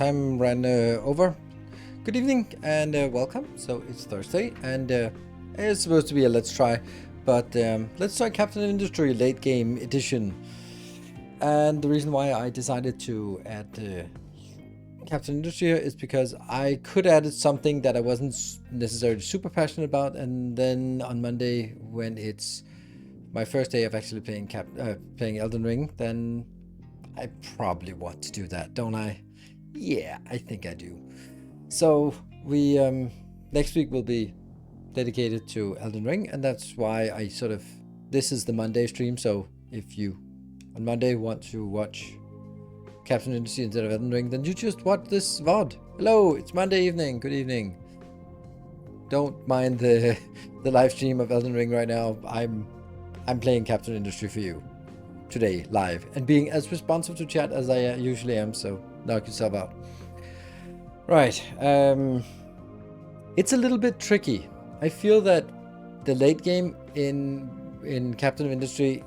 time ran over. Good evening and welcome. So it's Thursday and it's supposed to be a Let's Try, but Let's Try Captain Industry late game edition. And the reason why I decided to add Captain Industry here is because I could add something that I wasn't necessarily super passionate about, and then on Monday, when it's my first day of actually playing Elden Ring, then I probably want to do that, don't I? Yeah, I think I do. So we next week will be dedicated to Elden Ring, and that's why I this is the Monday stream. So if you on Monday want to watch Captain Industry instead of Elden Ring, then you just watch this VOD. Hello, it's Monday evening. Good evening. Don't mind the live stream of Elden Ring right now. I'm playing Captain Industry for you today live and being as responsive to chat as I usually am. So knock yourself out. Right. It's a little bit tricky. I feel that the late game in Captain of Industry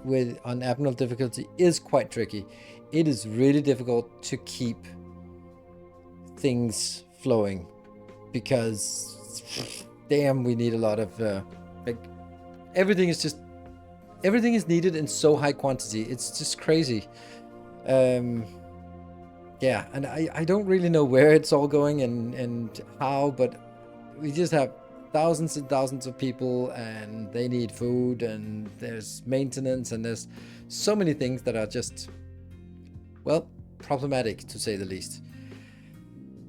on abnormal difficulty is quite tricky. It is really difficult to keep things flowing because damn, we need a lot of everything is needed in so high quantity. It's just crazy. Yeah, and I don't really know where it's all going and how, but we just have thousands and thousands of people and they need food and there's maintenance and there's so many things that are just, well, problematic to say the least.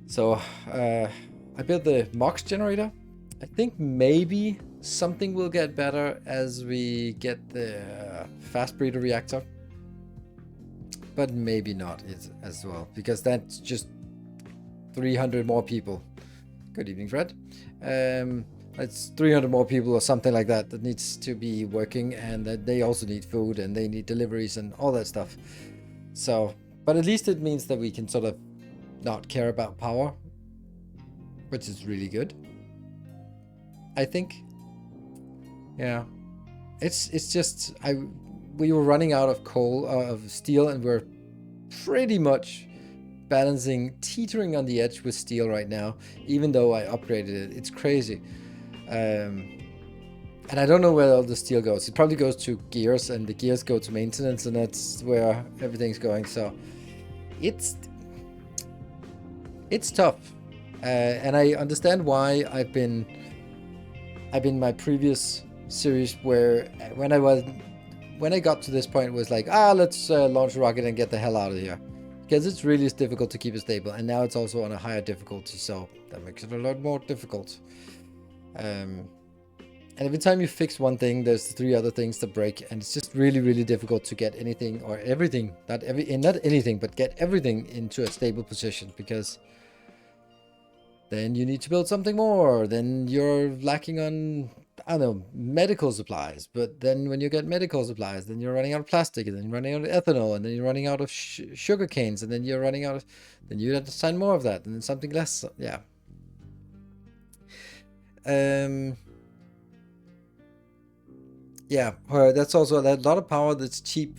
So I built the MOX generator. I think maybe something will get better as we get the fast breeder reactor, but maybe not as well, because that's just 300 more people. Good evening, Fred. It's 300 more people or something like that needs to be working, and that they also need food and they need deliveries and all that stuff. So, but at least it means that we can sort of not care about power, which is really good, I think. Yeah, it's just we were running out of coal, of steel, and we're pretty much teetering on the edge with steel right now, even though I upgraded it. It's crazy. And I don't know where all the steel goes. It probably goes to gears, and the gears go to maintenance, and that's where everything's going. So it's tough, and I understand why I've been my previous series where when I got to this point, it was like, let's launch a rocket and get the hell out of here, because it's really difficult to keep it stable, and now it's also on a higher difficulty, so that makes it a lot more difficult. And every time you fix one thing, there's 3 other things to break, and it's just really, really difficult to get anything or everything, not anything, but get everything into a stable position, because then you need to build something more. Then you're lacking on, I don't know, medical supplies. But then when you get medical supplies, then you're running out of plastic, and then you're running out of ethanol, and then you're running out of sugar canes, and then you're running out of, then you have to sign more of that, and then something less. Yeah. Yeah, that's also a lot of power that's cheap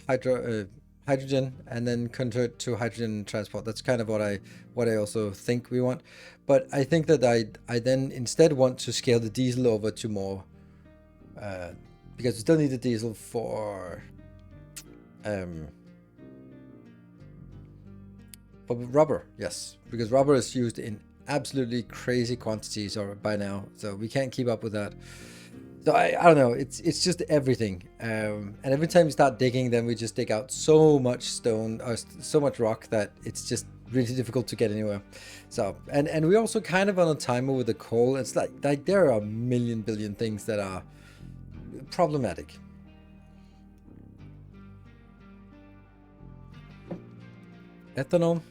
hydrogen, and then convert to hydrogen transport. That's kind of what I also think we want. But I think that I then instead want to scale the diesel over to more, because we still need the diesel for rubber. Yes, because rubber is used in absolutely crazy quantities by now, so we can't keep up with that. So I don't know, it's just everything, and every time we start digging, then we just dig out so much stone or so much rock that it's just really difficult to get anywhere. So and we're also kind of on a timer with the coal. It's like there are a million billion things that are problematic. Ethanol,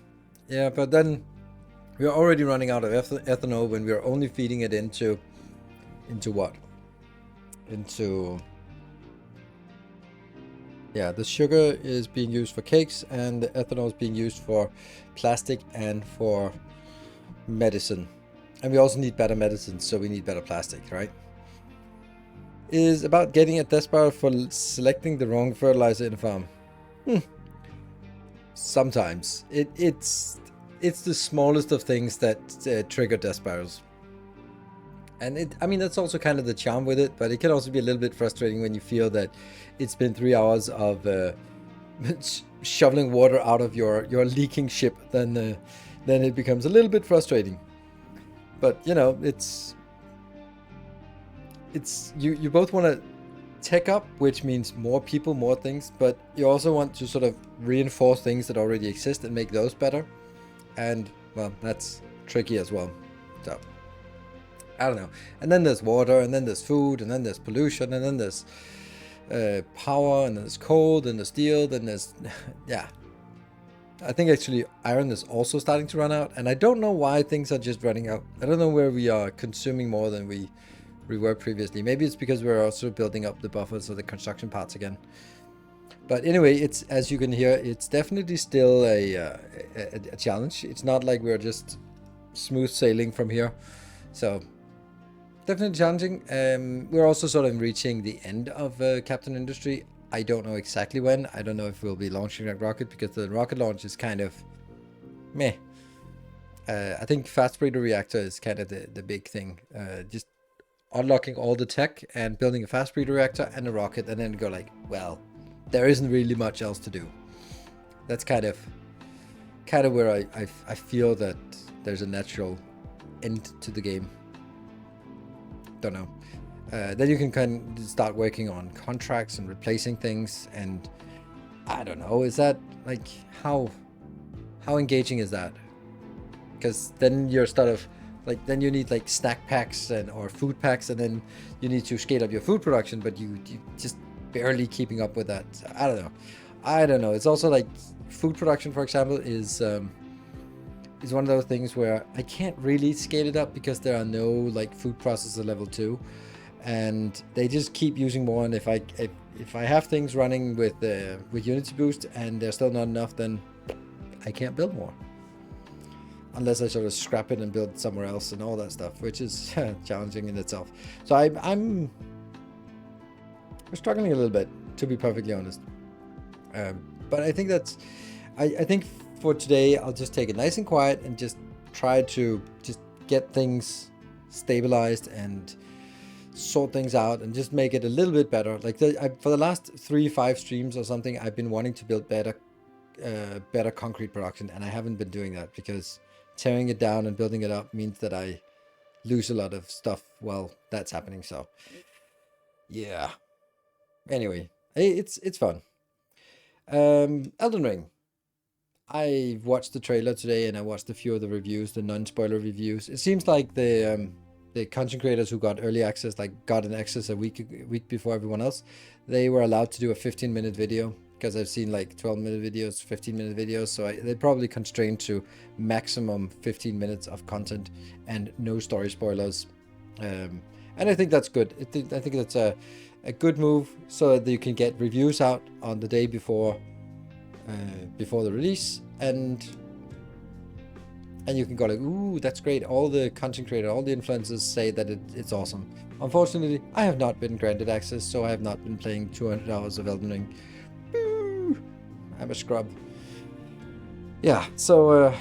yeah, but then we're already running out of ethanol when we're only feeding it into what? Yeah, the sugar is being used for cakes, and the ethanol is being used for plastic and for medicine. And we also need better medicine, so we need better plastic, right? Is about getting a death bar for selecting the wrong fertilizer in a farm. sometimes it's the smallest of things that trigger death spirals. And I mean, that's also kind of the charm with it, but it can also be a little bit frustrating when you feel that it's been 3 hours of shoveling water out of your leaking ship. Then it becomes a little bit frustrating. But you know, it's you both want to tech up, which means more people, more things, but you also want to sort of reinforce things that already exist and make those better. And well, that's tricky as well. So I don't know. And then there's water, and then there's food, and then there's pollution, and then there's power, and then there's coal, then there's steel, then there's yeah. I think actually iron is also starting to run out, and I don't know why things are just running out. I don't know where we are consuming more than we were previously. Maybe it's because we're also building up the buffers of the construction parts again. But anyway, it's, as you can hear, it's definitely still a challenge. It's not like we're just smooth sailing from here. So definitely challenging. We're also sort of reaching the end of Captain Industry. I don't know exactly when. I don't know if we'll be launching that rocket, because the rocket launch is kind of meh. I think fast breeder reactor is kind of the big thing. Just unlocking all the tech and building a fast breeder reactor and a rocket, and then go like, well, there isn't really much else to do. That's kind of where I feel that there's a natural end to the game. Don't know. Then you can kind of start working on contracts and replacing things, and I don't know, is that like how engaging is that? Because then you're sort of like, then you need like snack packs or food packs, and then you need to scale up your food production, but you just barely keeping up with that. I don't know. It's also like food production, for example, is one of those things where I can't really scale it up because there are no like food processor level 2, and they just keep using more. And if I have things running with Unity Boost and there's still not enough, then I can't build more. Unless I sort of scrap it and build somewhere else and all that stuff, which is challenging in itself. So I'm struggling a little bit, to be perfectly honest. But I think that's, I think for today, I'll just take it nice and quiet and just try to just get things stabilized and sort things out and just make it a little bit better. Like for the last 3-5 streams or something, I've been wanting to build better concrete production, and I haven't been doing that because tearing it down and building it up means that I lose a lot of stuff while that's happening. So yeah. Anyway, it's fun. Elden Ring. I watched the trailer today, and I watched a few of the reviews, the non-spoiler reviews. It seems like the content creators who got early access, like got an access a week before everyone else, they were allowed to do a 15-minute video, because I've seen like 12-minute videos, 15-minute videos, so they're probably constrained to maximum 15 minutes of content and no story spoilers. And I think that's good. I think that's a good move, so that you can get reviews out on the day before the release, and you can go like, ooh, that's great. All the content creators, all the influencers say that it's awesome. Unfortunately, I have not been granted access, so I have not been playing 200 hours of Elden Ring. I'm a scrub. Yeah, so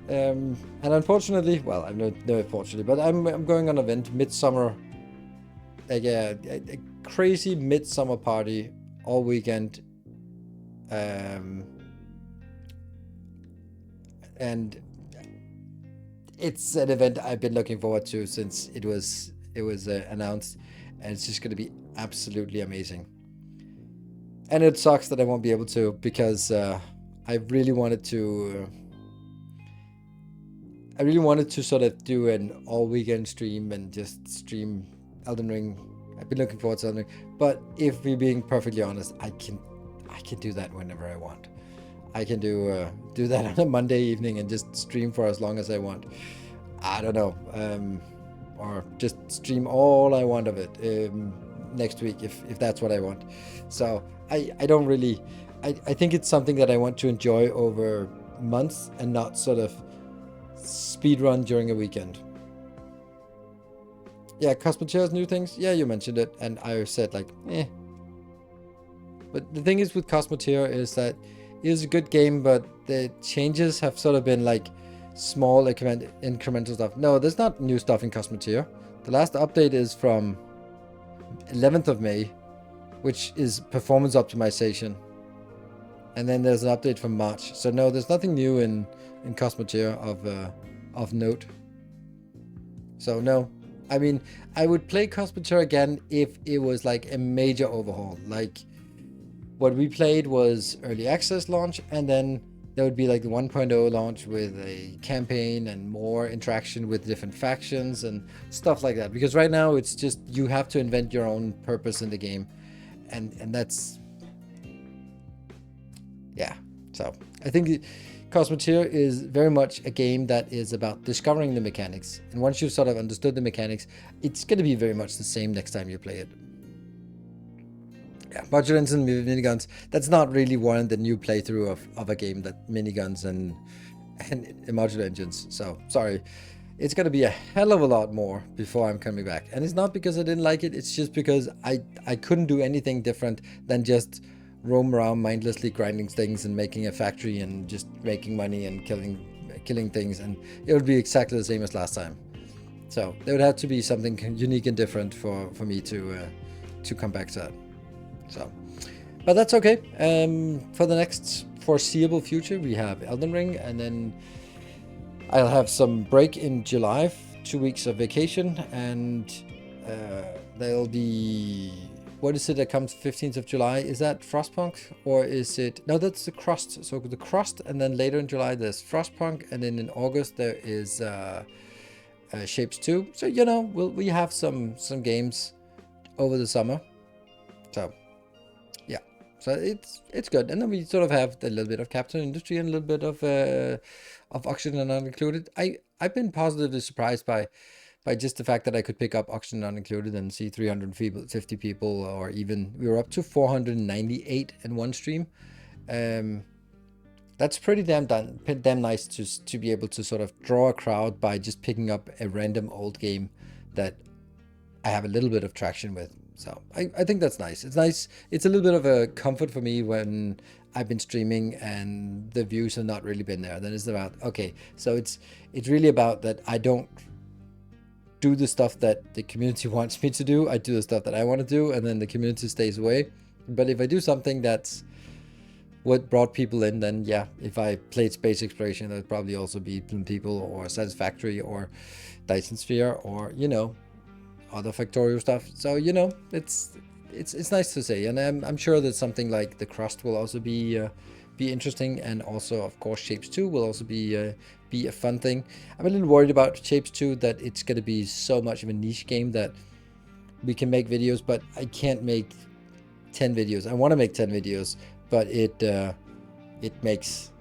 and unfortunately, well, I'm no unfortunately, but I'm going on an event midsummer, like a crazy midsummer party all weekend, and it's an event I've been looking forward to since it was announced, and it's just going to be absolutely amazing. And it sucks that I won't be able to, because I really wanted to sort of do an all weekend stream and just stream Elden Ring. I've been looking forward to Elden Ring, but if we're being perfectly honest, I can do that whenever I want. I can do that on a Monday evening and just stream for as long as I want. I don't know, or just stream all I want of it next week if that's what I want. So I don't really, I think it's something that I want to enjoy over months and not sort of speed run during a weekend. Yeah, Cosmoteer's new things. Yeah, you mentioned it, and I said like, eh. But the thing is with Cosmoteer is that It was a good game, but the changes have sort of been like small incremental stuff. No, there's not new stuff in Cosmoteer. The last update is from 11th of May, which is performance optimization. And then there's an update from March. So no, there's nothing new in Cosmoteer of note. So no. I mean, I would play Cosmoteer again if it was like a major overhaul. Like what we played was early access launch, and then there would be like the 1.0 launch with a campaign and more interaction with different factions and stuff like that. Because right now it's just you have to invent your own purpose in the game, and that's yeah. So I think Cosmoteer is very much a game that is about discovering the mechanics, and once you've sort of understood the mechanics, it's going to be very much the same next time you play it. Yeah, modular engines and miniguns, that's not really warrant the new playthrough of a game that miniguns and modular engines. So sorry, it's going to be a hell of a lot more before I'm coming back. And it's not because I didn't like it, it's just because I couldn't do anything different than just roam around mindlessly grinding things and making a factory and just making money and killing things, and it would be exactly the same as last time. So there would have to be something unique and different for me to come back to that. So, but that's okay. For the next foreseeable future, we have Elden Ring, and then I'll have some break in July, 2 weeks of vacation, and there'll be, what is it that comes 15th of July? Is that Frostpunk, or is it, no, that's the Crust. So the Crust, and then later in July there's Frostpunk, and then in August there is Shapes 2. So you know, we have some games over the summer. So yeah, so it's good. And then we sort of have a little bit of Captain Industry and a little bit of Oxygen Not Included. I've been positively surprised by just the fact that I could pick up Oxygen Not Included and see 350 people, or even we were up to 498 in one stream. That's pretty damn nice to be able to sort of draw a crowd by just picking up a random old game that I have a little bit of traction with. So I think that's nice. It's nice. It's a little bit of a comfort for me when I've been streaming and the views have not really been there. Then it's about, okay, so it's really about that I don't do the stuff that the community wants me to do. I do the stuff that I want to do, and then the community stays away. But if I do something that's what brought people in, then yeah, if I played Space Exploration, there'd probably also be people, or Satisfactory, or Dyson Sphere, or, you know, other Factorio stuff. So, you know, it's nice to say, and I'm sure that something like the Crust will also be interesting, and also of course Shapes 2 will also be a fun thing. I'm a little worried about Shapes 2 that it's going to be so much of a niche game that we can make videos, but I can't make 10 videos. I want to make 10 videos, but it makes,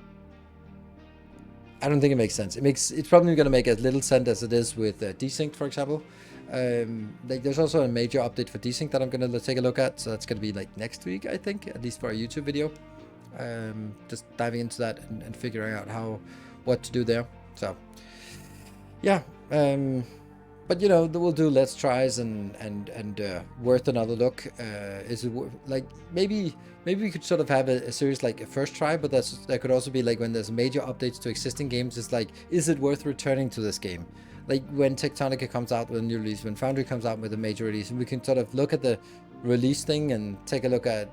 I don't think it makes sense. It's probably going to make as little sense as it is with Desync, for example. Like there's also a major update for Desync that I'm going to take a look at, so that's going to be like next week, I think, at least for a YouTube video. Just diving into that and figuring out what to do there. So yeah, but you know, we'll do Let's Tries and worth another look. Is it like maybe we could sort of have a series like a first try, but that could also be like when there's major updates to existing games. It's like, is it worth returning to this game? Like when Tectonica comes out with a new release, when Foundry comes out with a major release, and we can sort of look at the release thing and take a look at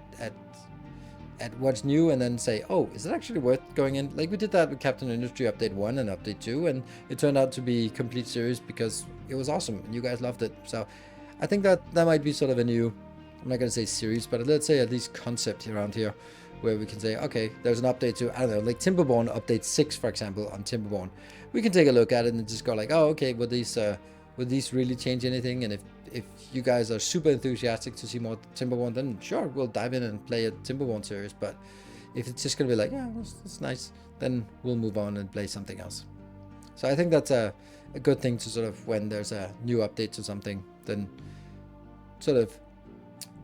what's new, and then say, oh, is it actually worth going in? Like we did that with Captain Industry Update 1 and Update 2, and it turned out to be complete series because it was awesome and you guys loved it. So I think that might be sort of a new, I'm not going to say series, but let's say at least concept around here, where we can say, okay, there's an update to, I don't know, like Timberborn Update 6, for example, on Timberborn. We can take a look at it and just go like, oh, okay, would these really change anything? And if you guys are super enthusiastic to see more Timberborn, then sure, we'll dive in and play a Timberborn series. But if it's just going to be like, yeah, it's nice, then we'll move on and play something else. So I think that's a good thing to sort of, when there's a new update to something, then sort of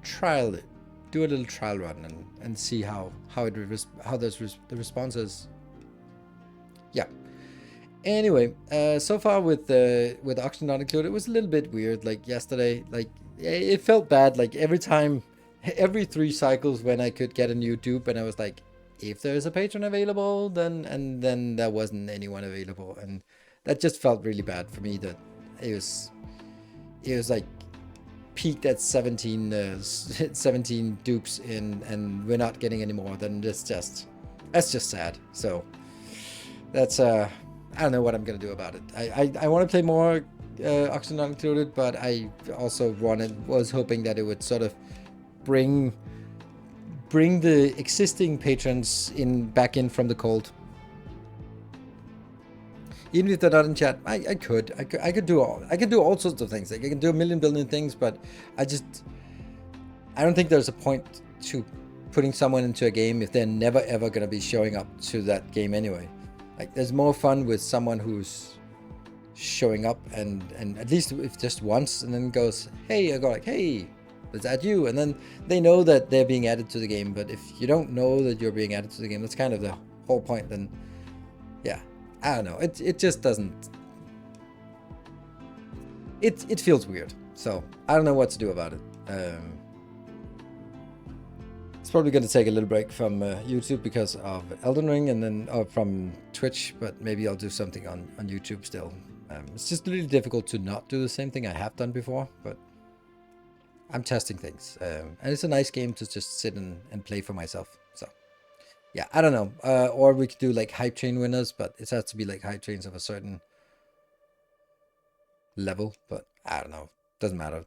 trial it, do a little trial run and see how the response is. Yeah. Anyway, so far with Oxygen Not Included, it was a little bit weird. Like yesterday, like it felt bad. Like every 3 cycles when I could get a new dupe, and I was like, if there's a patron available, then there wasn't anyone available, and that just felt really bad for me. That it was like peaked at 17 dupes in, and we're not getting any more. Then that's just sad. So that's I don't know what I'm gonna do about it. I want to play more Oxygen Not Included, but I also was hoping that it would sort of bring the existing patrons back in from the cold. Even if they're not in chat, I could do all sorts of things. Like I can do a million billion things, but I don't think there's a point to putting someone into a game if they're never ever gonna be showing up to that game anyway. Like there's more fun with someone who's showing up and at least if just once, and then goes, hey, I go like, hey, let's add you, and then they know that they're being added to the game. But if you don't know that you're being added to the game, that's kind of the whole point. Then yeah, I don't know, it just doesn't, it feels weird. So I don't know what to do about it. It's probably going to take a little break from YouTube because of Elden Ring, and then from Twitch, but maybe I'll do something on YouTube still. It's just really difficult to not do the same thing I have done before, but I'm testing things. And it's a nice game to just sit and play for myself. So yeah, I don't know. Or we could do like hype train winners, but it has to be like hype trains of a certain level, but I don't know. Doesn't matter.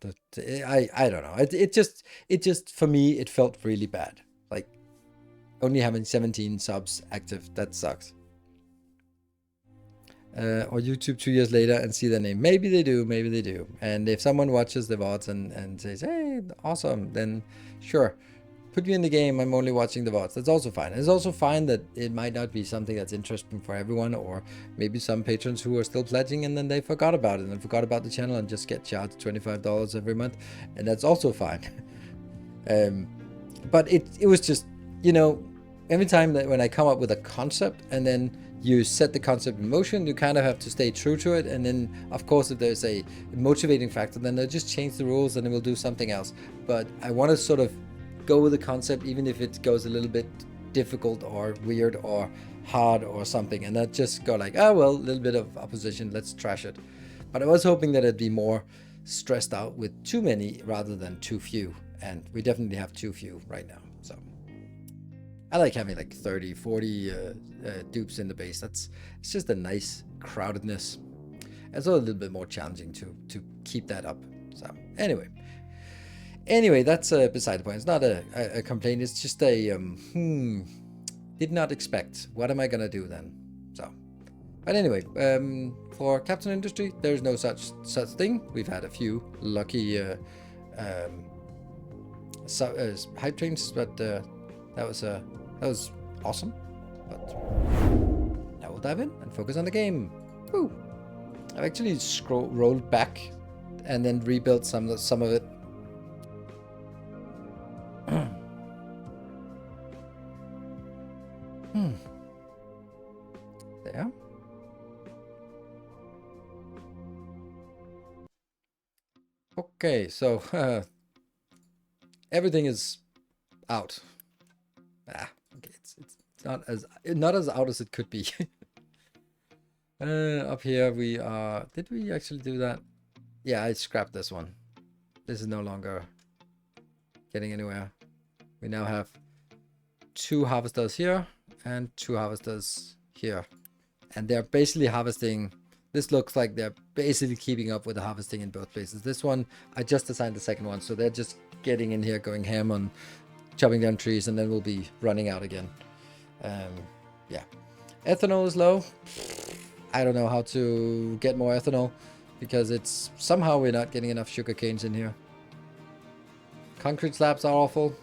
I don't know. It just for me it felt really bad. Like only having 17 subs active, that sucks. Or YouTube 2 years later and see their name. Maybe they do, maybe they do. And if someone watches the VODs and says, hey, awesome, then sure, put me in the game. I'm only watching the VODs. That's also fine. It's also fine that it might not be something that's interesting for everyone, or maybe some patrons who are still pledging and then they forgot about it and forgot about the channel and just get charged $25 every month, and that's also fine. But it was just, you know, every time that when I come up with a concept and then you set the concept in motion, you kind of have to stay true to it. And then of course if there's a motivating factor, then they'll just change the rules and then we'll do something else. But I want to sort of go with the concept, even if it goes a little bit difficult or weird or hard or something, and not just go like, oh well, a little bit of opposition, let's trash it. But I was hoping that it'd be more stressed out with too many rather than too few, and we definitely have too few right now. So I like having like 30, 40 dupes in the base. It's just a nice crowdedness. It's a little bit more challenging to keep that up. So anyway, that's beside the point. It's not a complaint. It's just a did not expect. What am I gonna do then? So, but anyway, for Captain Industry, there's no such thing. We've had a few lucky hype trains, but that was awesome. But now we'll dive in and focus on the game. Woo! I've actually rolled back and then rebuilt some of it. There. Okay, so everything is out. Okay, it's not as out as it could be. Up here we are. Did we actually do that? Yeah, I scrapped this one. This is no longer getting anywhere. We now have 2 harvesters here and 2 harvesters here, and they're basically harvesting. This looks like they're basically keeping up with the harvesting in both places. This one, I just assigned the second one, so they're just getting in here, going ham on chopping down trees, and then we'll be running out again. Yeah, ethanol is low. I don't know how to get more ethanol because it's somehow we're not getting enough sugar canes in here. Concrete slabs are awful.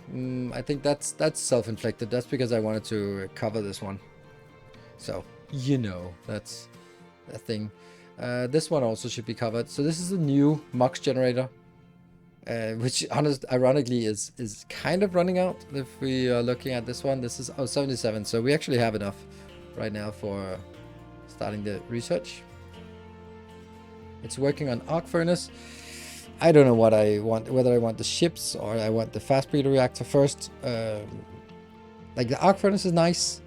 I think that's self-inflicted. That's because I wanted to cover this one. So, you know, that's a thing. This one also should be covered. So this is a new MOX generator, which ironically is kind of running out. If we are looking at this one, this is 77. So we actually have enough right now for starting the research. It's working on arc furnace. I don't know what I want, whether I want the ships or I want the fast breeder reactor first. Like the arc furnace is nice.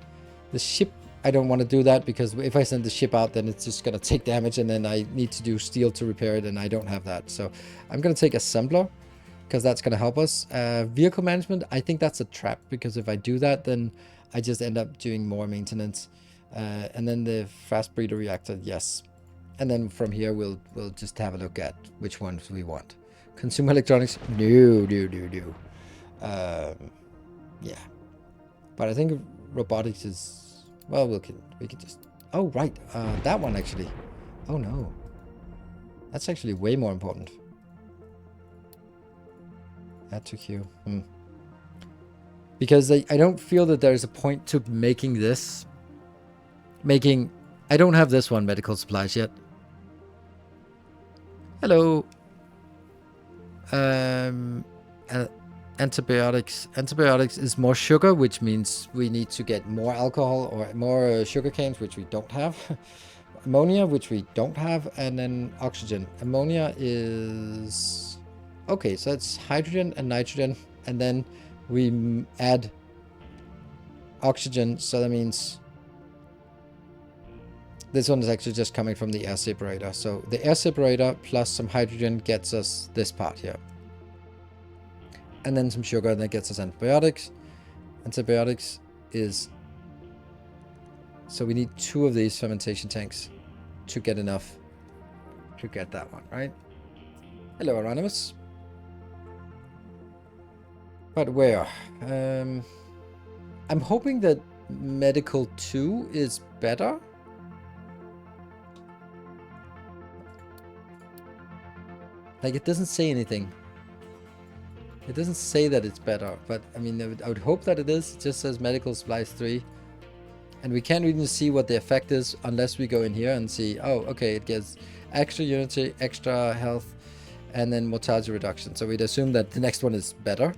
The ship, I don't want to do that because if I send the ship out, then it's just gonna take damage, and then I need to do steel to repair it, and I don't have that. So I'm gonna take assembler because that's gonna help us. Vehicle management, I think that's a trap, because if I do that, then I just end up doing more maintenance. And then the fast breeder reactor, yes. And then from here we'll just have a look at which ones we want. Consumer electronics, no. Yeah, but I think robotics is, well, we can just, oh right, that one actually. Oh no, that's actually way more important. Add to queue. Because I don't feel that there's a point to making this. I don't have this one, medical supplies, yet. Hello. Antibiotics. Antibiotics is more sugar, which means we need to get more alcohol or more sugar canes, which we don't have. Ammonia, which we don't have, and then oxygen. Ammonia is... Okay, so it's hydrogen and nitrogen, and then we add oxygen, so that means this one is actually just coming from the air separator. So the air separator plus some hydrogen gets us this part here. And then some sugar, and that gets us antibiotics. Antibiotics is... So we need 2 of these fermentation tanks to get enough to get that one, right? Hello, Anonymous. But where? I'm hoping that medical 2 is better. Like, it doesn't say anything. It doesn't say that it's better, but I mean, I would hope that it is. It just says medical supplies 3. And we can't even see what the effect is unless we go in here and see, oh, okay, it gets extra unity, extra health, and then mortality reduction. So we'd assume that the next one is better.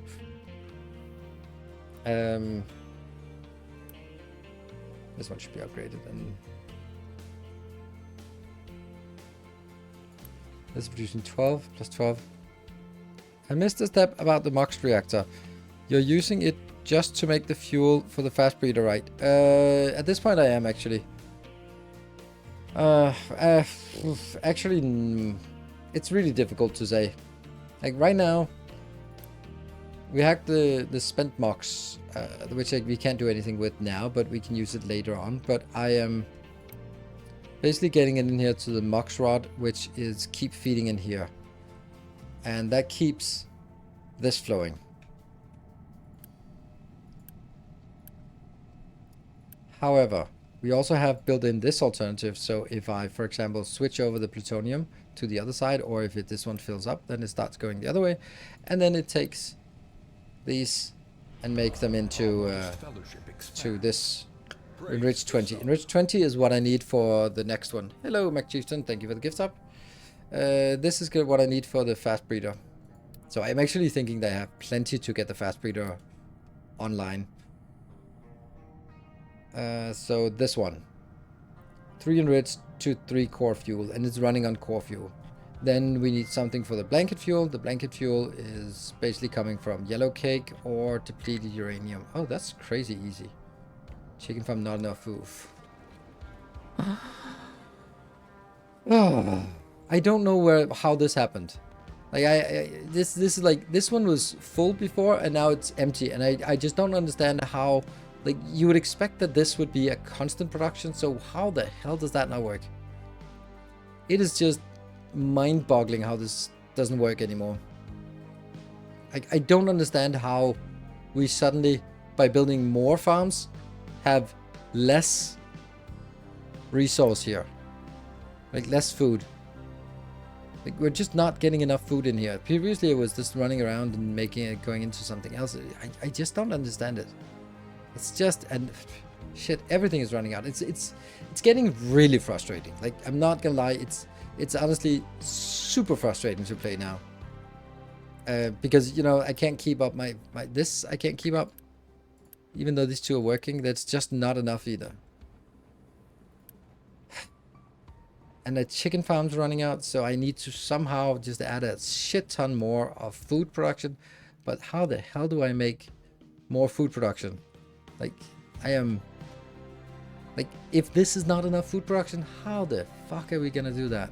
This one should be upgraded, and this is producing 12 plus 12. I missed a step about the MOX reactor. You're using it just to make the fuel for the fast breeder, right? At this point I am actually. Actually, it's really difficult to say. Like right now, we hacked the spent MOX, which we can't do anything with now, but we can use it later on. But I am basically getting it in here to the MOX rod, which is keep feeding in here. And that keeps this flowing. However, we also have built in this alternative. So if I, for example, switch over the plutonium to the other side, or if this one fills up, then it starts going the other way. And then it takes these and makes them into to this enriched 20. Enriched 20 is what I need for the next one. Hello, MacChieftain. Thank you for the gift up. This is what I need for the fast breeder. So I'm actually thinking that I have plenty to get the fast breeder online. So this one, 3 enriched to 3 core fuel, and it's running on core fuel. Then we need something for the blanket fuel. The blanket fuel is basically coming from yellow cake or depleted uranium. Oh, that's crazy easy. Chicken farm, not enough food. Oh, I don't know how this happened. Like this is like, this one was full before and now it's empty, and I just don't understand how. Like, you would expect that this would be a constant production, so how the hell does that not work? It is just mind-boggling how this doesn't work anymore. I don't understand how we suddenly, by building more farms, have less resource here. Like, less food. Like, we're just not getting enough food in here. Previously, it was just running around and making it, going into something else. I just don't understand it. It's just, and shit, everything is running out. It's getting really frustrating. Like, I'm not gonna lie, it's honestly super frustrating to play now. Because, you know, I can't keep up I can't keep up. Even though these two are working, that's just not enough either. And the chicken farm's running out, so I need to somehow just add a shit ton more of food production. But how the hell do I make more food production? Like, I am... Like, if this is not enough food production, how the fuck are we gonna do that?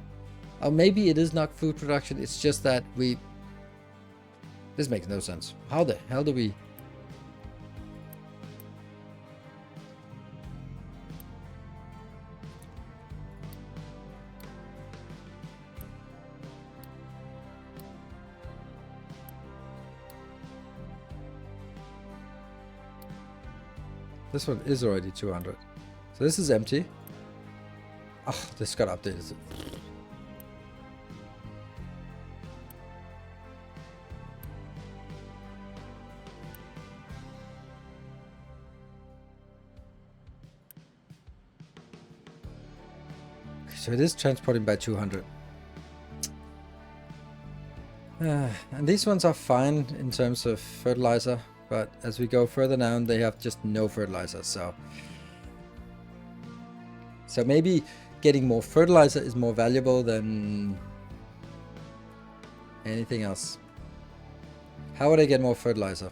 Or maybe it is not food production, it's just that we... This makes no sense. How the hell do we... This one is already 200. So this is empty. Oh, this got updated. So it is transporting by 200. And these ones are fine in terms of fertilizer, but as we go further down, they have just no fertilizer. So maybe getting more fertilizer is more valuable than anything else. How would I get more fertilizer?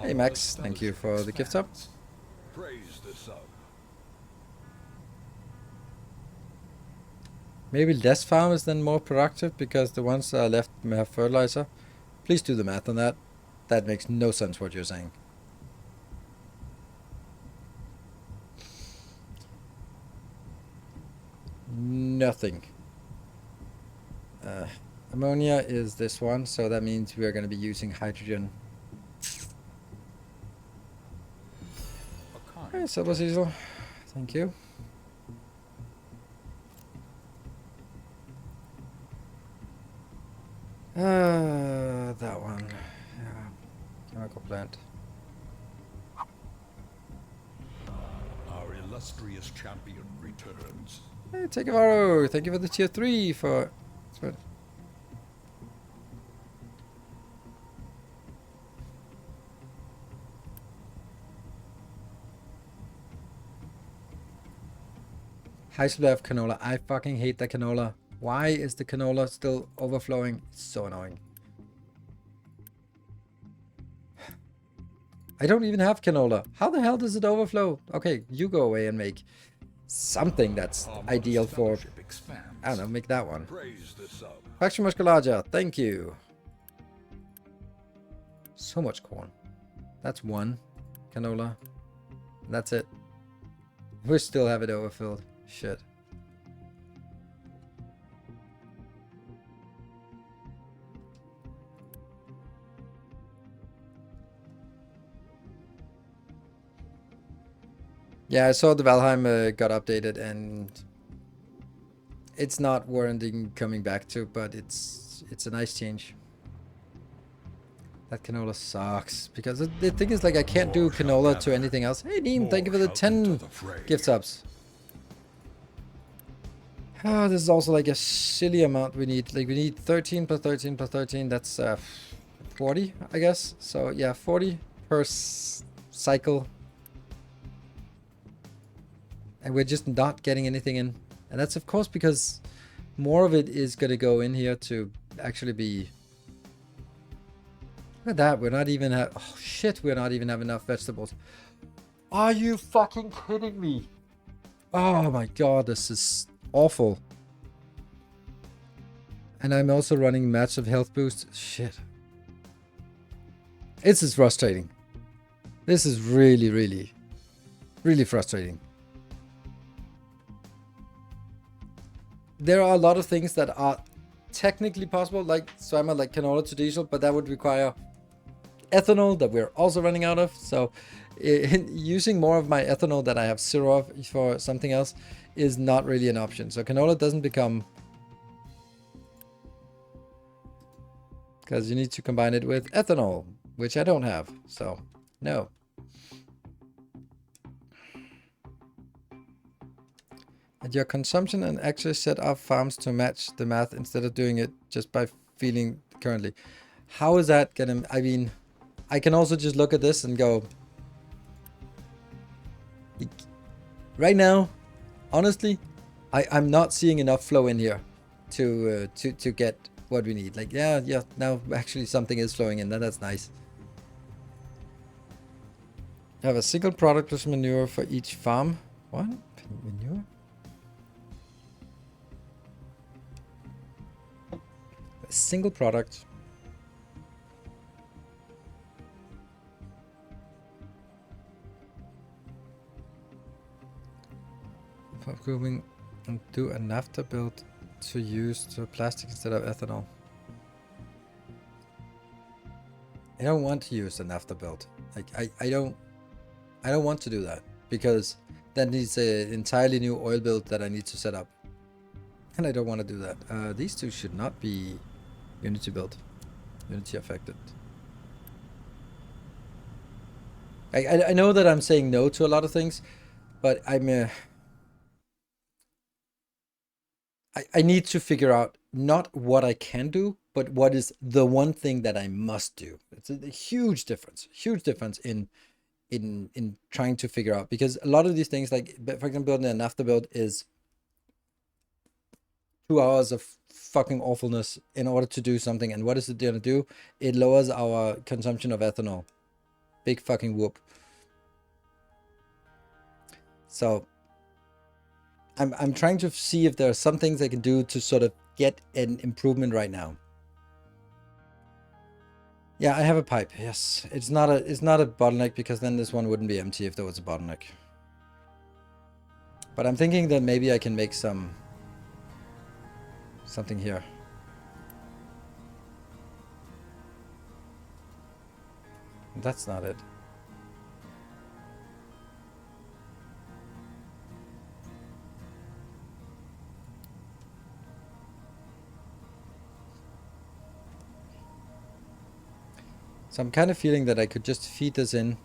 Hey Max, thank you for the gift sub. Praise the sub. Maybe less farm is then more productive because the ones that are left may have fertilizer. Please do the math on that. That makes no sense what you're saying. Nothing. Ammonia is this one, so that means we are going to be using hydrogen. Hey, Silver Cecil. Thank you. That one. Yeah. Chemical plant. Our illustrious champion returns. Hey, Tekavaro. Thank you for the tier 3 for... High supply of canola. I fucking hate the canola. Why is the canola still overflowing? It's so annoying. I don't even have canola. How the hell does it overflow? Okay, you go away and make something that's ideal for... I don't know, make that one. Faction Musculaja, thank you. So much corn. That's one canola. That's it. We still have it overfilled. Shit. Yeah, I saw the Valheim got updated and it's not warranting coming back to, but it's a nice change. That canola sucks because the thing is, like, I can't do canola to anything else. Hey Neem, thank you for the 10 gift subs. Oh, this is also like a silly amount we need. Like, we need 13 plus 13 plus 13. That's 40, I guess. So yeah, 40 per cycle. And we're just not getting anything in. And that's of course because more of it is going to go in here to actually be... Look at that. We're not even have... Oh shit, we're not even have enough vegetables. Are you fucking kidding me? Oh my god, this is awful. And I'm also running massive health boost. Shit. This is frustrating. This is really, really, really frustrating. There are a lot of things that are technically possible, like Swimmer, like canola to diesel, but that would require ethanol that we're also running out of. So using more of my ethanol that I have zero of for something else is not really an option. So canola doesn't become... Because you need to combine it with ethanol, which I don't have. So, no. And your consumption and actually set up farms to match the math instead of doing it just by feeling currently. How is that gonna... I mean, I can also just look at this and go, right now, honestly, I'm not seeing enough flow in here to get what we need. Like, yeah, now actually something is flowing in. That's nice. Have a single product plus manure for each farm. What? Manure? A single product. For grooming and do a naphtha build to use to plastic instead of ethanol. I don't want to use a naphtha build. Like I don't want to do that because that needs an entirely new oil build that I need to set up. And I don't want to do that. These two should not be Unity build. Unity affected. I know that I'm saying no to a lot of things, but I need to figure out not what I can do, but what is the one thing that I must do. It's a huge difference in trying to figure out, because a lot of these things, like for example, building a naphtha build is 2 hours of fucking awfulness in order to do something. And what is it gonna do? It lowers our consumption of ethanol. Big fucking whoop. So I'm trying to see if there are some things I can do to sort of get an improvement right now. Yeah, I have a pipe. Yes, it's not a bottleneck, because then this one wouldn't be empty if there was a bottleneck. But I'm thinking that maybe I can make something here. That's not it. So I'm kind of feeling that I could just feed this in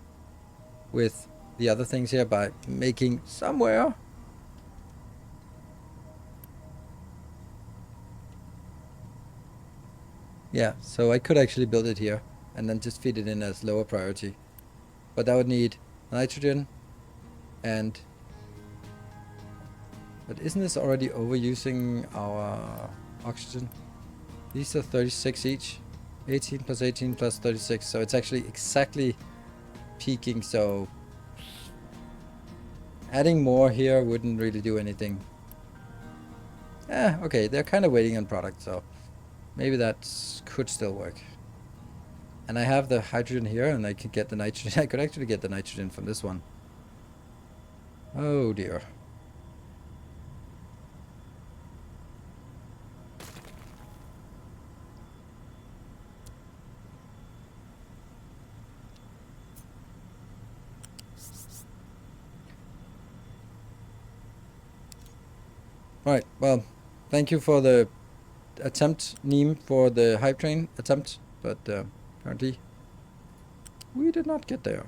with the other things here by making somewhere. Yeah, so I could actually build it here and then just feed it in as lower priority. But that would need nitrogen and... But isn't this already overusing our oxygen? These are 36 each. 18 plus 18 plus 36. So it's actually exactly peaking. So adding more here wouldn't really do anything. Okay, they're kind of waiting on product, so maybe that could still work. And I have the hydrogen here, and I can get the nitrogen. I could actually get the nitrogen from this one. Oh dear. Right, well, thank you for the attempt, Neem, for the hype train attempt, but apparently we did not get there.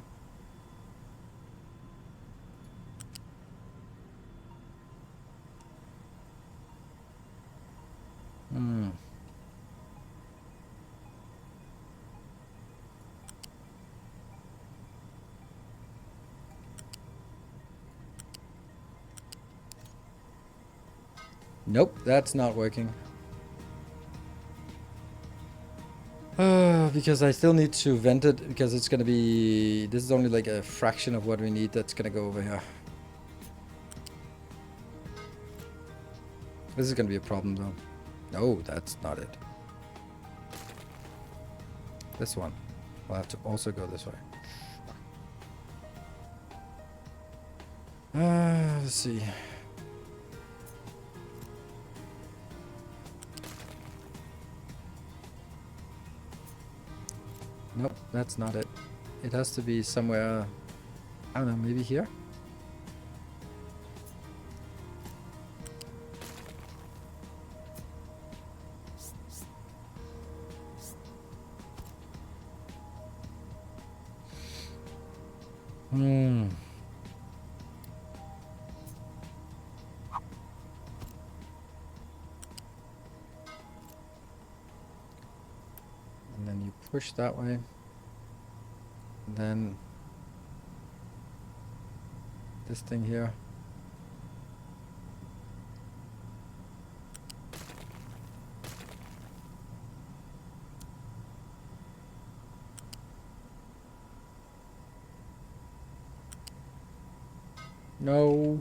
Nope, that's not working. Because I still need to vent it, because it's gonna be... This is only like a fraction of what we need that's gonna go over here. This is gonna be a problem though. No, that's not it. This one. I'll have to also go this way. Let's see. Nope, that's not it. It has to be somewhere, I don't know, maybe here? And then you push that way. And then this thing here. No.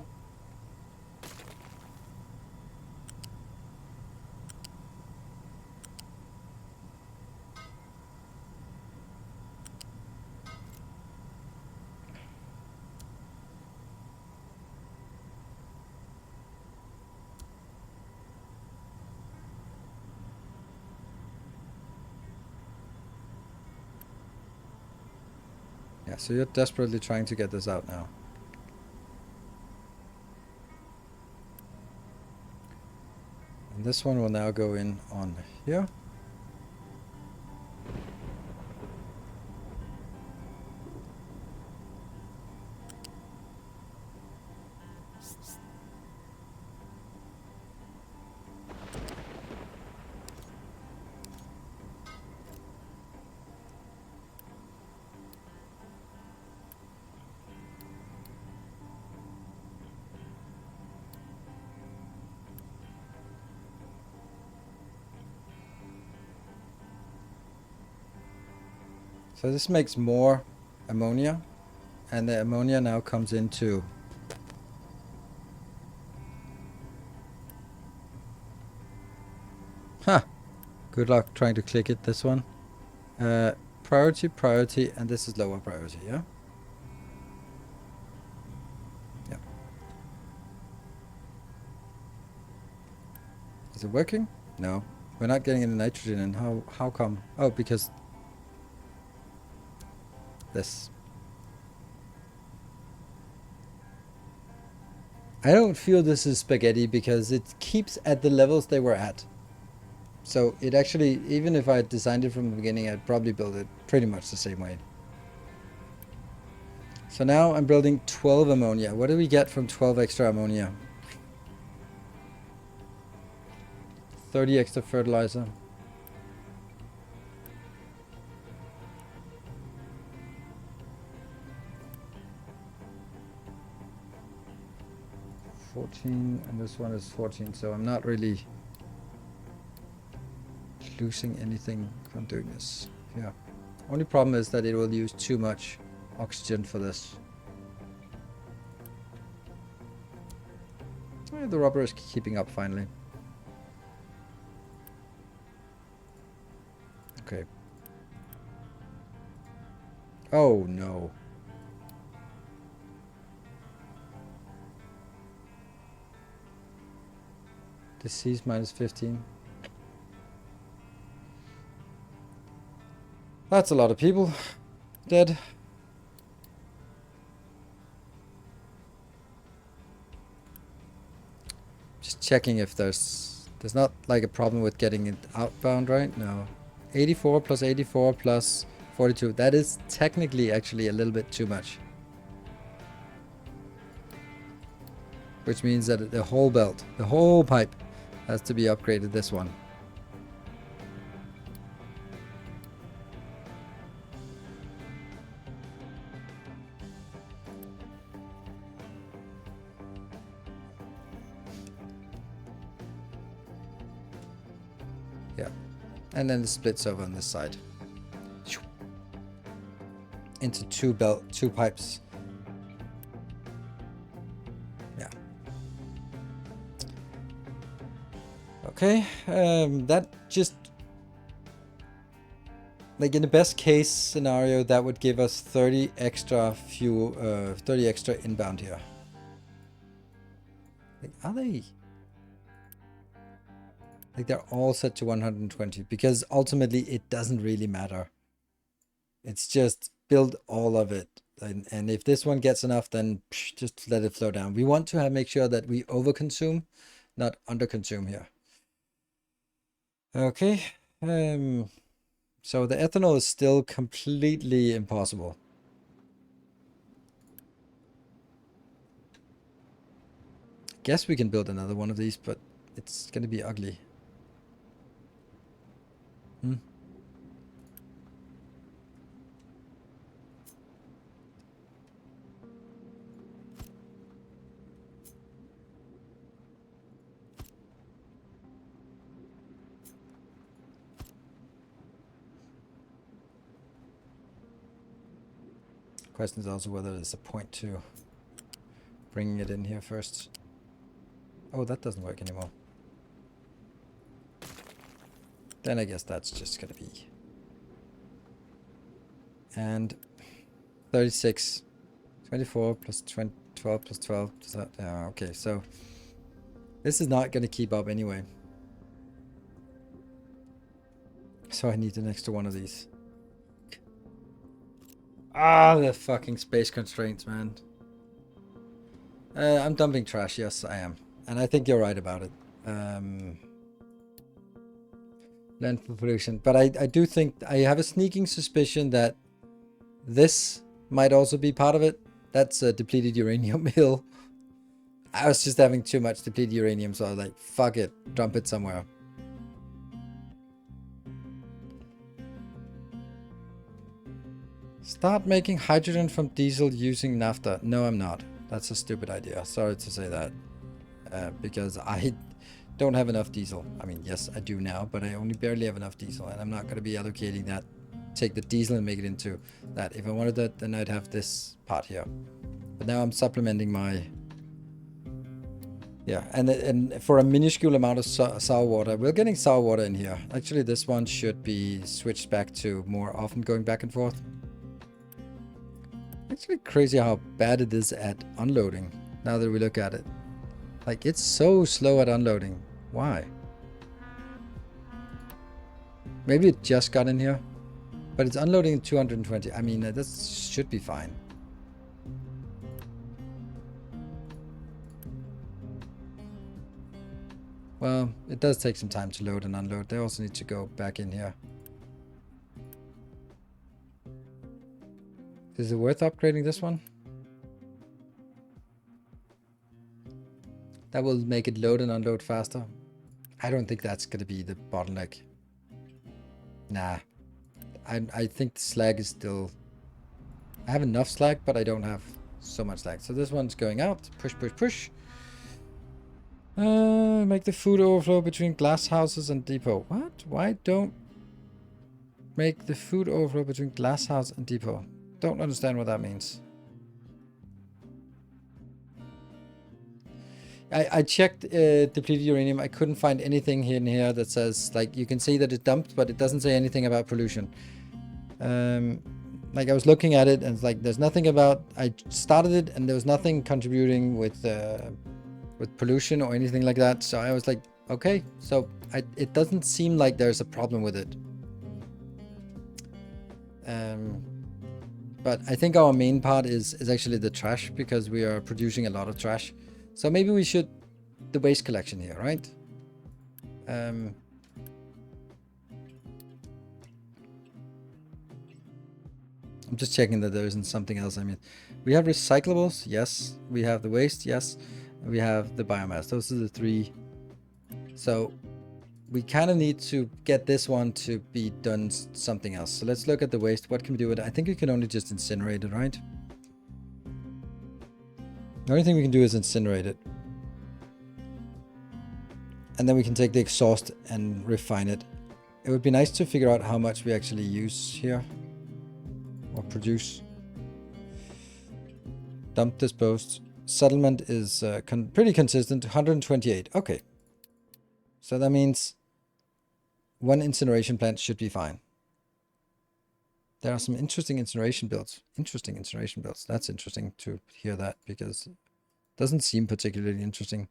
Yeah, so you're desperately trying to get this out now. And this one will now go in on here. So this makes more ammonia, and the ammonia now comes into good luck trying to click it, this one. Priority, and this is lower priority, yeah? Yeah. Is it working? No. We're not getting any nitrogen in. How come? Oh, because this. I don't feel this is spaghetti because it keeps at the levels they were at. So it actually, even if I had designed it from the beginning, I'd probably build it pretty much the same way. So now I'm building 12 ammonia. What do we get from 12 extra ammonia? 30 extra fertilizer. $14, and this one is 14, so I'm not really losing anything from doing this. Yeah. Only problem is that it will use too much oxygen for this. The rubber is keeping up finally. Okay. Oh no. Disease minus 15. That's a lot of people dead. Just checking if there's not like a problem with getting it outbound, right? No. 84 plus 84 plus 42. That is technically actually a little bit too much. Which means that the whole belt, the whole pipe has to be upgraded, this one. Yeah. And then it splits over on this side. Into two pipes. Yeah. Okay, that just, like in the best case scenario, that would give us 30 extra fuel, 30 extra inbound here. Like, are they? Like they're all set to 120 because ultimately it doesn't really matter. It's just build all of it. And if this one gets enough, then just let it flow down. We want to make sure that we overconsume, not underconsume here. Okay. So the ethanol is still completely impossible. Guess we can build another one of these, but it's going to be ugly. Question is also whether there's a point to bringing it in here first. Oh, that doesn't work anymore. Then I guess that's just gonna be. And 36, 24 plus 20, 12 plus 12. Does that, yeah, okay, so this is not gonna keep up anyway. So I need an extra one of these. Ah, the fucking space constraints, man. I'm dumping trash, yes I am. And I think you're right about it. Landfill pollution. But I do think, I have a sneaking suspicion that this might also be part of it. That's a depleted uranium hill. I was just having too much depleted uranium, so I was like, fuck it, dump it somewhere. Start making hydrogen from diesel using naphtha. No, I'm not. That's a stupid idea. Sorry to say that. Because I don't have enough diesel. I mean, yes, I do now, but I only barely have enough diesel, and I'm not going to be allocating that. Take the diesel and make it into that. If I wanted that, then I'd have this part here. But now I'm supplementing my... Yeah, and for a minuscule amount of sour water, we're getting sour water in here. Actually, this one should be switched back to more often going back and forth. Actually crazy how bad it is at unloading, now that we look at it. Like, it's so slow at unloading. Why? Maybe it just got in here, but it's unloading at 220. I mean, that should be fine. Well, it does take some time to load and unload. They also need to go back in here. Is it worth upgrading this one? That will make it load and unload faster. I don't think that's going to be the bottleneck. Nah. I think the slag is still... I have enough slag, but I don't have so much slag. So this one's going out. Push, push, push. Make the food overflow between glass houses and depot. What? Why don't make the food overflow between glass house and depot? Don't understand what that means. I checked depleted uranium. I couldn't find anything here in here that says, like, you can see that it dumped, but it doesn't say anything about pollution. Like, I was looking at it and it's like, there's nothing about, I started it and there was nothing contributing with pollution or anything like that. So I was like, okay, so it doesn't seem like there's a problem with it. But I think our main part is actually the trash, because we are producing a lot of trash. So maybe we should, the waste collection here, right? I'm just checking that there isn't something else. I mean, we have recyclables, yes. We have the waste, yes. And we have the biomass. Those are the three. So we kind of need to get this one to be done something else. So let's look at the waste. What can we do with it? I think we can only just incinerate it, right? The only thing we can do is incinerate it. And then we can take the exhaust and refine it. It would be nice to figure out how much we actually use here. Or produce. Dump, disposed. Settlement is pretty consistent. 128. Okay. So that means one incineration plant should be fine. There are some interesting incineration builds. That's interesting to hear that, because it doesn't seem particularly interesting.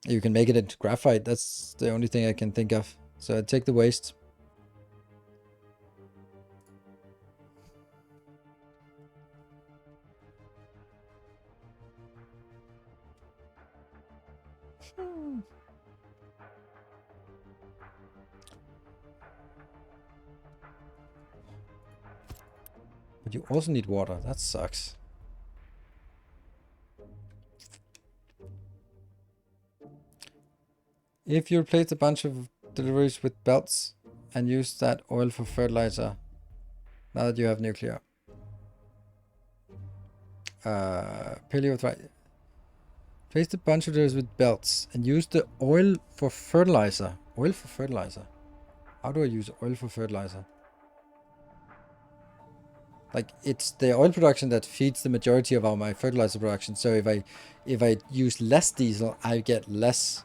You can make it into graphite. That's the only thing I can think of. So I take the waste. But you also need water. That sucks. If you replace a bunch of deliveries with belts and use that oil for fertilizer, now that you have nuclear. Paleo. Place a bunch of deliveries with belts and use the oil for fertilizer. Oil for fertilizer. How do I use oil for fertilizer? Like, it's the oil production that feeds the majority of my fertilizer production. So if I use less diesel, I get less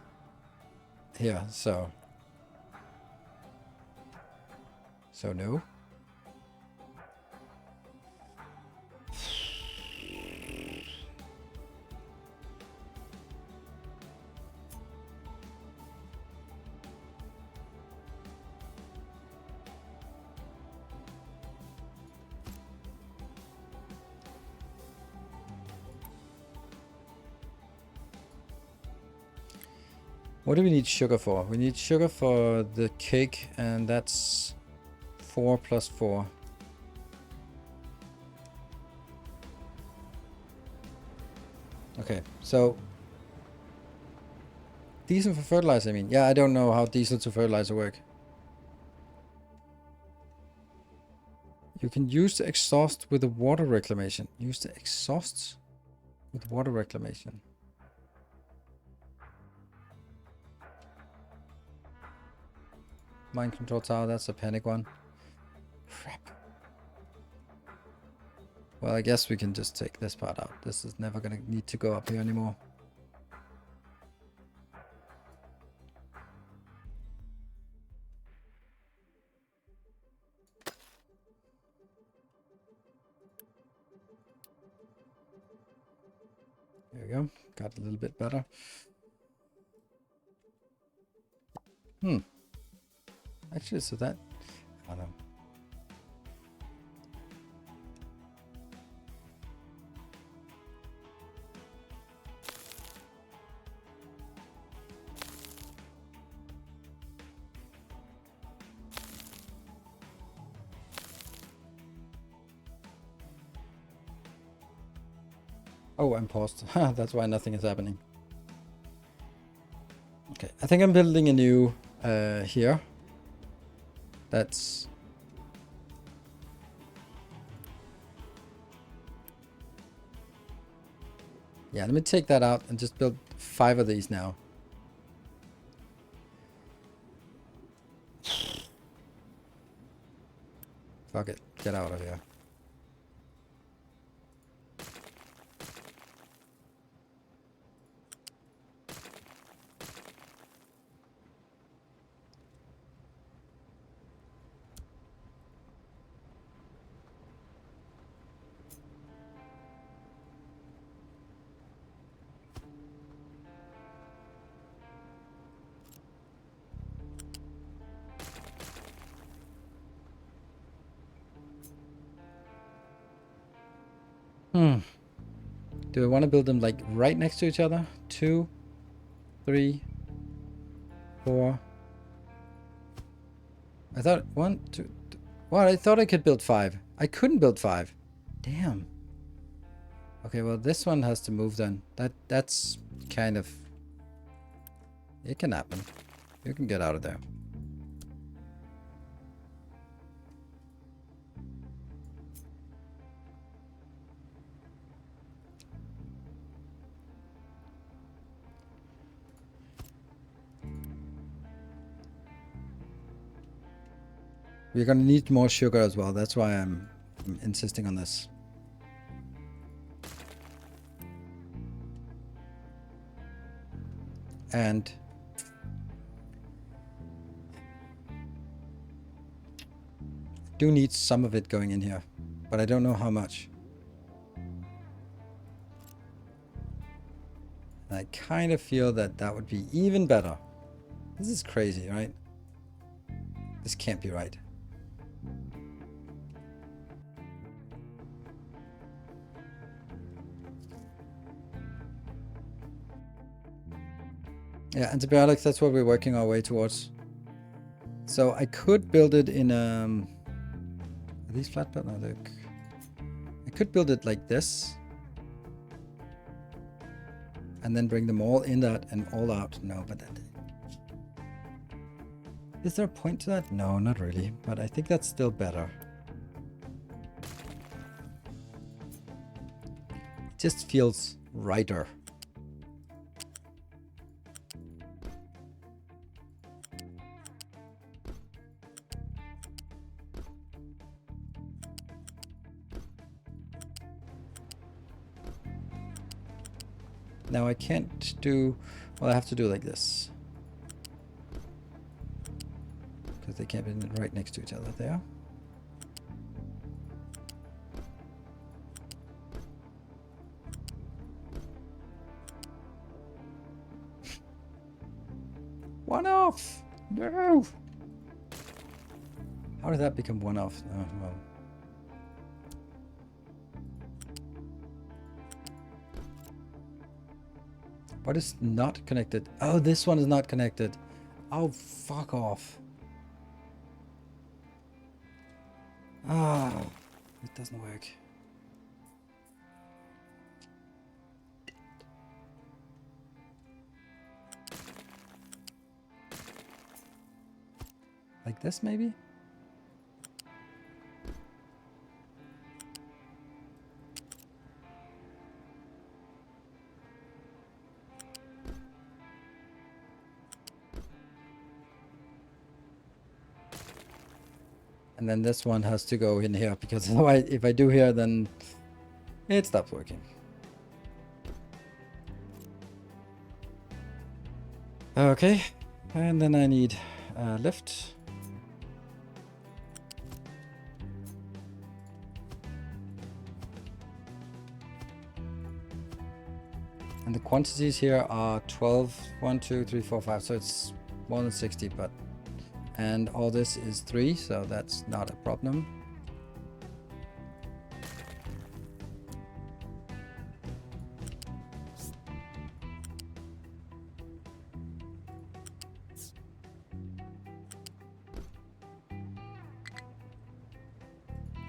here. So no. What do we need sugar for? We need sugar for the cake, and that's 4 plus 4. Okay, so diesel for fertilizer, I mean. Yeah, I don't know how diesel to fertilizer work. You can use the exhaust with the water reclamation. Use the exhaust with water reclamation. Mind control tower, that's a panic one. Crap. Well, I guess we can just take this part out. This is never gonna need to go up here anymore. There we go. Got a little bit better. Actually, so that... I don't know. Oh, I'm paused. That's why nothing is happening. Okay, I think I'm building a new here. That's... Yeah, let me take that out and just build 5 of these now. Fuck it. Get out of here. Do I want to build them like right next to each other? 2, 3, 4. I thought 1, 2. What? I thought I could build 5. I couldn't build 5. Damn. Okay, well this one has to move then. That's kind of... It can happen. You can get out of there. We're gonna need more sugar as well. That's why I'm insisting on this. And do need some of it going in here, but I don't know how much. And I kind of feel that that would be even better. This is crazy, right? This can't be right. Yeah, antibiotics, that's what we're working our way towards. So I could build it in are these flat bed? No, look. I could build it like this. And then bring them all in that and all out. No, but that... Is there a point to that? No, not really. But I think that's still better. It just feels righter. Now I can't do... Well, I have to do like this. Because they can't be right next to each other there. One off! No! How did that become one off? Oh, well. What is not connected? Oh, this one is not connected. Oh, fuck off. Ah, it doesn't work. Like this, maybe? And then this one has to go in here, because otherwise, if I do here, then it stops working. Okay, and then I need a lift. And the quantities here are 12, 1, 2, 3, 4, 5, so it's more than 60, but... And all this is 3, so that's not a problem.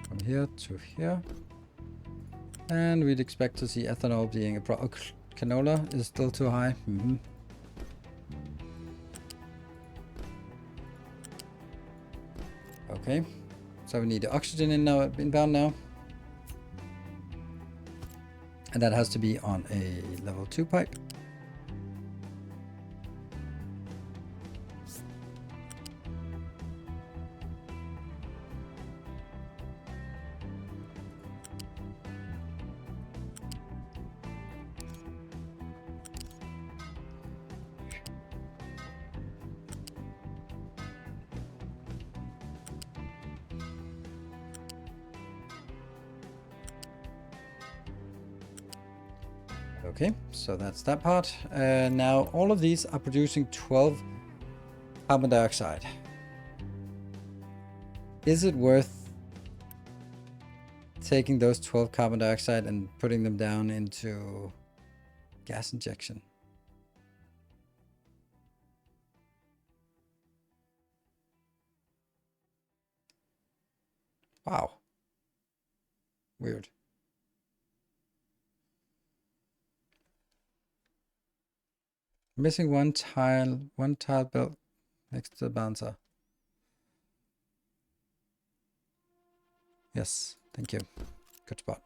From here to here. And we'd expect to see ethanol being a problem. Oh, canola is still too high. Okay, so we need the oxygen inbound now. And that has to be on a level 2 pipe. Okay, so that's that part. Now all of these are producing 12 carbon dioxide. Is it worth taking those 12 carbon dioxide and putting them down into gas injection? Wow. Weird. Missing one tile built next to the bouncer. Yes, thank you. Good spot.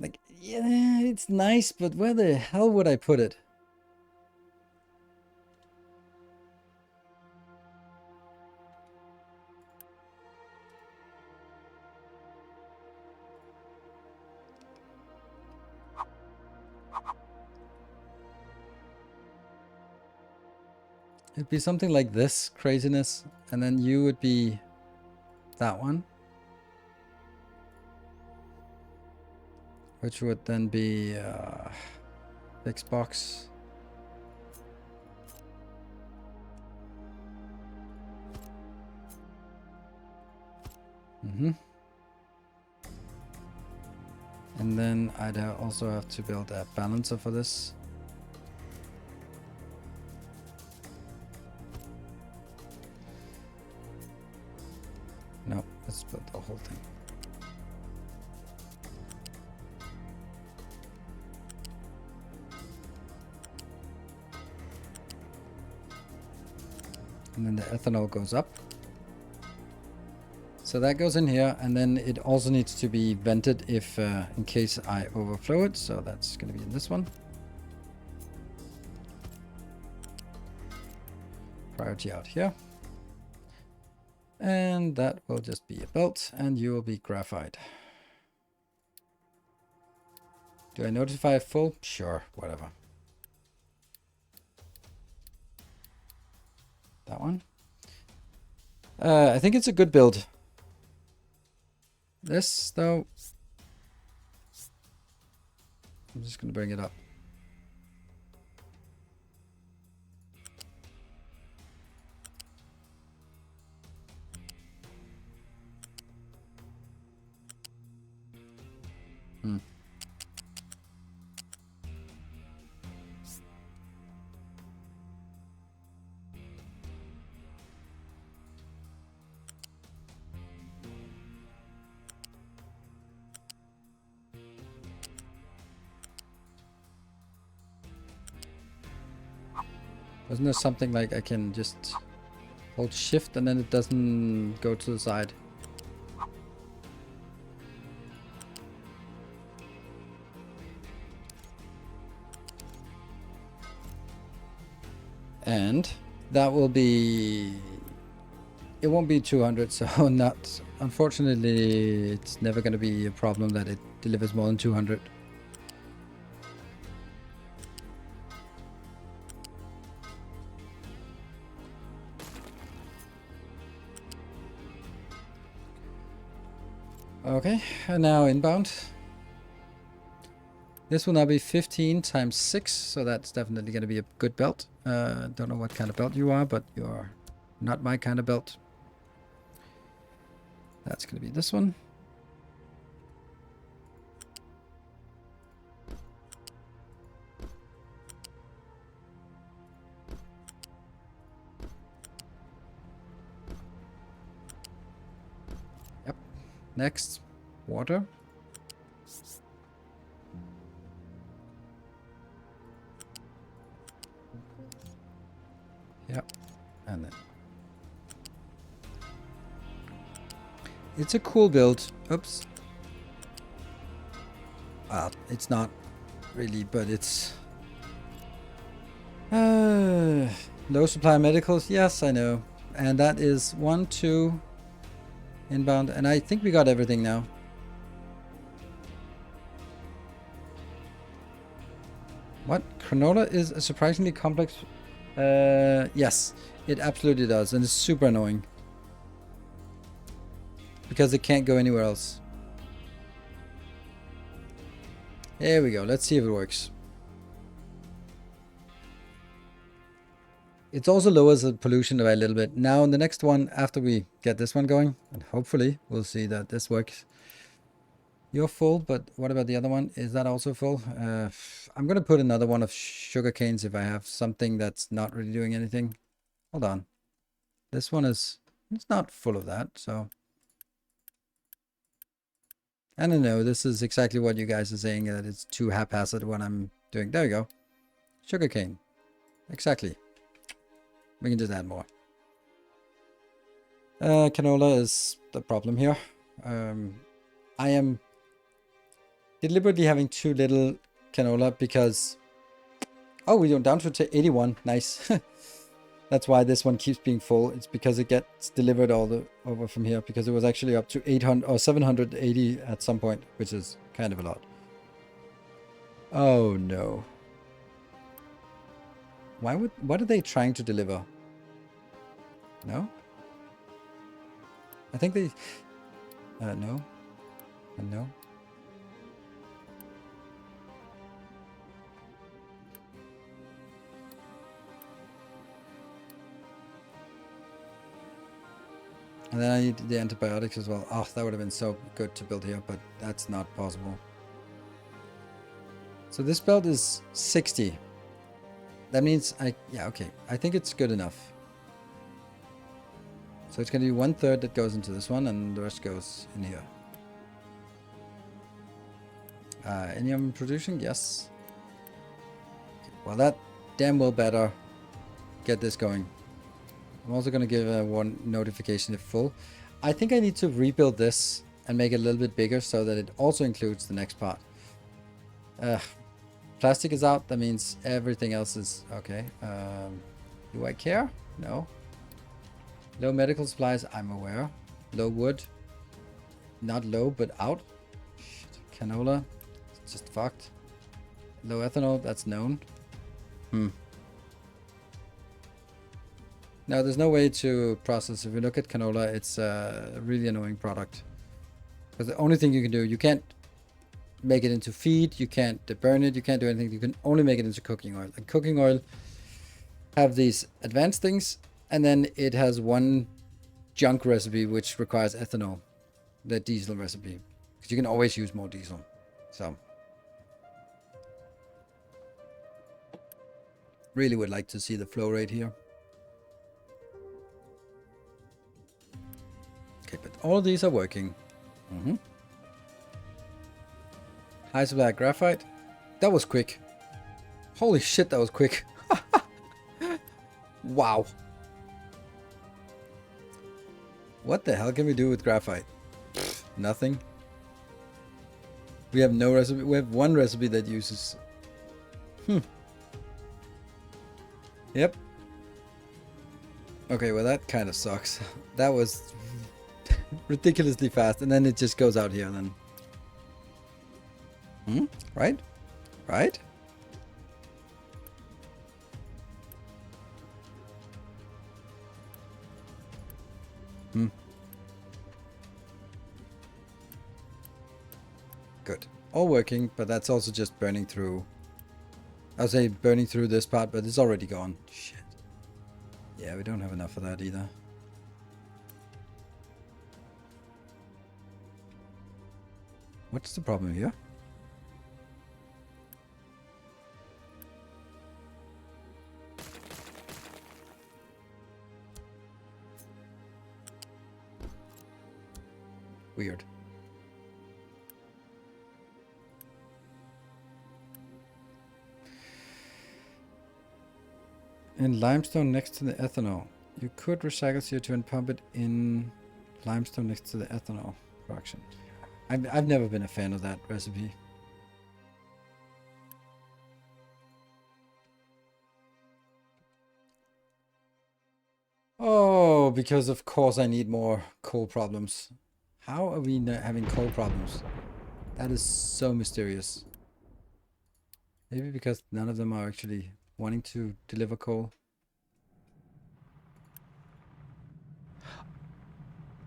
Like, yeah, it's nice, but where the hell would I put it? It'd be something like this craziness, and then you would be that one. Which would then be Xbox. And then I'd also have to build a balancer for this. No, let's build the whole thing. And then the ethanol goes up. So that goes in here, and then it also needs to be vented if in case I overflow it. So that's going to be in this one. Priority out here. And that will just be a belt, and you will be graphite. Do I notify full? Sure, whatever. That one. I think it's a good build. This, though, I'm just going to bring it up. Wasn't there something like I can just hold shift and then it doesn't go to the side? And that will be... It won't be 200, so not... Unfortunately, it's never going to be a problem that it delivers more than 200. Okay, and now inbound. This will now be 15 times 6, so that's definitely going to be a good belt. Don't know what kind of belt you are, but you're not my kind of belt. That's going to be this one. Yep. Next, water. Yep. And then it's a cool build. Oops. Well, it's not really, but it's low supply medicals. Yes, I know. And that is 1, 2 inbound, and I think we got everything now. What? Granola is a surprisingly complex. Yes, it absolutely does, and it's super annoying because it can't go anywhere else. There we go. Let's see if it works. It also lowers the pollution by a little bit. Now in the next one, after we get this one going, and hopefully we'll see that this works. You're full, but what about the other one? Is that also full? I'm going to put another one of sugar canes if I have something that's not really doing anything. Hold on. This one is... It's not full of that, so... I don't know. This is exactly what you guys are saying, that it's too haphazard what I'm doing. There we go. Sugar cane. Exactly. We can just add more. Canola is the problem here. I am deliberately having too little canola because... Oh, we went down to 81. Nice. That's why this one keeps being full. It's because it gets delivered over from here, because it was actually up to 800 or 780 at some point, which is kind of a lot. Oh no. What are they trying to deliver? No? I think they... no. And no. And then I need the antibiotics as well. Oh, that would have been so good to build here, but that's not possible. So this belt is 60. That means yeah, okay. I think it's good enough. So it's going to be 1/3 that goes into this one, and the rest goes in here. Inium producing? Yes. Well, that damn well better get this going. I'm also going to give one notification if full. I think I need to rebuild this and make it a little bit bigger so that it also includes the next part. Plastic is out. That means everything else is okay. Do I care? No. Low medical supplies, I'm aware. Low wood. Not low, but out. Shit. Canola. It's just fucked. Low ethanol, that's known. Now, there's no way to process. If you look at canola, it's a really annoying product. Because the only thing you can do, you can't make it into feed, you can't burn it, you can't do anything. You can only make it into cooking oil. And cooking oil have these advanced things, and then it has one junk recipe which requires ethanol, the diesel recipe. Because you can always use more diesel. So, really would like to see the flow rate here. Okay, but all of these are working. High supply of graphite. That was quick. Holy shit, that was quick. Wow. What the hell can we do with graphite? Pfft, nothing. We have no recipe. We have one recipe that uses... Yep. Okay, well that kind of sucks. That was ridiculously fast, and then it just goes out here and then... Right? Right? Good. All working, but that's also just burning through. I'll say burning through this part, but it's already gone. Shit. Yeah, we don't have enough of that either. What's the problem here? Weird. In limestone next to the ethanol. You could recycle CO2 and pump it in limestone next to the ethanol production. I've never been a fan of that recipe. Oh, because of course I need more coal problems. How are we not having coal problems? That is so mysterious. Maybe because none of them are actually wanting to deliver coal.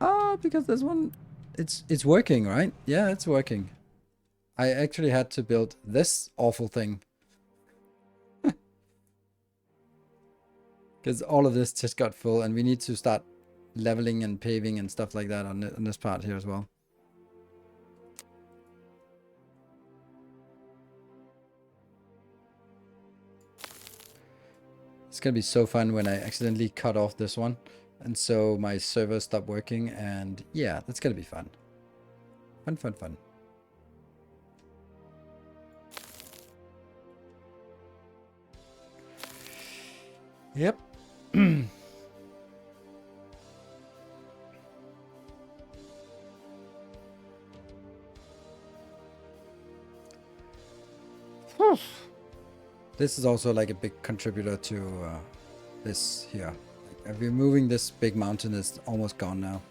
Ah, because there's one. It's working, right? Yeah, it's working. I actually had to build this awful thing. Because all of this just got full, and we need to start leveling and paving and stuff like that on this part here as well. It's gonna be so fun when I accidentally cut off this one, and so my server stopped working, and yeah, that's gonna be fun. Fun, fun, fun. Yep. This is also like a big contributor to this here. Like, removing this big mountain is almost gone now.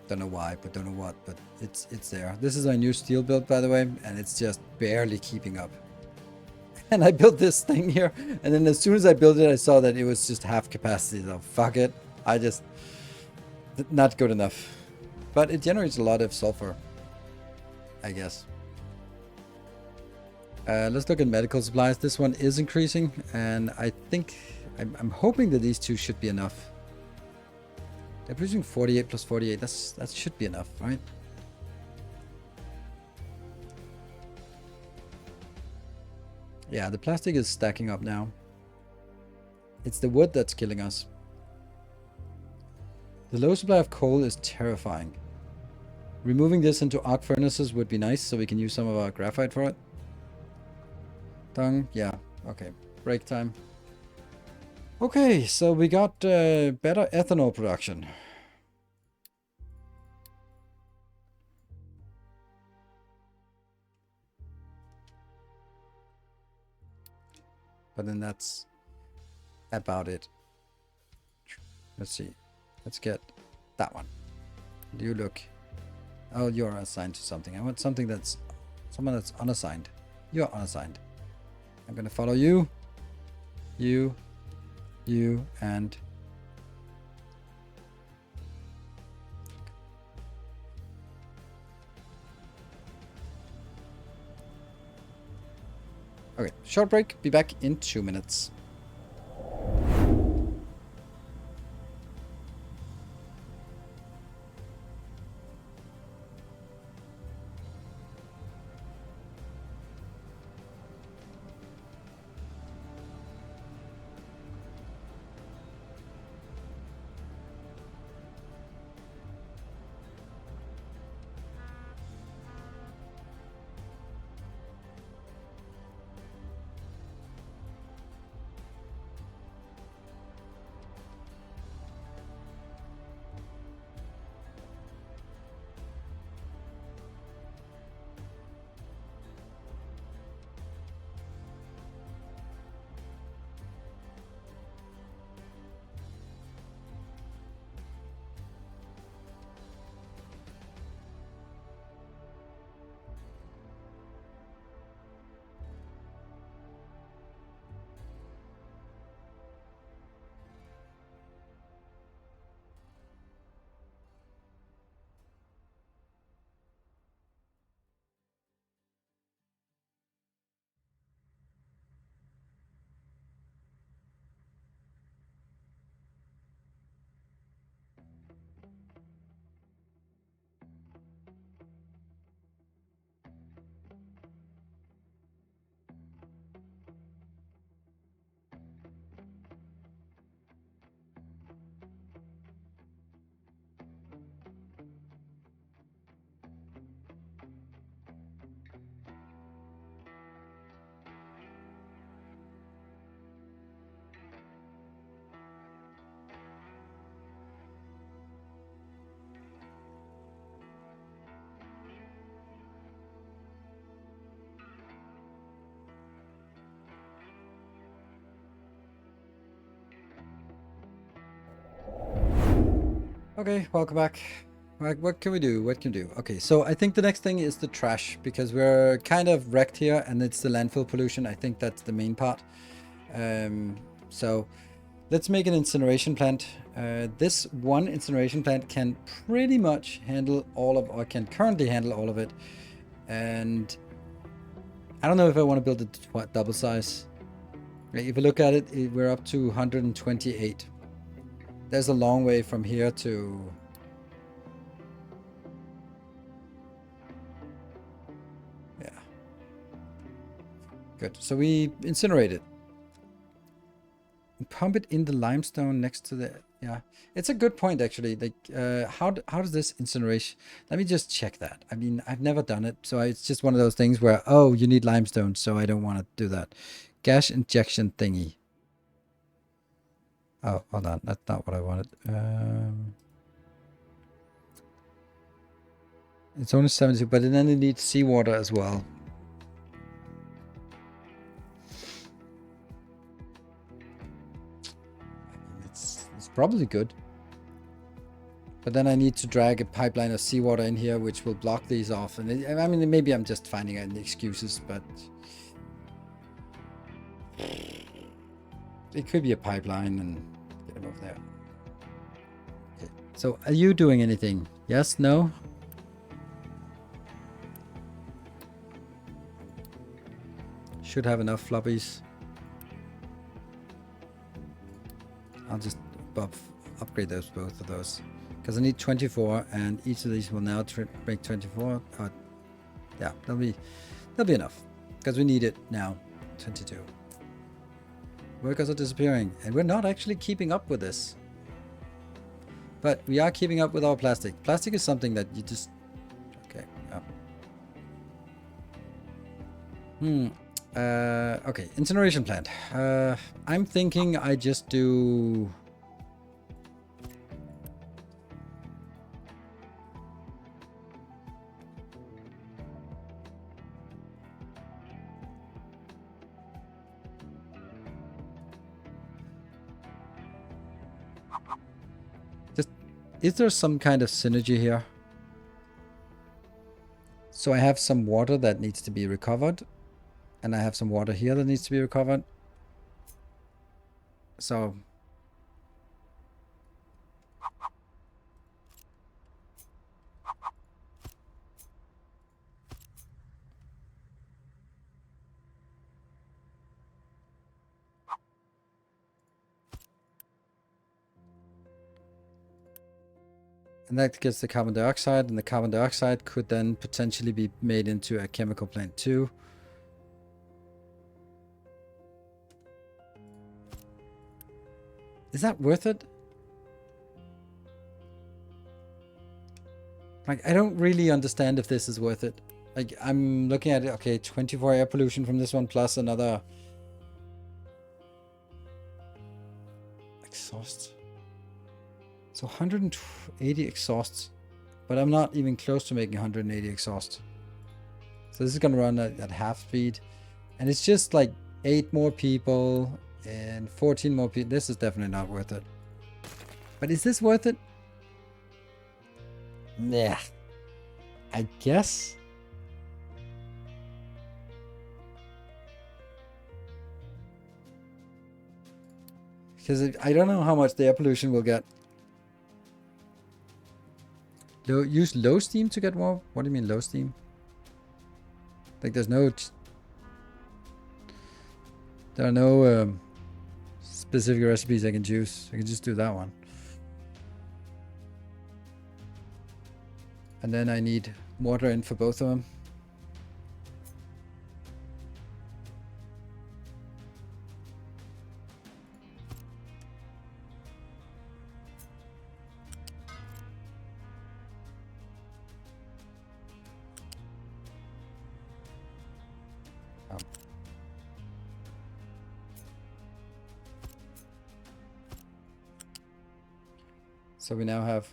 Don't know why, but don't know what, but it's there. This is my new steel build, by the way, and it's just barely keeping up. And I built this thing here, and then as soon as I built it, I saw that it was just half capacity, so fuck it. I just... not good enough. But it generates a lot of sulfur, I guess. Let's look at medical supplies. This one is increasing, and I think... I'm hoping that these two should be enough. They're producing 48 plus 48. That should be enough, right? Yeah, the plastic is stacking up now. It's the wood that's killing us. The low supply of coal is terrifying. Removing this into arc furnaces would be nice, so we can use some of our graphite for it. Done. Yeah, okay. Break time. Okay, so we got better ethanol production. But then that's about it. Let's see. Let's get that one. You look. Oh, you're assigned to something. I want something that's... someone that's unassigned. You're unassigned. I'm gonna follow you. You, and... Okay, short break. Be back in 2 minutes. Okay, welcome back. What can we do? What can we do? Okay, so I think the next thing is the trash, because we're kind of wrecked here, and it's the landfill pollution. I think that's the main part. So let's make an incineration plant. This one incineration plant can pretty much handle all of, or can currently handle all of it. And I don't know if I want to build a double size. If you look at it, we're up to 128. There's a long way from here to... Yeah. Good. So we incinerate it. Pump it in the limestone next to the... Yeah. It's a good point, actually. Like, how does this incineration... Let me just check that. I mean, I've never done it. So it's just one of those things where, oh, you need limestone, so I don't want to do that. Gas injection thingy. Oh, hold on. That's not what I wanted. It's only 70, but then it needs seawater as well. It's probably good. But then I need to drag a pipeline of seawater in here, which will block these off. And I mean, maybe I'm just finding excuses, but... It could be a pipeline and get them over there. Okay. So, are you doing anything? Yes? No? Should have enough floppies. I'll just upgrade those, both of those. Because I need 24, and each of these will now make 24. Yeah, that'll be enough. Because we need it now. 22. Workers are disappearing, and we're not actually keeping up with this. But we are keeping up with our plastic. Plastic is something that you just... Okay. Okay, incineration plant. I'm thinking I just do... Is there some kind of synergy here? So I have some water that needs to be recovered. And I have some water here that needs to be recovered. So and that gets the carbon dioxide, and the carbon dioxide could then potentially be made into a chemical plant too. Is that worth it? Like, I don't really understand if this is worth it. Like, I'm looking at it, okay, 24 air pollution from this one plus another exhaust. So 180 exhausts, but I'm not even close to making 180 exhaust. So this is gonna run at half speed, and it's just like 8 more people and 14 more people. This is definitely not worth it. But is this worth it? Nah, I guess. Because I don't know how much the air pollution will get. Use low steam to get more? What do you mean low steam? Like there's no... There are no specific recipes I can choose. I can just do that one. And then I need water in for both of them. So we now have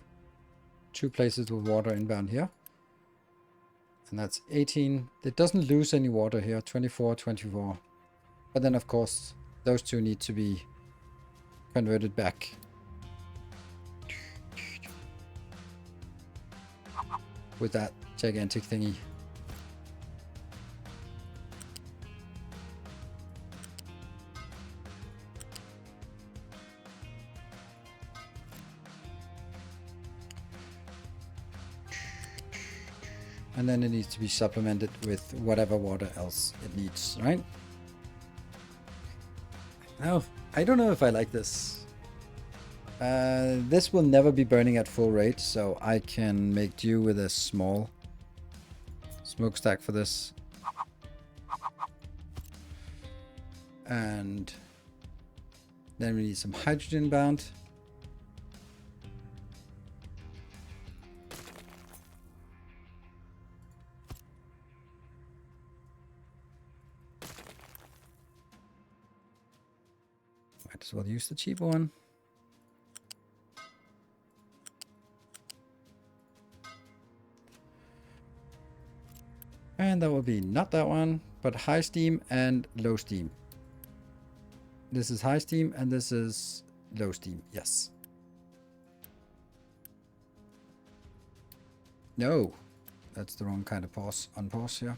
2 places with water inbound here. And that's 18. It doesn't lose any water here, 24, 24. But then of course, those 2 need to be converted back. With that gigantic thingy. And then it needs to be supplemented with whatever water else it needs, right? Now, I don't know if I like this. This will never be burning at full rate, so I can make do with a small smokestack for this. And then we need some hydrogen bound. Might as well use the cheaper one. And that will be not that one, but high steam and low steam. This is high steam and this is low steam. Yes. No, that's the wrong kind of pause. Unpause here.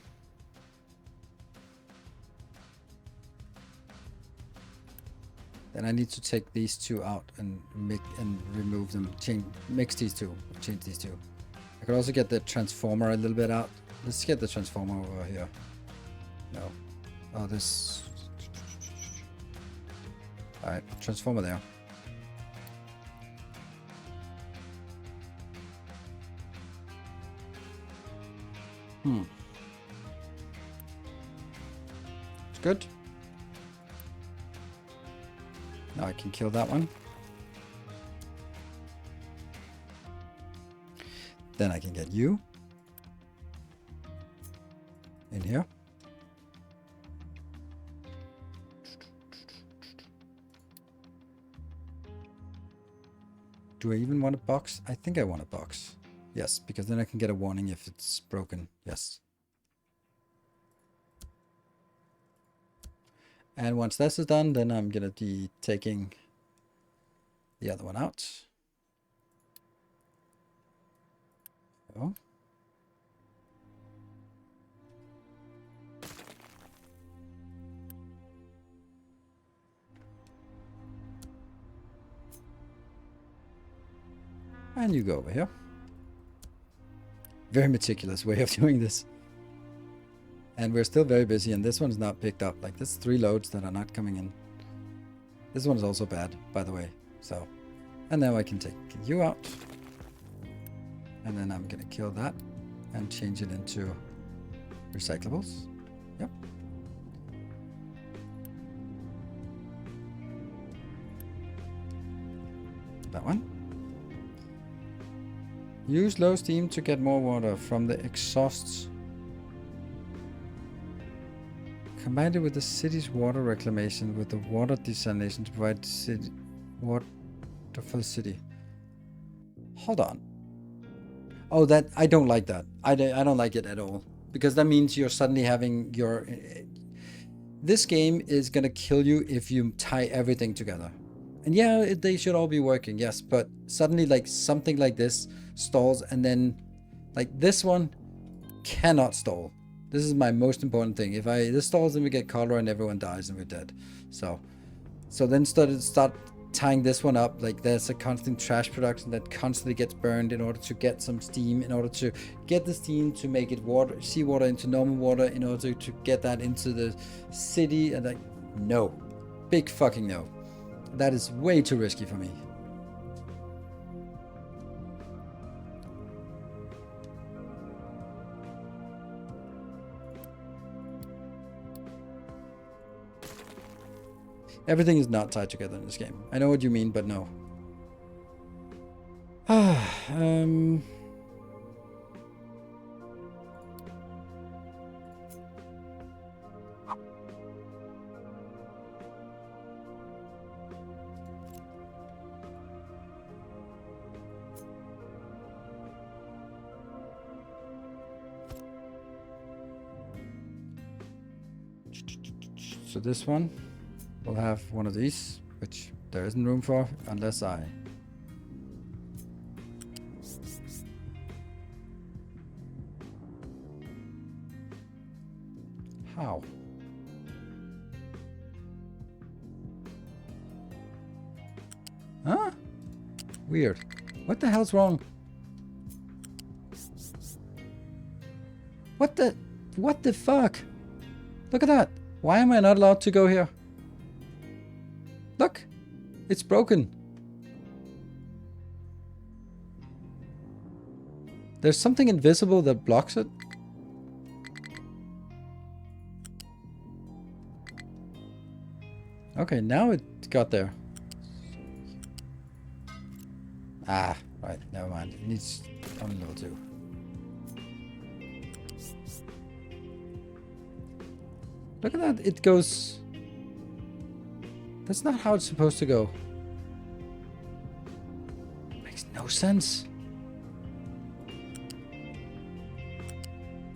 Then I need to take these 2 out and remove them. Mix these 2. Change these 2. I could also get the transformer a little bit out. Let's get the transformer over here. No. Oh, this. Alright, transformer there. It's good. Now I can kill that one. Then I can get you in here. Do I even want a box? I think I want a box. Yes, because then I can get a warning if it's broken. Yes. And once this is done, then I'm going to be taking the other one out. So. And you go over here. Very meticulous way of doing this. And we're still very busy, and this one's not picked up. Like, there's 3 loads that are not coming in. This one is also bad, by the way. So, and now I can take you out. And then I'm gonna kill that and change it into recyclables. Yep. That one. Use low steam to get more water from the exhausts. Combined it with the city's water reclamation with the water desalination to provide city water for the city. Hold on. Oh, that I don't like that. I don't like it at all, because that means you're suddenly having your. This game is gonna kill you if you tie everything together. And yeah, they should all be working, yes, but suddenly like something like this stalls, and then like this one cannot stall. This is my most important thing. If this stalls, then we get cholera and everyone dies and we're dead. So then start tying this one up. Like, there's a constant trash production that constantly gets burned in order to get some steam, in order to get the steam to make it seawater into normal water, in order to get that into the city. And like, no, big fucking no. That is way too risky for me. Everything is not tied together in this game. I know what you mean, but no. So this one will have one of these, which there isn't room for unless I. How? Huh? Weird. What the hell's wrong? What the fuck? Look at that. Why am I not allowed to go here? Look, it's broken. There's something invisible that blocks it. Okay, now it got there. Ah, right, never mind. It needs only level 2. Look at that, it goes... That's not how it's supposed to go. Makes no sense.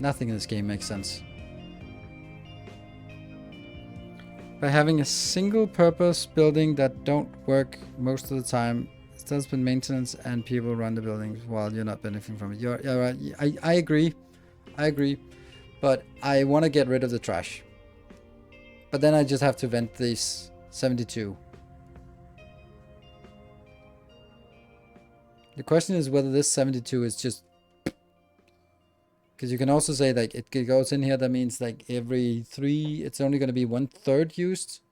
Nothing in this game makes sense. By having a single purpose building that don't work most of the time, it does been maintenance and people run the buildings while you're not benefiting from it. You're right. I agree. I agree. But I want to get rid of the trash. But then I just have to vent these 72. The question is whether this 72 is just... Because you can also say like it goes in here, that means like every 3, it's only going to be 1/3 used.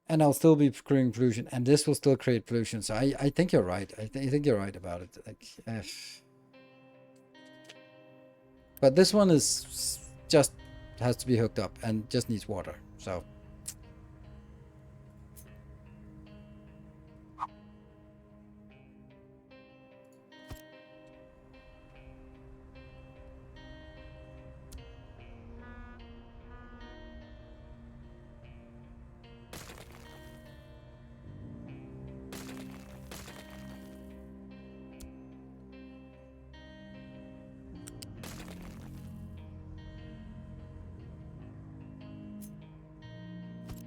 And I'll still be creating pollution, and this will still create pollution. So I think you're right. I think you're right about it. Like, but this one is just has to be hooked up and just needs water. So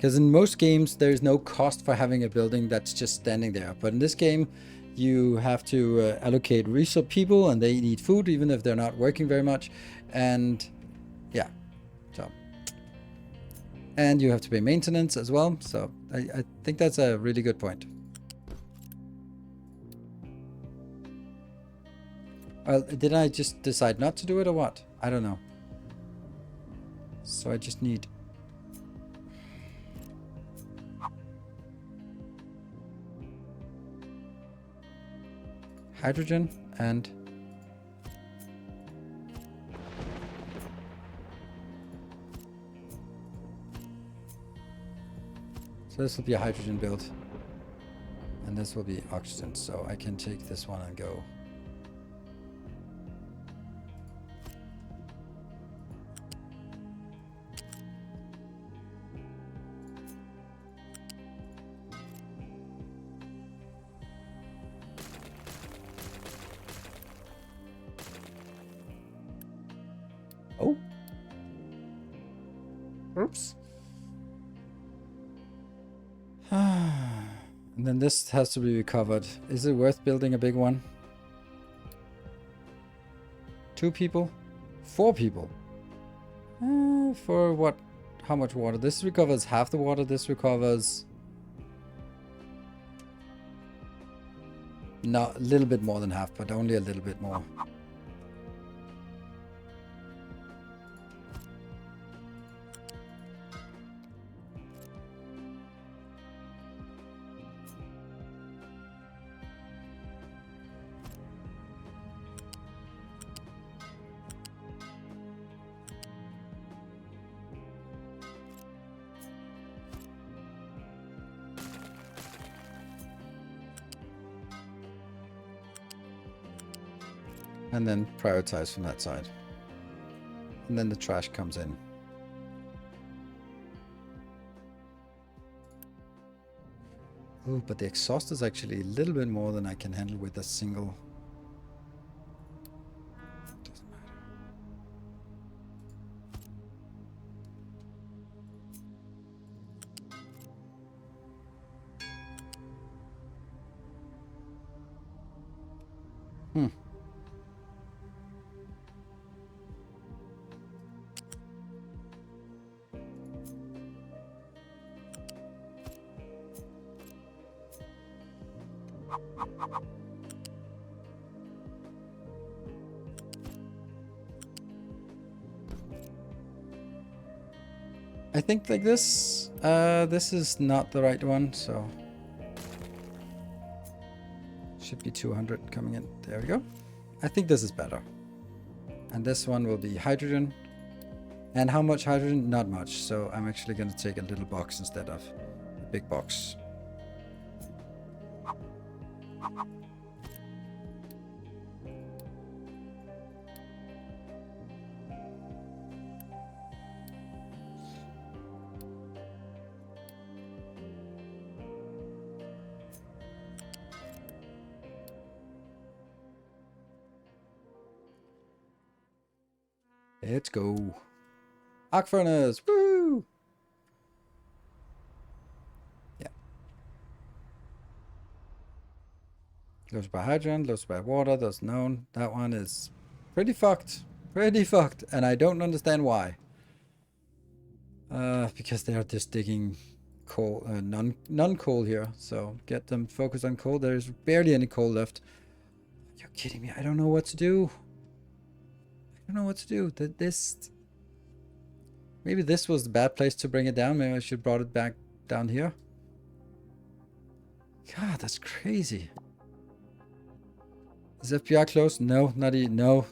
because in most games, there is no cost for having a building that's just standing there. But in this game, you have to allocate resource people, and they need food, even if they're not working very much. And yeah, so. And you have to pay maintenance as well. So I think that's a really good point. Did I just decide not to do it or what? I don't know. So I just need... hydrogen and... So this will be a hydrogen build. And this will be oxygen. So I can take this one and go... Oh. Oops. And then this has to be recovered. Is it worth building a big one? 2 people? 4 people? For what? How much water? This recovers half the water. This recovers... No, a little bit more than half, but only a little bit more. And then prioritize from that side. And then the trash comes in. Ooh, but the exhaust is actually a little bit more than I can handle with a single. Doesn't matter. I think like this. This is not the right one, so should be 200 coming in. There we go. I think this is better. And this one will be hydrogen. And how much hydrogen? Not much. So I'm actually going to take a little box instead of a big box. Let's go. Arc furnace. Woo! Yeah. Loads by hydrogen, loads by water, that's known. That one is pretty fucked. Pretty fucked. And I don't understand why. Because they are just digging coal, non-coal here. So get them focused on coal. There's barely any coal left. You're kidding me. I don't know what to do. I don't know what to do. This... Maybe this was the bad place to bring it down. Maybe I should have brought it back down here. God, that's crazy. Is FPR closed? No, not even. No.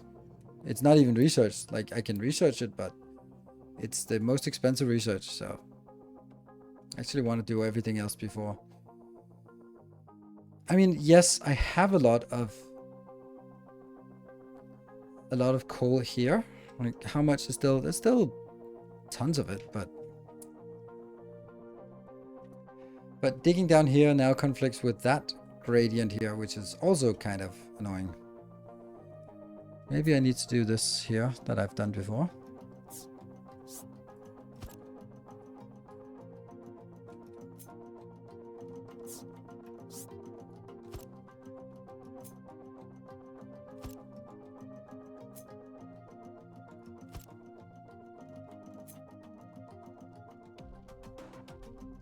It's not even researched. Like, I can research it, but it's the most expensive research, so I actually want to do everything else before. I mean, yes, I have a lot of coal here. Like, how much is still? There's still tons of it, but digging down here now conflicts with that gradient here, which is also kind of annoying. Maybe I need to do this here that I've done before.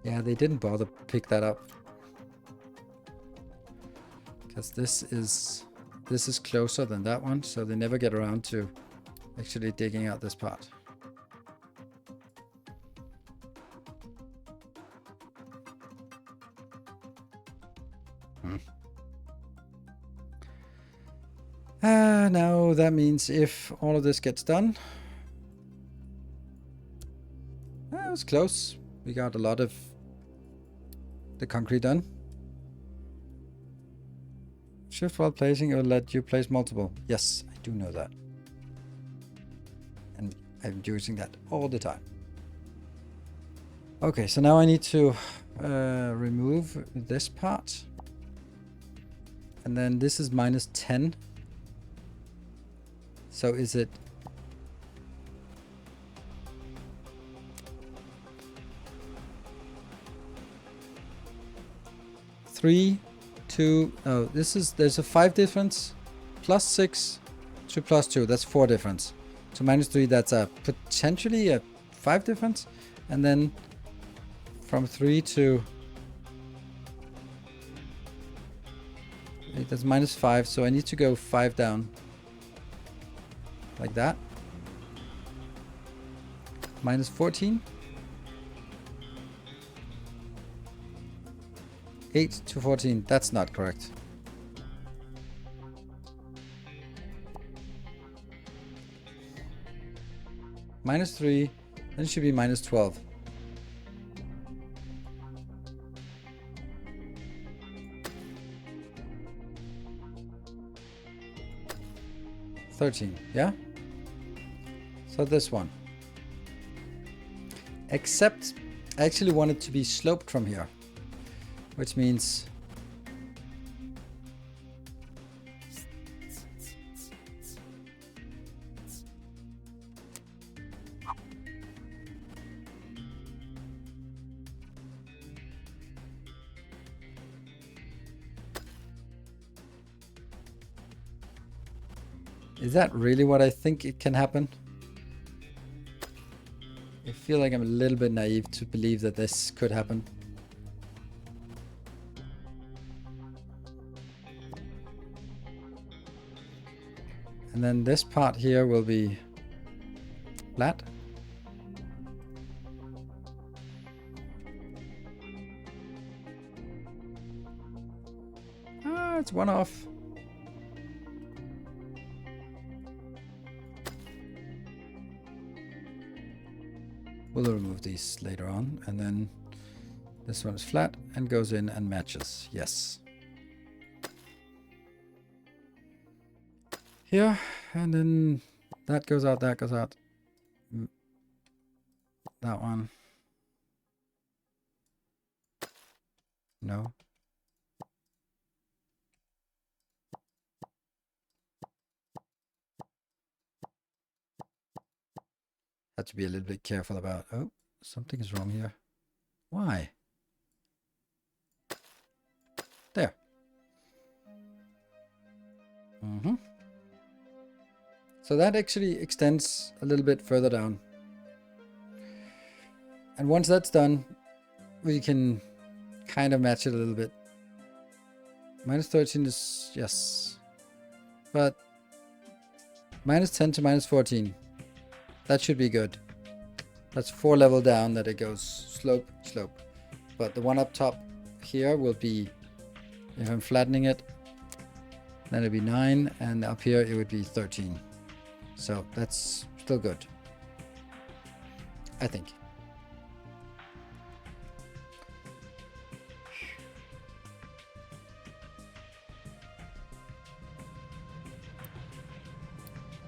Yeah, they didn't bother to pick that up. Because this is this is closer than that one, so they never get around to actually digging out this part. Now that means if all of this gets done, that was close. We got a lot of the concrete done. Shift while placing or let you place multiple. Yes, I do know that. And I'm using that all the time. Okay, so now I need to remove this part. And then this is minus 10. So is it... Three, two, oh, there's a 5 difference. Plus 6 to plus 2, that's 4 difference. So minus 3, that's a potentially a 5 difference. And then from 3 to... That's minus 5, so I need to go 5 down. Like that. Minus 14. 8 to 14. That's not correct. Minus 3. Then it should be minus 12. $13, yeah? So this one. Except I actually want it to be sloped from here. Which means... Is that really what I think it can happen? I feel like I'm a little bit naive to believe that this could happen. And then this part here will be flat. Ah, it's one off. We'll remove these later on, and then this one is flat and goes in and matches. Yes. Here, and then that goes out, that goes out. That one. No. Have to be a little bit careful about... Oh, something is wrong here. Why? There. So that actually extends a little bit further down. And once that's done, we can kind of match it a little bit. Minus 13 is... yes. But minus 10 to minus 14. That should be good. That's 4 level down that it goes slope, slope. But the one up top here will be, if I'm flattening it, then it'd be 9, and up here it would be 13. So that's still good, I think.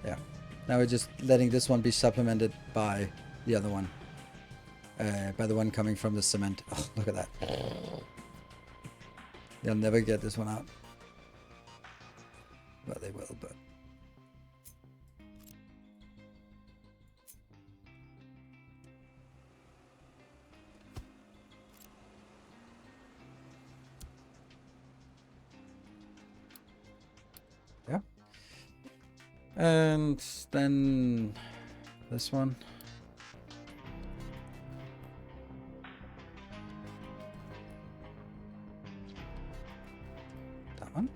Yeah. Now we're just letting this one be supplemented by the other one. By the one coming from the cement. Oh, look at that. They'll never get this one out. Well, they will, but... yeah. And then this one. That one.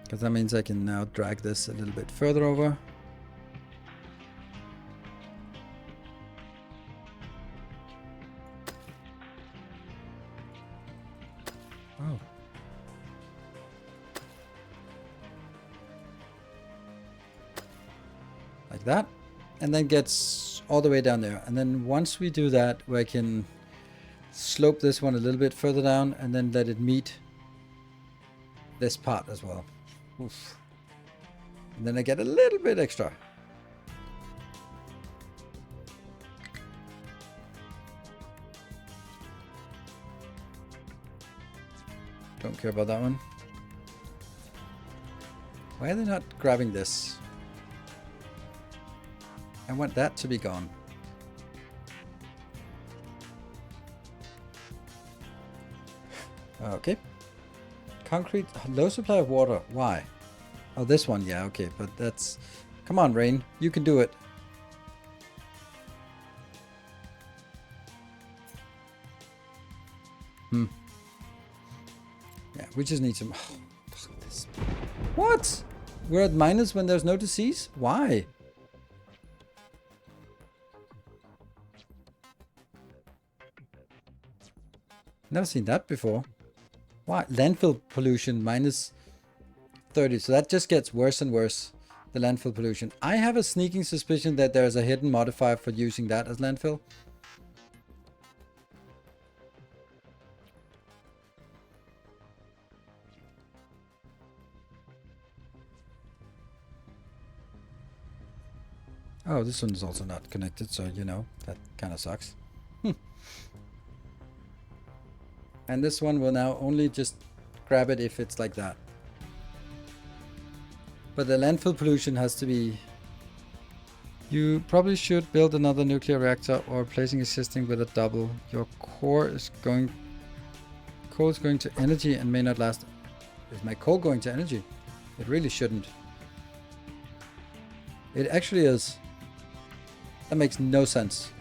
Because that means I can now drag this a little bit further over. Oh. Like that. And then gets all the way down there. And then once we do that, we can slope this one a little bit further down and then let it meet this part as well. Oof. And then I get a little bit extra. Don't care about that one. Why are they not grabbing this? I want that to be gone. Okay. Concrete, low supply of water. Why? Oh, this one. Yeah, okay. But that's... Come on, Rain. You can do it. Yeah, we just need some... Oh, look at this. What? We're at minus when there's no disease? Why? Never seen that before. Why? Landfill pollution minus 30. So that just gets worse and worse. The landfill pollution. I have a sneaking suspicion that there's a hidden modifier for using that as landfill. Oh, this one is also not connected, so you know, that kind of sucks. And this one will now only just grab it if it's like that. But the landfill pollution has to be... You probably should build another nuclear reactor or replacing existing with a double. Your core is going... Coal is going to energy and may not last. Is my coal going to energy? It really shouldn't. It actually is. That makes no sense.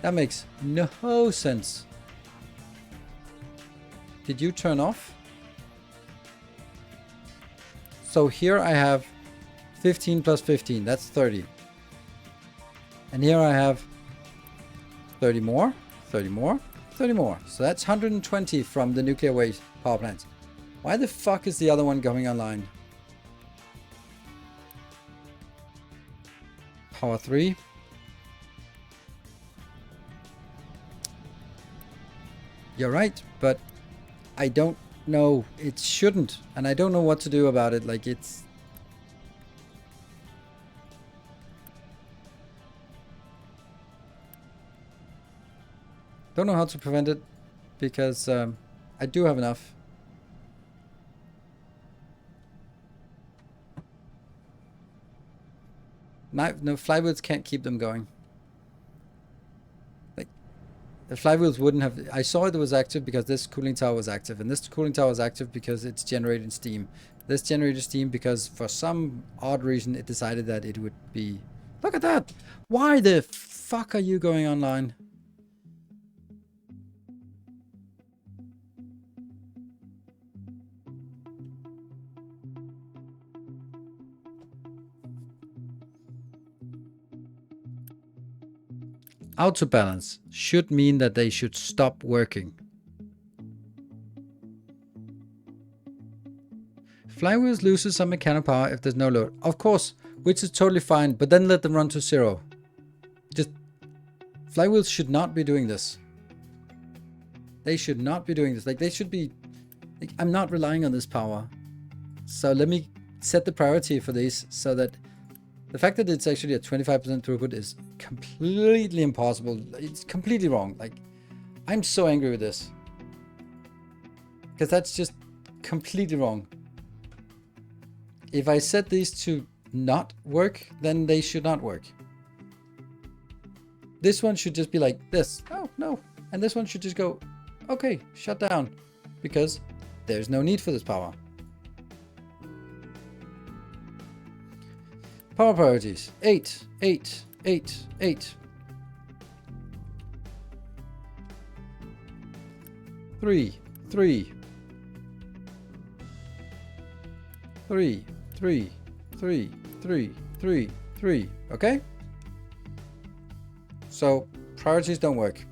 That makes no sense. Did you turn off? So here I have 15 plus 15. That's 30. And here I have 30 more, 30 more, 30 more. So that's 120 from the nuclear waste power plants. Why the fuck is the other one going online? Power 3. You're right, but I don't know. It shouldn't. And I don't know what to do about it. Like, it's... Don't know how to prevent it because I do have enough. No, flywheels can't keep them going. Like, the flywheels wouldn't have... I saw it was active because this cooling tower was active. And this cooling tower was active because it's generating steam. This generated steam because for some odd reason it decided that it would be... Look at that! Why the fuck are you going online? Auto balance should mean that they should stop working. Flywheels loses some mechanical power if there's no load. Of course, which is totally fine, but then let them run to 0. Just... Flywheels should not be doing this. They should not be doing this. Like, they should be... Like, I'm not relying on this power. So let me set the priority for these so that... The fact that it's actually a 25% throughput is completely impossible. It's completely wrong. Like, I'm so angry with this. Because that's just completely wrong. If I set these to not work, then they should not work. This one should just be like this. Oh, no. And this one should just go, okay, shut down. Because there's no need for this power. Power priorities. 8, 8, 8, 8. 3, 3. 3, 3, 3, 3, 3, 3. Okay? So priorities don't work.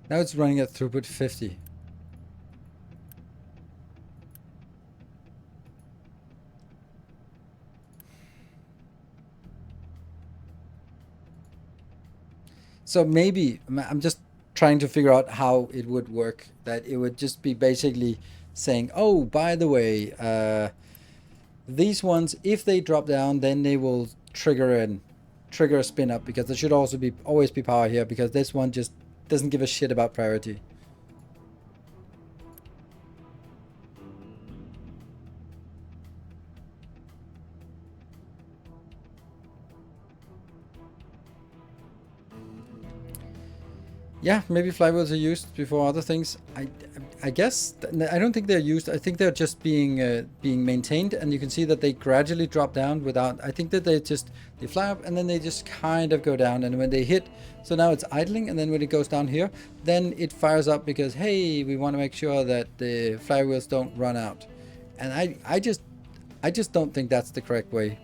Now it's running at throughput 50. So maybe, I'm just trying to figure out how it would work. That it would just be basically saying, oh, by the way, these ones, if they drop down, then they will trigger a spin up, because there should also be always be power here, because this one just doesn't give a shit about priority. Yeah, maybe flywheels are used before other things. I guess I don't think they're used. I think they're just being maintained, and you can see that they gradually drop down without. I think that they fly up and then they just kind of go down, and when they hit, so now it's idling, and then when it goes down here, then it fires up because hey, we want to make sure that the flywheels don't run out, and I just don't think that's the correct way.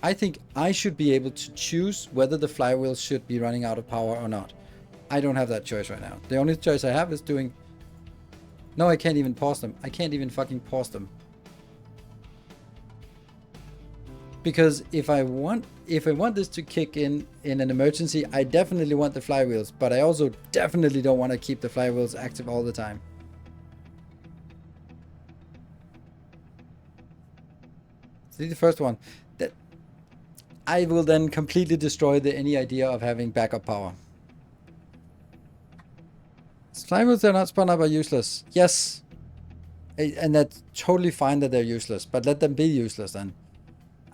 I think I should be able to choose whether the flywheels should be running out of power or not. I don't have that choice right now. The only choice I have is doing... No, I can't even pause them. I can't even fucking pause them. Because if I want this to kick in an emergency, I definitely want the flywheels, but I also definitely don't want to keep the flywheels active all the time. See the first one. I will then completely destroy any idea of having backup power. Flywheels that are not spun up are useless. Yes. And that's totally fine that they're useless, but let them be useless then.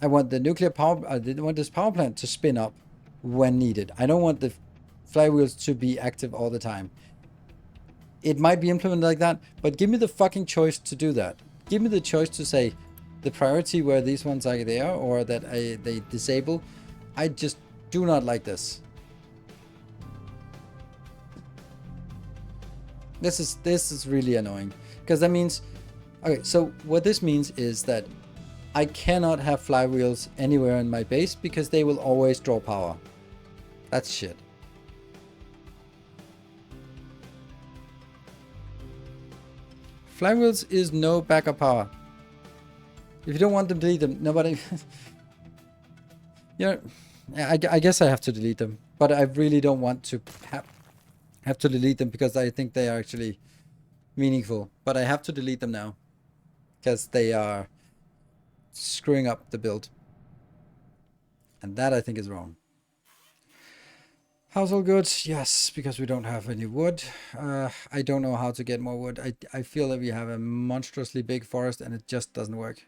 I want the nuclear power, I want this power plant to spin up when needed. I don't want the flywheels to be active all the time. It might be implemented like that, but give me the fucking choice to do that. Give me the choice to say, the priority where these ones are there, or that they disable. I just do not like this. This is really annoying, because that means, okay, so what this means is that I cannot have flywheels anywhere in my base because they will always draw power. That's shit. Flywheels is no backup power. If you don't want them, delete them. Nobody... Yeah, I guess I have to delete them. But I really don't want to have to delete them, because I think they are actually meaningful. But I have to delete them now, because they are screwing up the build. And that I think is wrong. Household goods, yes, because we don't have any wood. I don't know how to get more wood. I feel that we have a monstrously big forest and it just doesn't work.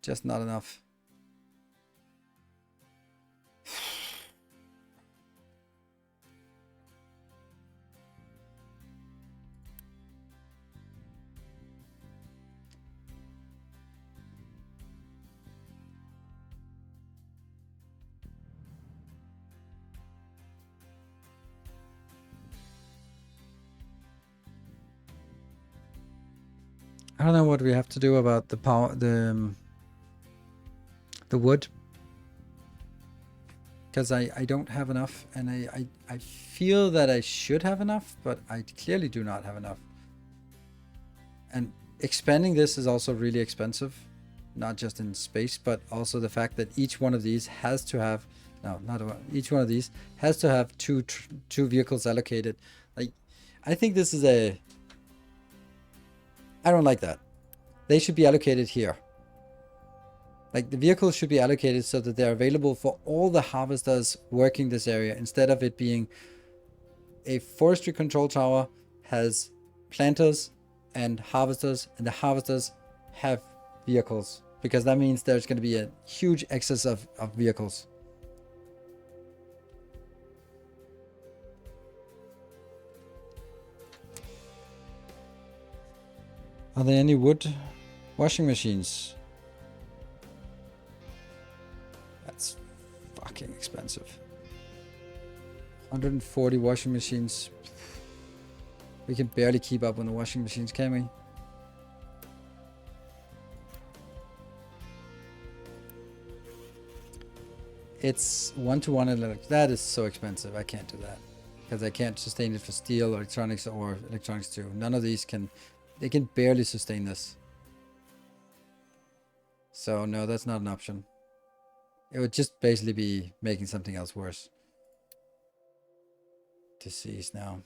Just not enough. I don't know what we have to do about the power, the wood, because I don't have enough, and I feel that I should have enough, but I clearly do not have enough. And expanding this is also really expensive, not just in space, but also the fact that each one of these has to have, no, not one, each one of these has to have two vehicles allocated. Like, I think this is I don't like that. They should be allocated here. Like, the vehicles should be allocated so that they're available for all the harvesters working this area, instead of it being a forestry control tower has planters and harvesters, and the harvesters have vehicles, because that means there's going to be a huge excess of vehicles. Are there any wood washing machines? fucking expensive. 140 washing machines. We can barely keep up on the washing machines, can we? It's 1-to-1 electric. That is so expensive. I can't do that. Because I can't sustain it for steel, electronics, or electronics too. None of these can... They can barely sustain this. So no, that's not an option. It would just basically be making something else worse. Disease now.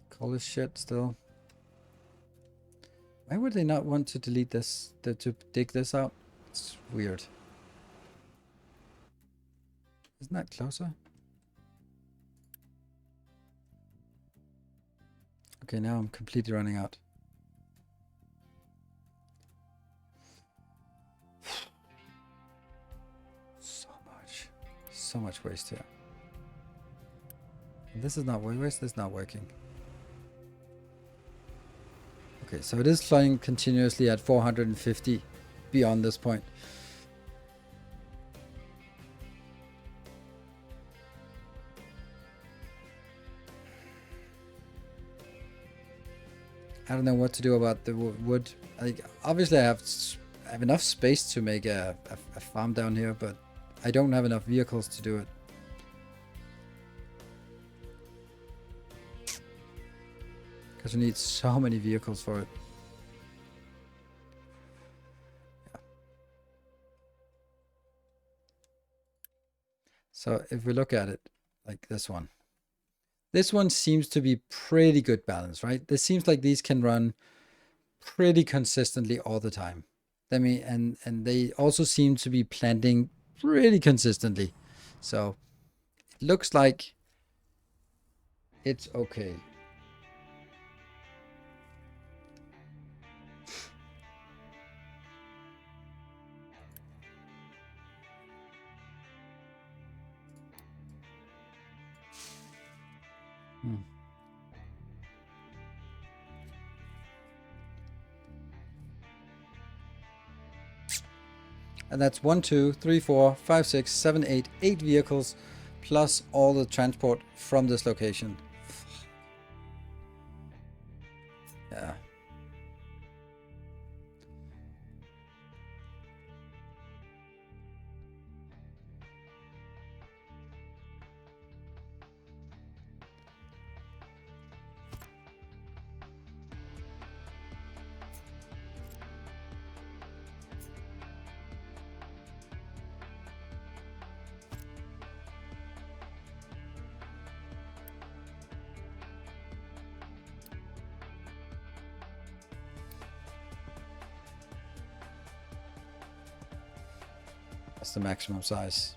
Call this shit still. Why would they not want to delete this, to dig this out? It's weird. Isn't that closer? Okay, now I'm completely running out. So much waste here. And this is not waste, this is not working. Okay, so it is flying continuously at 450 beyond this point. I don't know what to do about the wood. Obviously I have enough space to make a farm down here, but I don't have enough vehicles to do it. Because we need so many vehicles for it. Yeah. So if we look at it, like this one. This one seems to be pretty good balance, right? This seems like these can run pretty consistently all the time. I mean, and they also seem to be planting pretty consistently. So it looks like it's okay. And that's 1, 2, 3, 4, 5, 6, 7, 8, 8 vehicles, plus all the transport from this location. Yeah. That's the maximum size.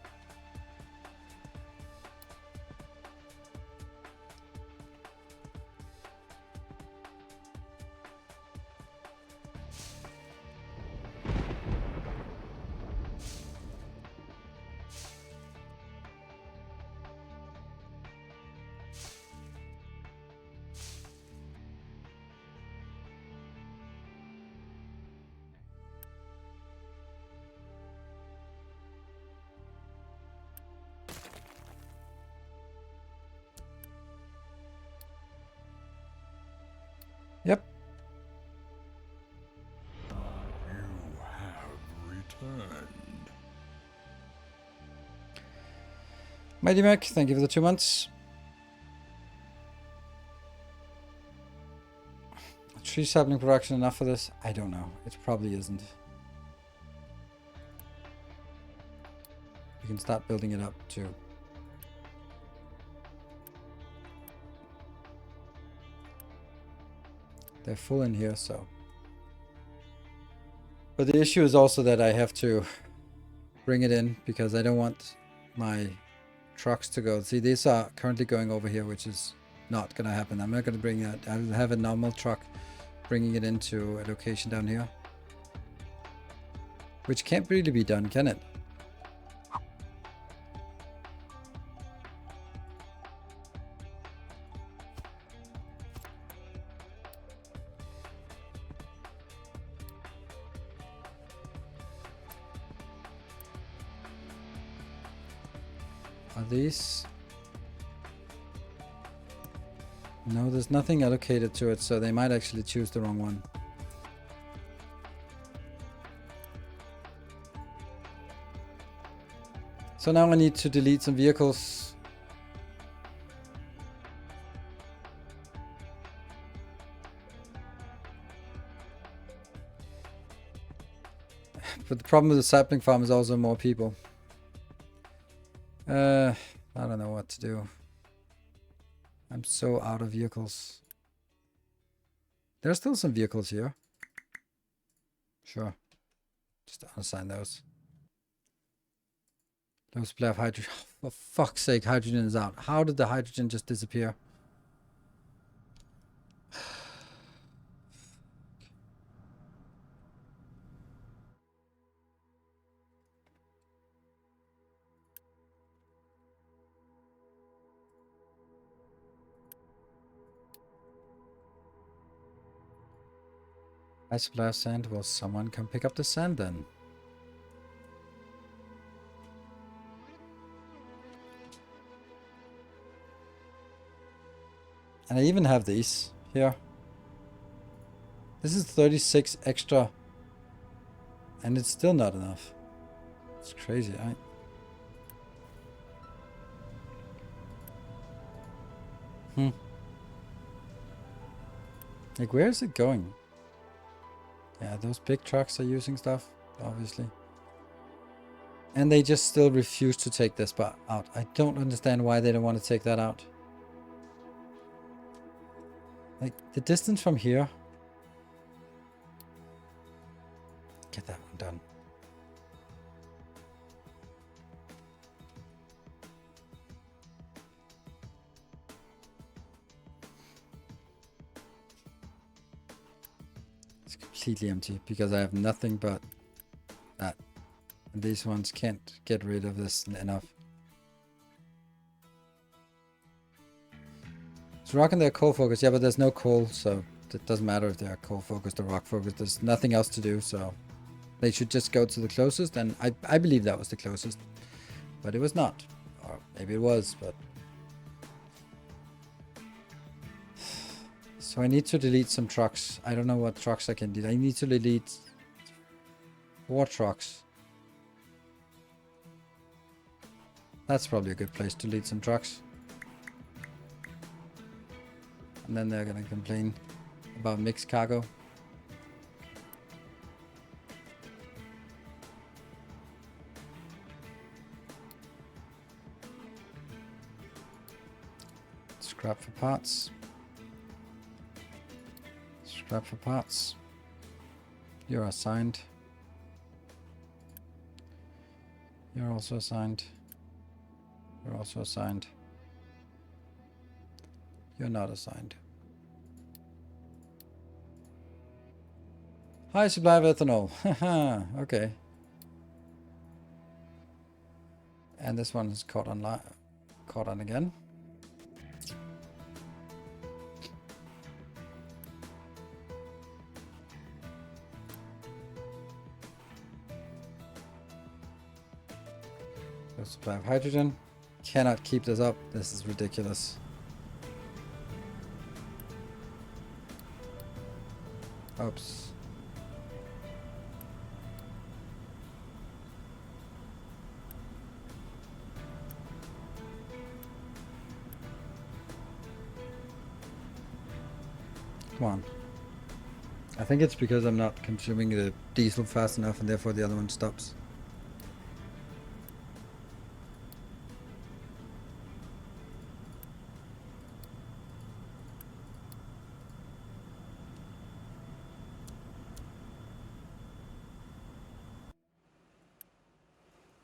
Yep. You have returned. Mighty Mac, thank you for the 2 months. Tree sapling production enough for this? I don't know. It probably isn't. We can start building it up too. They're full in here, so. But the issue is also that I have to bring it in because I don't want my trucks to go. See, these are currently going over here, which is not going to happen. I'm not going to bring that. I'll have a normal truck bringing it into a location down here. Which can't really be done, can it? Are these? No, there's nothing allocated to it, so they might actually choose the wrong one. So now I need to delete some vehicles. But the problem with the sapling farm is also more people. I don't know what to do. I'm so out of vehicles. There's still some vehicles here. Sure. Just unassign those. Low supply of hydrogen. For fuck's sake, hydrogen is out. How did the hydrogen just disappear? High supply of sand. Well, someone can pick up the sand then. And I even have these here. This is 36 extra. And it's still not enough. It's crazy, right? Like, where is it going? Yeah, those big trucks are using stuff, obviously. And they just still refuse to take this part out. I don't understand why they don't want to take that out. Like, the distance from here. Get that one done. It's completely empty because I have nothing but that. And these ones can't get rid of this enough. It's rock and they're coal focused. Yeah, but there's no coal, so it doesn't matter if they're coal focused or rock focused. There's nothing else to do, so they should just go to the closest. And I believe that was the closest, but it was not. Or maybe it was, but... So I need to delete some trucks. I don't know what trucks I can delete. I need to delete 4 trucks. That's probably a good place to delete some trucks. And then they're gonna complain about mixed cargo. Scrap for parts. Scrap for parts. You're assigned. You're also assigned. You're also assigned. You're not assigned. High supply of ethanol. Haha, okay. And this one is caught on again. Low supply of hydrogen. Cannot keep this up. This is ridiculous. Oops. Come on. I think it's because I'm not consuming the diesel fast enough and therefore the other one stops.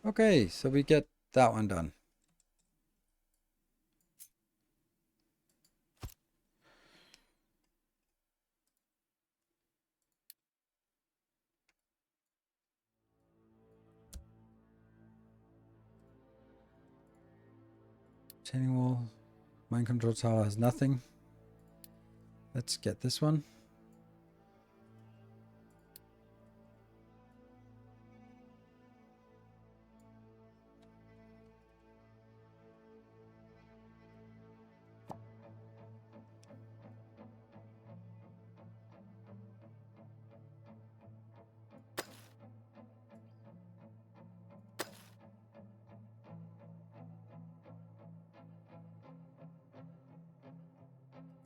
Okay, so we get that one done. Chaining wall. Mind control tower has nothing. Let's get this one.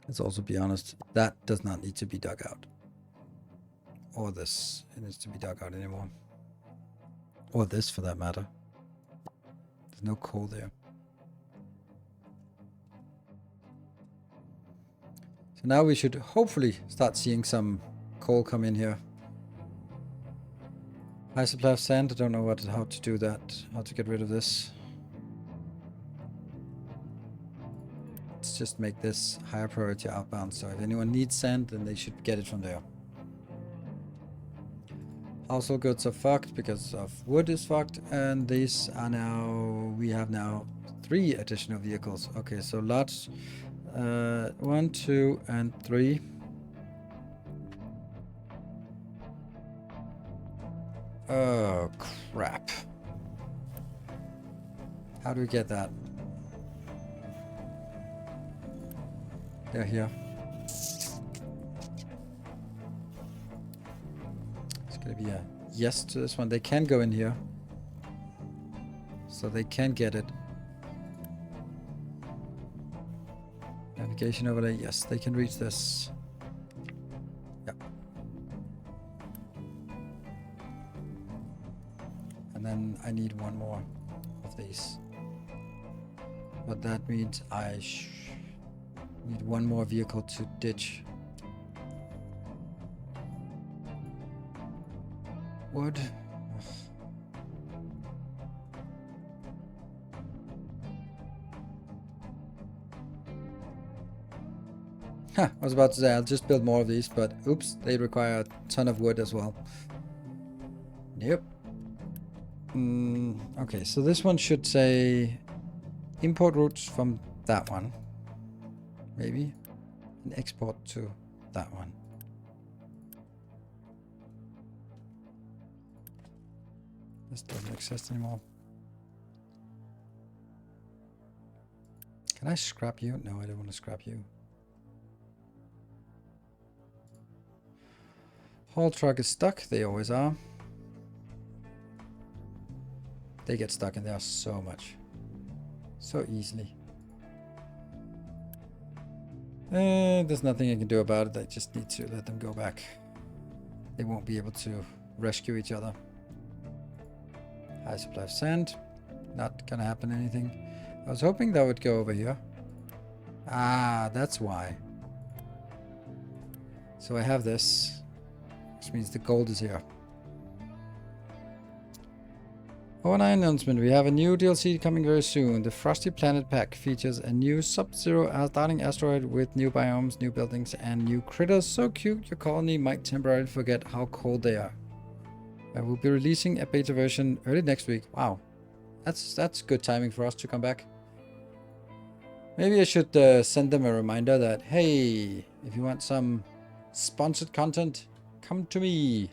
Let's also be honest, that does not need to be dug out. Or this, it needs to be dug out anymore. Or this for that matter. There's no coal there. So now we should hopefully start seeing some coal come in here. High supply of sand, I don't know how to do that, how to get rid of this. Let's just make this higher priority outbound, so if anyone needs sand, then they should get it from there. Household goods are fucked because of wood is fucked, and these are now, we have now 3 additional vehicles. Okay, so lots, 1, 2, and 3. Oh, crap. How do we get that? They're here. It's gonna be a yes to this one. They can go in here. So they can get it. Navigation over there. Yes, they can reach this. Yep. And then I need 1 more of these. But that means I need 1 more vehicle to ditch. Wood. Huh, I was about to say I'll just build more of these, but oops, they require a ton of wood as well. Yep. Okay, so this one should say import routes from that one. Maybe. And export to that one. This doesn't exist anymore. Can I scrap you? No, I don't want to scrap you. Haul truck is stuck. They always are. They get stuck in there so much. So easily. There's nothing I can do about it. I just need to let them go back. They won't be able to rescue each other. High supply of sand. Not gonna happen anything. I was hoping that would go over here. Ah, that's why. So I have this, which means the gold is here. Oh, an announcement. We have a new DLC coming very soon. The Frosty Planet Pack features a new Sub-Zero starting asteroid with new biomes, new buildings, and new critters so cute your colony might temporarily forget how cold they are. I will be releasing a beta version early next week. Wow. That's good timing for us to come back. Maybe I should send them a reminder that, hey, if you want some sponsored content, come to me.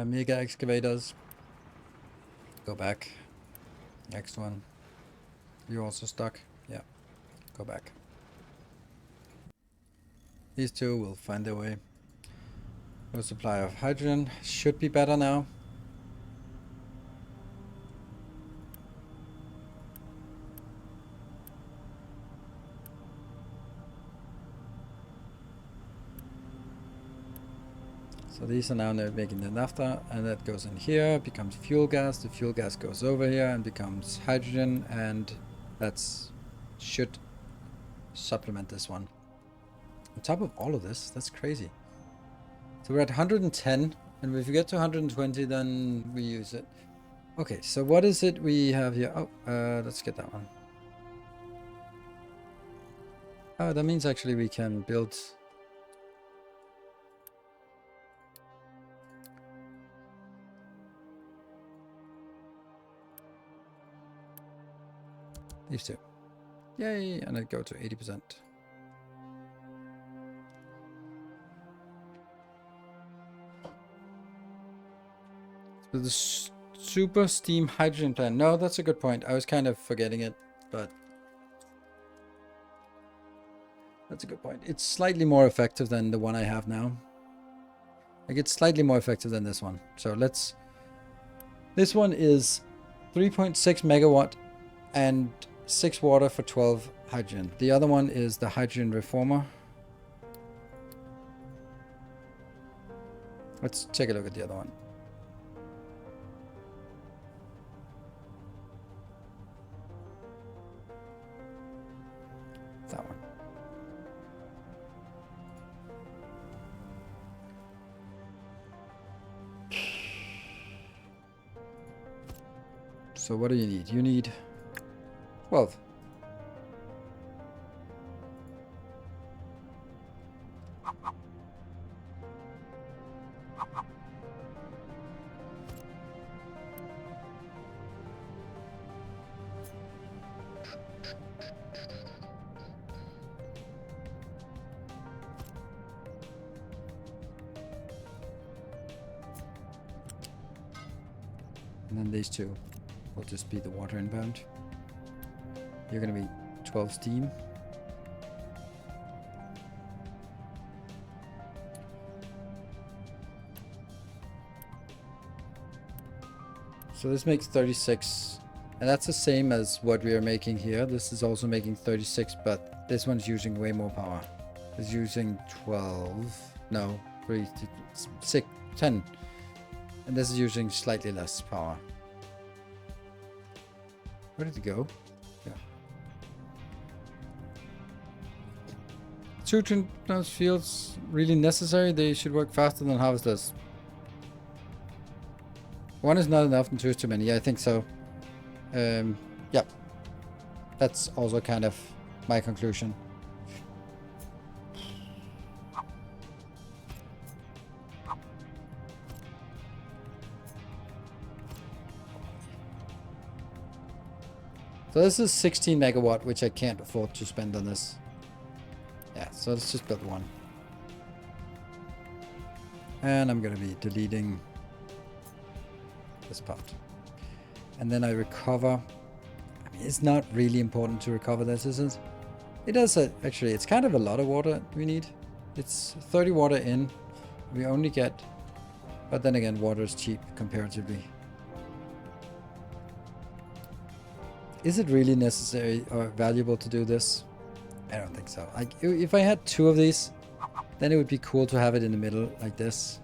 Mega excavators. Go back. Next one. You're also stuck. Yeah. Go back. These 2 will find their way. No supply of hydrogen. Should be better now. So these are now making the naphtha, and that goes in here, becomes fuel gas. The fuel gas goes over here and becomes hydrogen, and that's should supplement this one. On top of all of this, that's crazy. So we're at 110, and if we get to 120, then we use it. Okay, so what is it we have here? Oh, let's get that one. Oh, that means actually we can build... these 2. Yay, and it go to 80%. So the super steam hydrogen plant. No, that's a good point. I was kind of forgetting it, but that's a good point. It's slightly more effective than the one I have now. Like, it's slightly more effective than this one. So let's... This one is 3.6 megawatt and 6 water for 12 hydrogen. The other one is the hydrogen reformer. Let's take a look at the other one. That one. So what do you need? You need 12. And then these two will just be the water inbound. You're going to be 12 steam. So this makes 36. And that's the same as what we are making here. This is also making 36, but this one's using way more power. It's using 12. No, 3, 6, 10. And this is using slightly less power. Where did it go? Yeah. Two those fields really necessary. They should work faster than harvesters. One is not enough and two is too many. Yeah, I think so. Yeah. That's also kind of my conclusion. So this is 16 megawatt, which I can't afford to spend on this. Yeah, so let's just build one. And I'm going to be deleting this part. And then I recover. I mean, it's not really important to recover this, is it? It does, actually, it's kind of a lot of water we need. It's 30 water in. We only get, but then again, water is cheap comparatively. Is it really necessary or valuable to do this? I don't think so. Like, if I had 2 of these, then it would be cool to have it in the middle like this.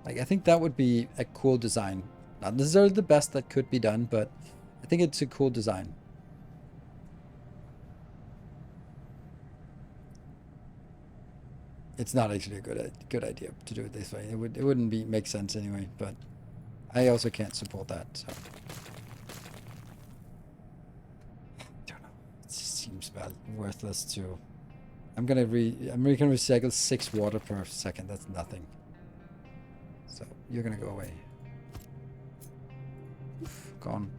Like, I think that would be a cool design. Not necessarily the best that could be done, but I think it's a cool design. It's not actually a good idea to do it this way. It wouldn't make sense anyway, but I also can't support that, so. I don't know. It just seems worthless to. I'm gonna recycle 6 water per second. That's nothing. So you're gonna go away. Oof, gone.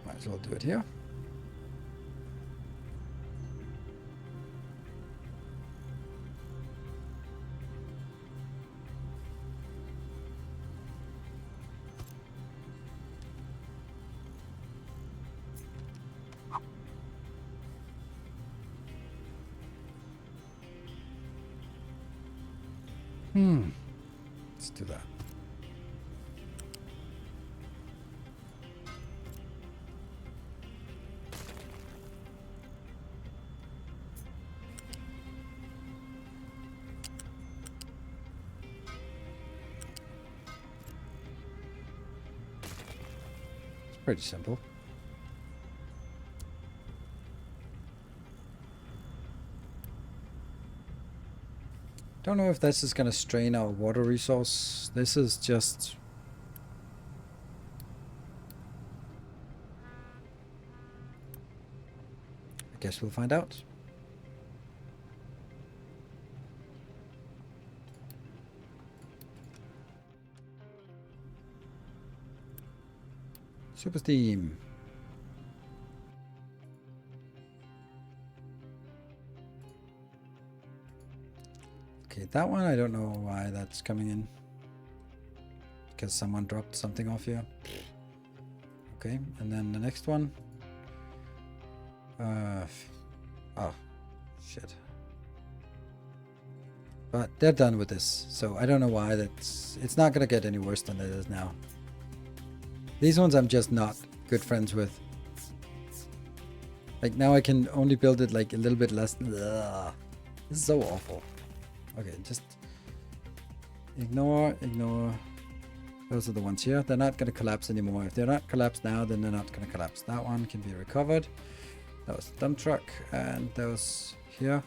Might as well do it here. Let's do that. It's pretty simple. Don't know if this is going to strain our water resource. This is just... I guess we'll find out. Super Steam. Okay, that one, I don't know why that's coming in. Because someone dropped something off here. Okay, and then the next one. Oh, shit. But they're done with this, so I don't know why that's... It's not gonna get any worse than it is now. These ones I'm just not good friends with. Like, now I can only build it like a little bit less. Ugh. This is so awful. Okay, just... Ignore. Those are the ones here. They're not gonna collapse anymore. If they're not collapsed now, then they're not gonna collapse. That one can be recovered. That was dump truck, and those here.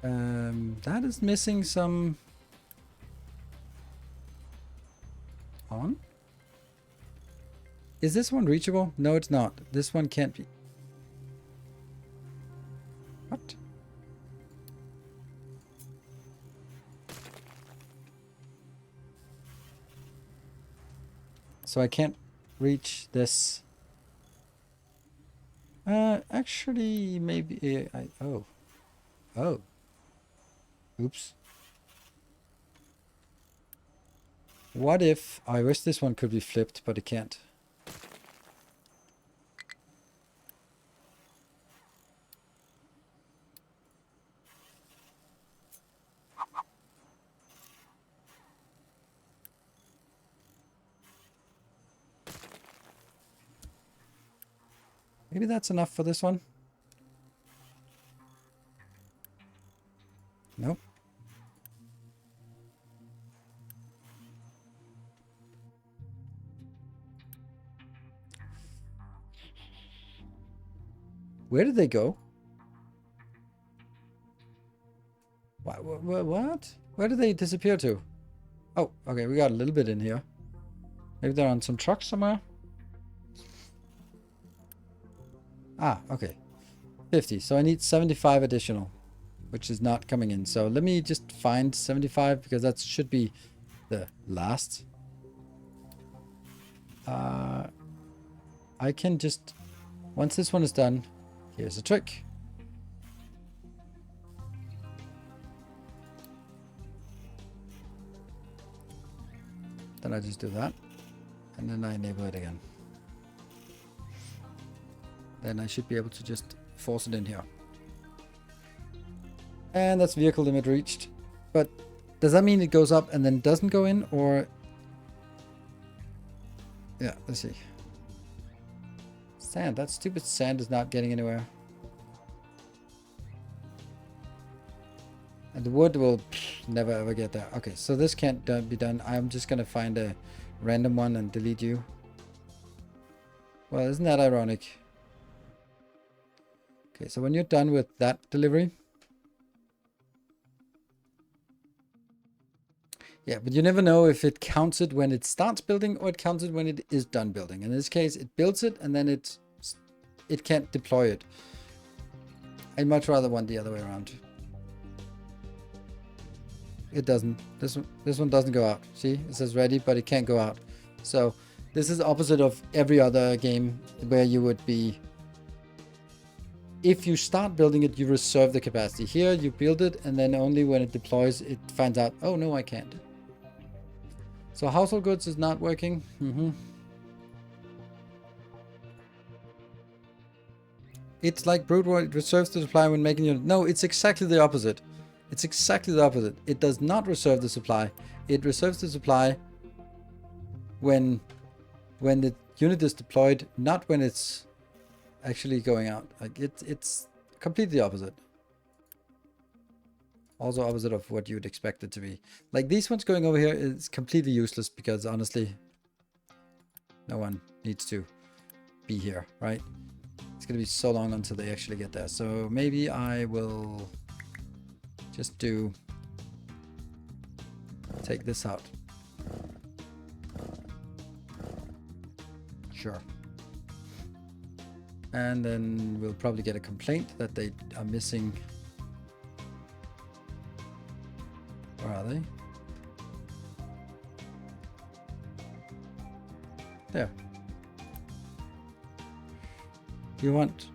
That is missing some on. Is this one reachable? No, it's not. This one can't be. What? So I can't reach this. Actually, maybe oh. Oops. What if... I wish this one could be flipped, but it can't. Maybe that's enough for this one. Nope. Where did they go? What? Where did they disappear to? Oh, okay, we got a little bit in here. Maybe they're on some trucks somewhere? Ah, okay. 50, so I need 75 additional, which is not coming in. So let me just find 75, because that should be the last. I can just... Once this one is done, here's a trick. Then I just do that, and then I enable it again. Then I should be able to just force it in here. And that's vehicle limit reached. But does that mean it goes up and then doesn't go in, or... Yeah, let's see. Sand, that stupid sand is not getting anywhere. And the wood will never ever get there. Okay, so this can't be done. I'm just gonna find a random one and delete you. Well, isn't that ironic? Okay, so when you're done with that delivery... Yeah, but you never know if it counts it when it starts building or it counts it when it is done building. In this case, it builds it and then it can't deploy it. I'd much rather want the other way around. It doesn't. This one doesn't go out. See, it says ready, but it can't go out. So this is opposite of every other game where you would be... If you start building it, you reserve the capacity. Here, you build it, and then only when it deploys, it finds out, oh no, I can't. So household goods is not working. It's like brute war, it reserves the supply when making unit. No, it's exactly the opposite. It's exactly the opposite. It does not reserve the supply. It reserves the supply when the unit is deployed, not when it's actually going out. Like it's completely opposite. Also opposite of what you'd expect it to be. Like these ones going over here is completely useless because honestly, no one needs to be here, right? It's gonna be so long until they actually get there. So maybe I will just take this out. Sure. And then we'll probably get a complaint that they are missing. Where are they? There. You want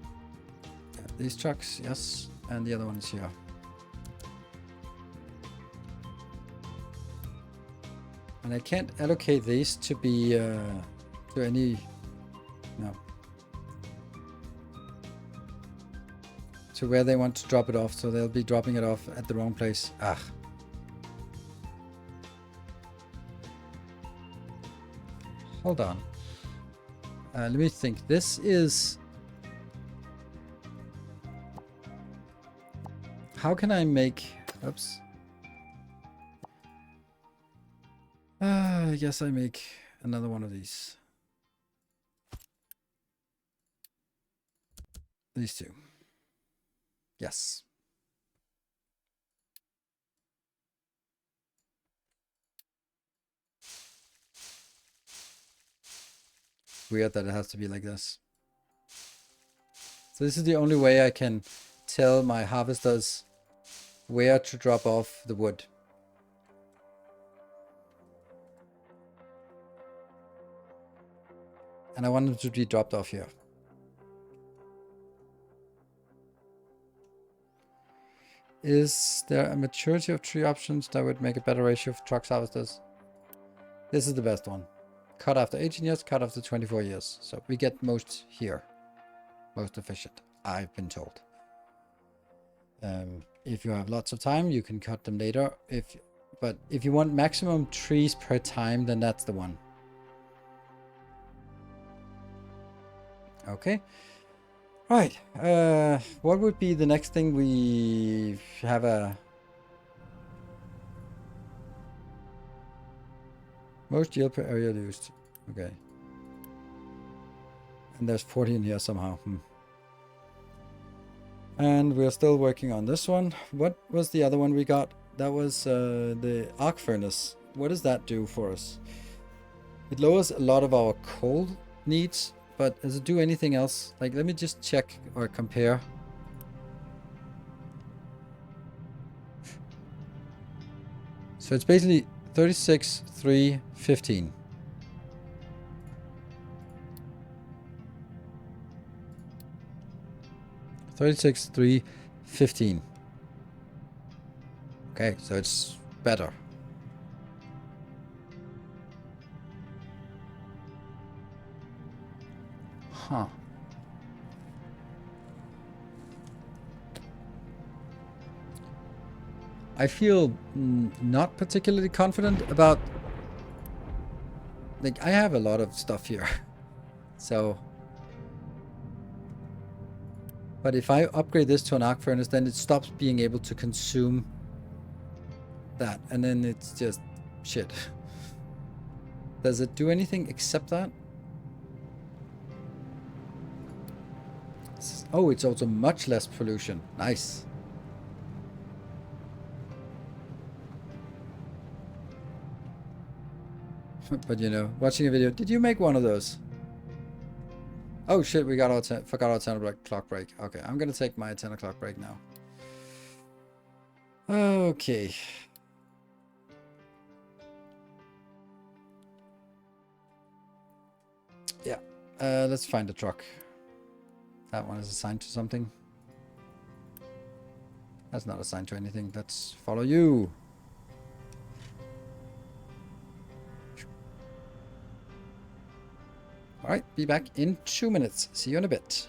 these trucks? Yes. And the other one is here. And I can't allocate these to be to any, no, to where they want to drop it off, so they'll be dropping it off at the wrong place. Ah. Hold on. Let me think. This is... How can I make... Oops. I guess I make another one of these. These two. Yes. Weird that it has to be like this. So this is the only way I can tell my harvesters where to drop off the wood. And I want them to be dropped off here. Is there a maturity of tree options that would make a better ratio of trucks harvesters? This is the best one. Cut after 18 years, cut after 24 years. So we get most here. Most efficient, I've been told. If you have lots of time, you can cut them later. But if you want maximum trees per time, then that's the one. Okay. Right. What would be the next thing we have a... Most yield per area used. Okay. And there's 40 in here somehow. And we're still working on this one. What was the other one we got? That was the arc furnace. What does that do for us? It lowers a lot of our coal needs, but does it do anything else? Like, let me just check or compare. So it's basically 36, 3, 15. $36, 3, 15. Okay, so it's better. Huh. I feel not particularly confident about... Like, I have a lot of stuff here. So... But if I upgrade this to an arc furnace, then it stops being able to consume that. And then it's just shit. Does it do anything except that? Oh, it's also much less pollution. Nice. But you know, watching a video, did you make one of those? Oh shit, we got our forgot our 10 o'clock break. Okay, I'm gonna take my 10 o'clock break now. Okay. Yeah, let's find a truck. That one is assigned to something. That's not assigned to anything. Let's follow you. Alright, be back in 2 minutes. See you in a bit.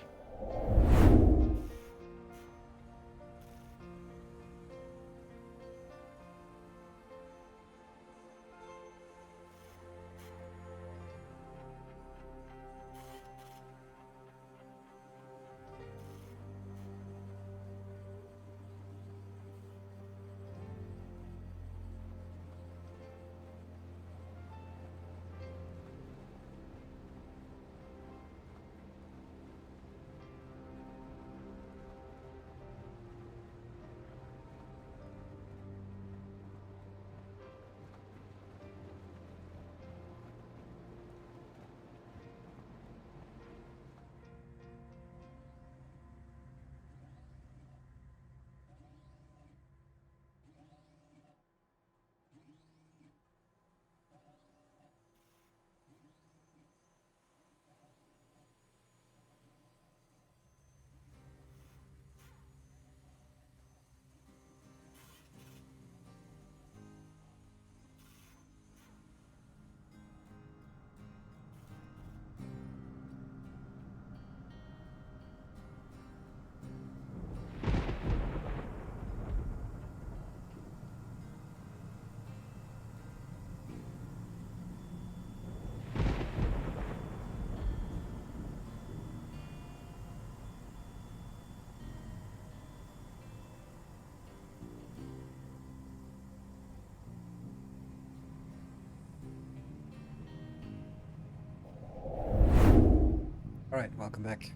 Alright, welcome back.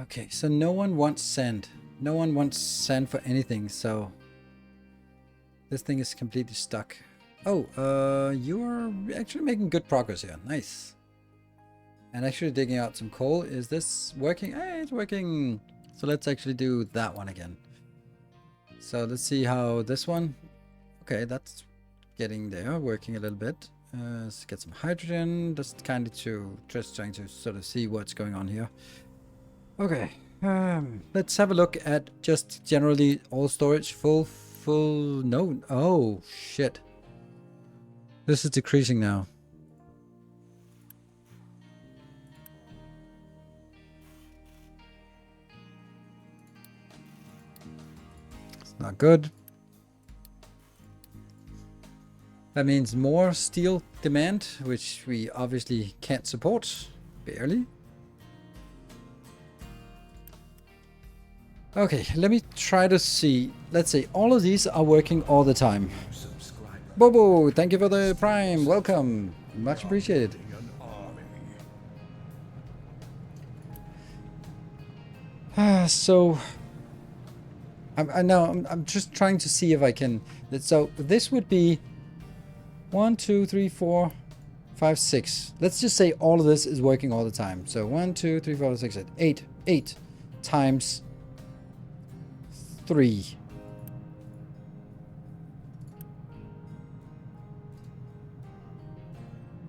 Okay, so no one wants sand. No one wants sand for anything, so this thing is completely stuck. Oh, you're actually making good progress here. Nice. And actually digging out some coal. Is this working? Hey, it's working. So let's actually do that one again. So let's see how this one. Okay, that's getting there, working a little bit. Let's get some hydrogen. Just kind of just trying to sort of see what's going on here. Okay, let's have a look at just generally all storage. Full. No. Oh shit. This is decreasing now. It's not good. That means more steel demand, which we obviously can't support. Barely. Okay, let me try to see. Let's say all of these are working all the time. Bobo, thank you for the prime. Welcome. Much appreciated. So I'm just trying to see if I can. So this would be 1, 2, 3, 4, 5, 6. Let's just say all of this is working all the time. So 1, 2, 3, 4, 5, 6, 8. 8 times 3.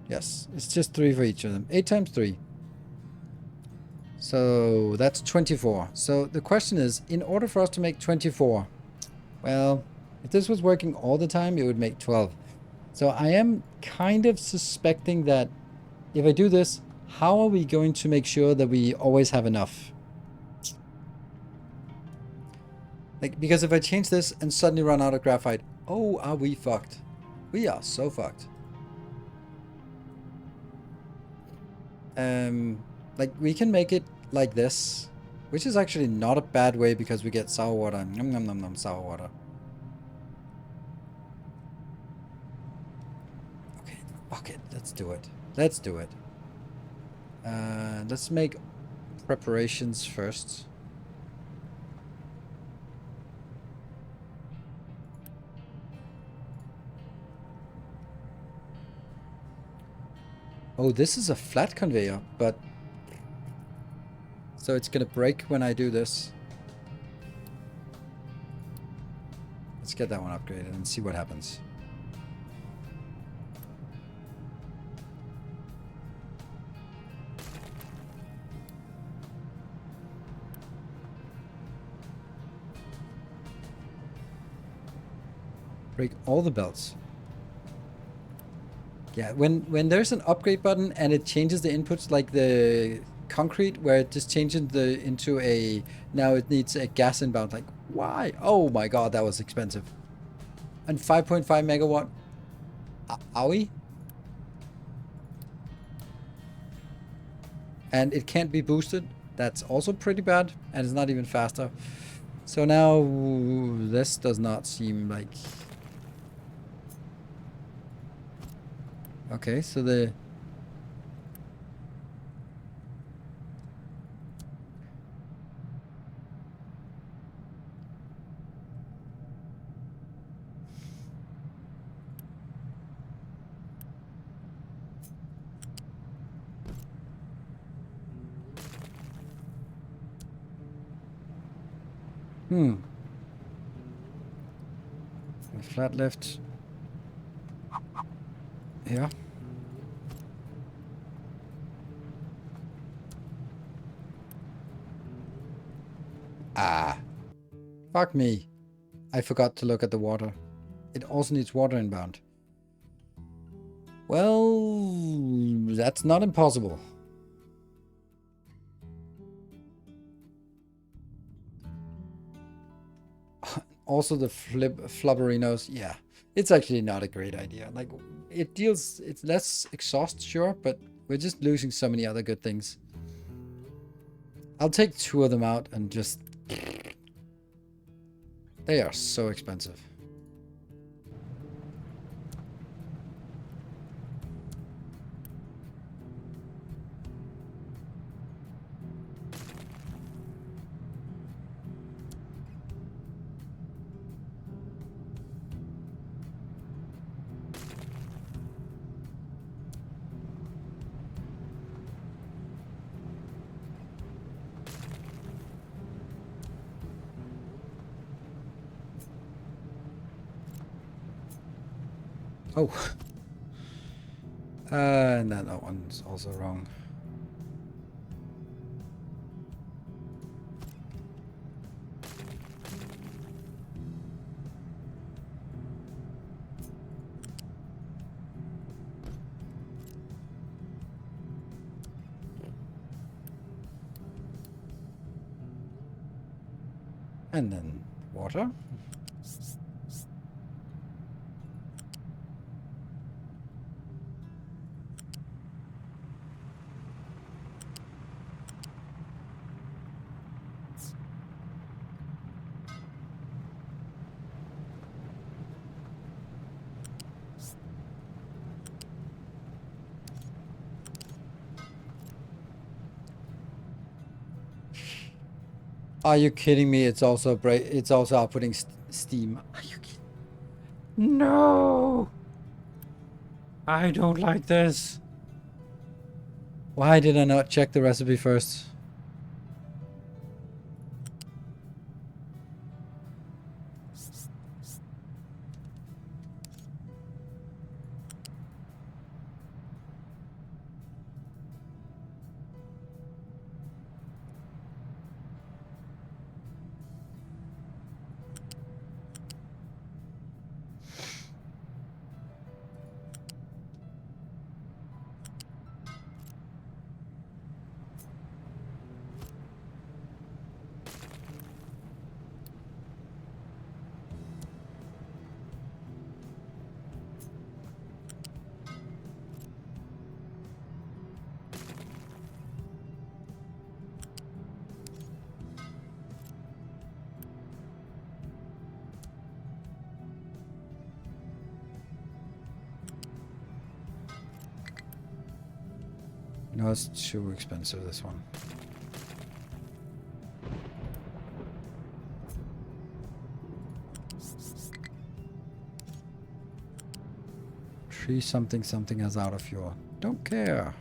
Yes, it's just 3 for each of them. 8 times 3. So that's 24. So the question is, in order for us to make 24, well, if this was working all the time, it would make 12. So I am kind of suspecting that if I do this, how are we going to make sure that we always have enough? Like, because if I change this and suddenly run out of graphite, oh, are we fucked? We are so fucked. Like, we can make it like this, which is actually not a bad way because we get sour water. Nom nom nom nom, sour water. Okay, fuck it. Let's do it. Let's do it. Let's make preparations first. Oh, this is a flat conveyor, but... So it's gonna break when I do this. Let's get that one upgraded and see what happens. Break all the belts. Yeah, when there's an upgrade button and it changes the inputs, like the concrete, where it just changes into a, now it needs a gas inbound. Like, why? Oh my god, that was expensive. And 5.5 megawatt. Are we? And it can't be boosted. That's also pretty bad, and it's not even faster. So now this does not seem like... Okay, so the... The flat lift. Yeah. Ah. Fuck me. I forgot to look at the water. It also needs water inbound. Well, that's not impossible. Also the flubberinos, yeah. It's actually not a great idea. Like, it's less exhaust, sure, but we're just losing so many other good things. I'll take 2 of them out and just... They are so expensive. Oh. And then that one's also wrong. And then water. Are you kidding me? It's also outputting steam. Are you kidding? No! I don't like this. Why did I not check the recipe first? No, it's too expensive, this one. Tree something is out of fuel. Don't care.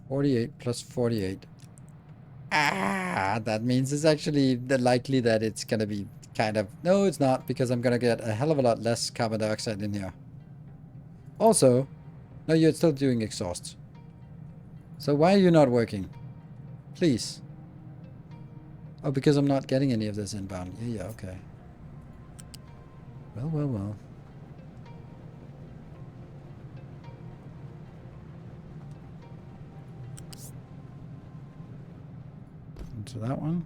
$48 plus 48. Ah, that means it's actually likely that it's gonna be kind of... No, it's not, because I'm gonna get a hell of a lot less carbon dioxide in here. Also, no, you're still doing exhaust. So why are you not working? Please. Oh, because I'm not getting any of this inbound. Yeah, okay. Well, well, well. Into that one.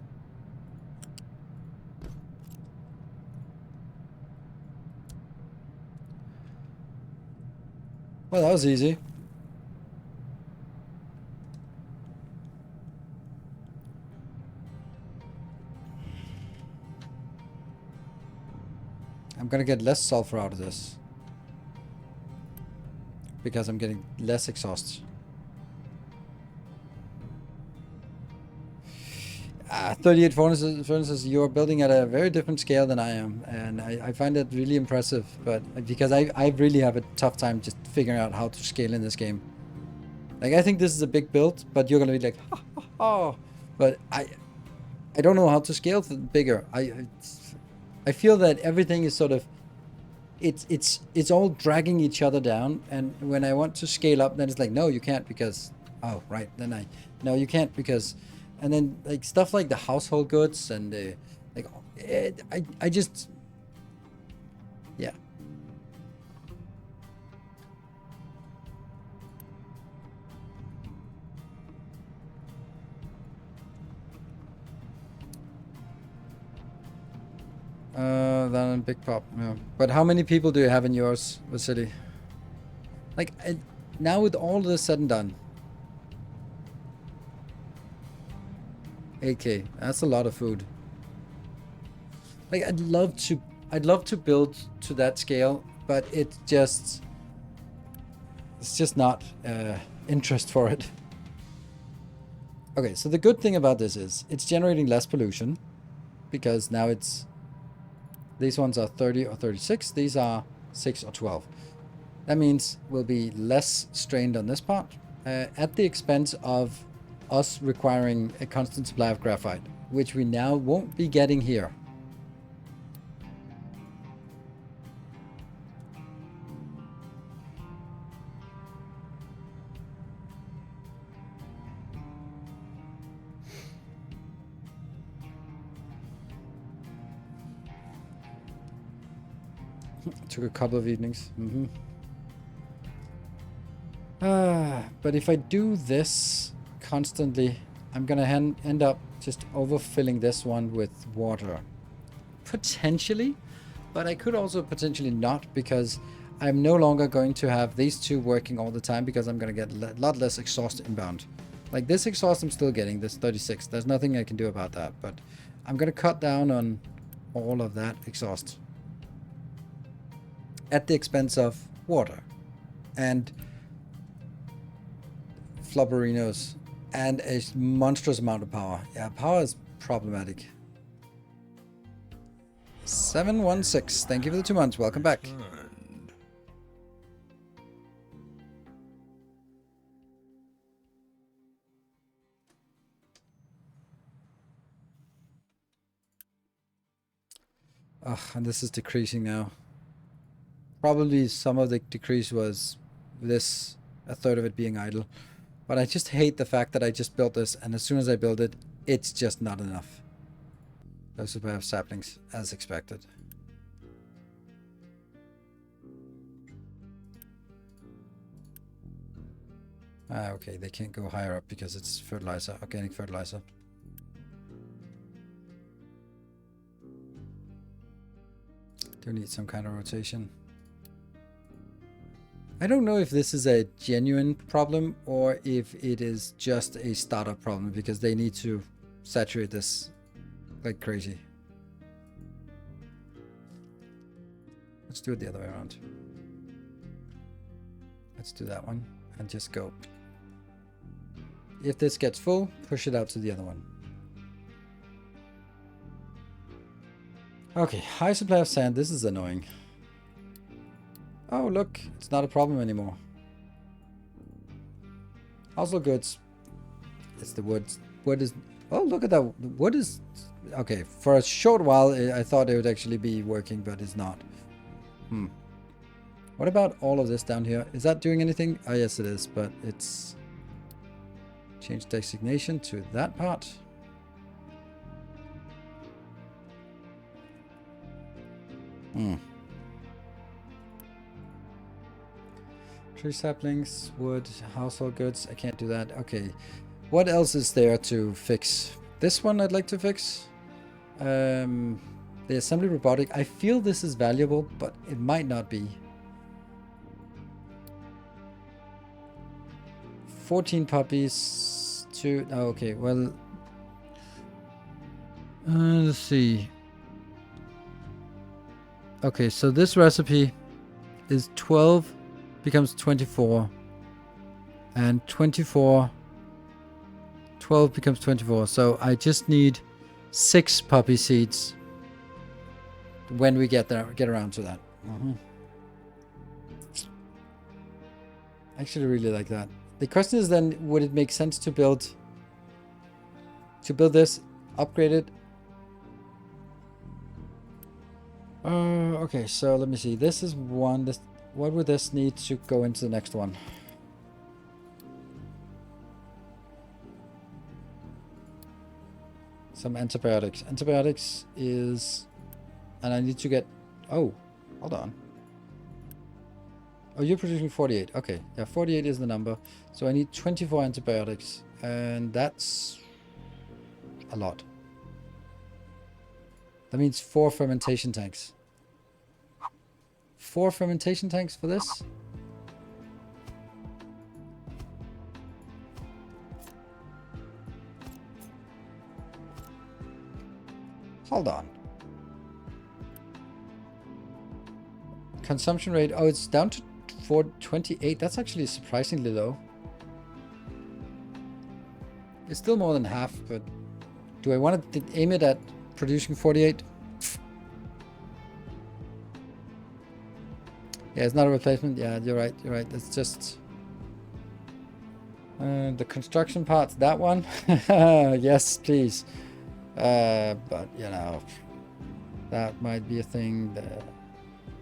Well, that was easy. I'm gonna get less sulfur out of this. Because I'm getting less exhaust. 38 furnaces, you're building at a very different scale than I am. And I find that really impressive. But because I really have a tough time just figuring out how to scale in this game. Like, I think this is a big build, but you're gonna be like, ha ha ha. But I don't know how to scale bigger. I feel that everything is sort of, it's all dragging each other down, and when I want to scale up, then it's like, no, you can't, because, oh right, then no, you can't, because, and then like stuff like the household goods and like I just, yeah. big pop. Yeah. But how many people do you have in yours, Vasily? Like, now with all this said and done. 8K. That's a lot of food. Like, I'd love to build to that scale, but it's just not interest for it. Okay, so the good thing about this is it's generating less pollution, because now these ones are 30 or 36, these are 6 or 12. That means we'll be less strained on this part, at the expense of us requiring a constant supply of graphite, which we now won't be getting here. Took a couple of evenings. But if I do this constantly, I'm gonna end up just overfilling this one with water. Potentially, but I could also potentially not, because I'm no longer going to have these two working all the time, because I'm gonna get a lot less exhaust inbound. Like this exhaust I'm still getting, this 36. There's nothing I can do about that, but I'm gonna cut down on all of that exhaust at the expense of water and flubberinos and a monstrous amount of power. Yeah, power is problematic. 716, thank you for the 2 months. Welcome back. Ugh, and this is decreasing now. Probably some of the decrease was this, a third of it being idle. But I just hate the fact that I just built this, and as soon as I build it, it's just not enough. Those who have saplings, as expected. Okay, they can't go higher up because it's fertilizer, organic fertilizer. Do need some kind of rotation. I don't know if this is a genuine problem or if it is just a startup problem, because they need to saturate this like crazy. Let's do it the other way around. Let's do that one and just go. If this gets full, push it out to the other one. Okay, high supply of sand. This is annoying. Oh, look, it's not a problem anymore. Household goods. It's the wood. Wood is... Oh, look at that. Wood is... Okay, for a short while, I thought it would actually be working, but it's not. What about all of this down here? Is that doing anything? Oh, yes, it is, but it's... Change designation to that part. Tree saplings, wood, household goods. I can't do that. Okay. What else is there to fix? This one I'd like to fix. The assembly robotic. I feel this is valuable, but it might not be. 14 puppies. 2. Oh, okay. Well, let's see. Okay, so this recipe is 12 becomes 24, and 12 becomes 24. So I just need 6 poppy seeds when we get around to that. I actually really like that. The question is then, would it make sense to build this, upgrade it? Okay, so let me see. This is one. What would this need to go into the next one? Some antibiotics. Antibiotics is... And I need to get... Oh, hold on. Oh, you're producing 48. Okay, yeah, 48 is the number. So I need 24 antibiotics. And that's... a lot. That means 4 fermentation tanks. 4 fermentation tanks for this. Hold on. Consumption rate. Oh, it's down to 428. That's actually surprisingly low. It's still more than half, but do I want to aim it at producing 48? Yeah, it's not a replacement. Yeah, you're right. You're right. It's just the construction parts. That one. Yes, please. But you know, that might be a thing that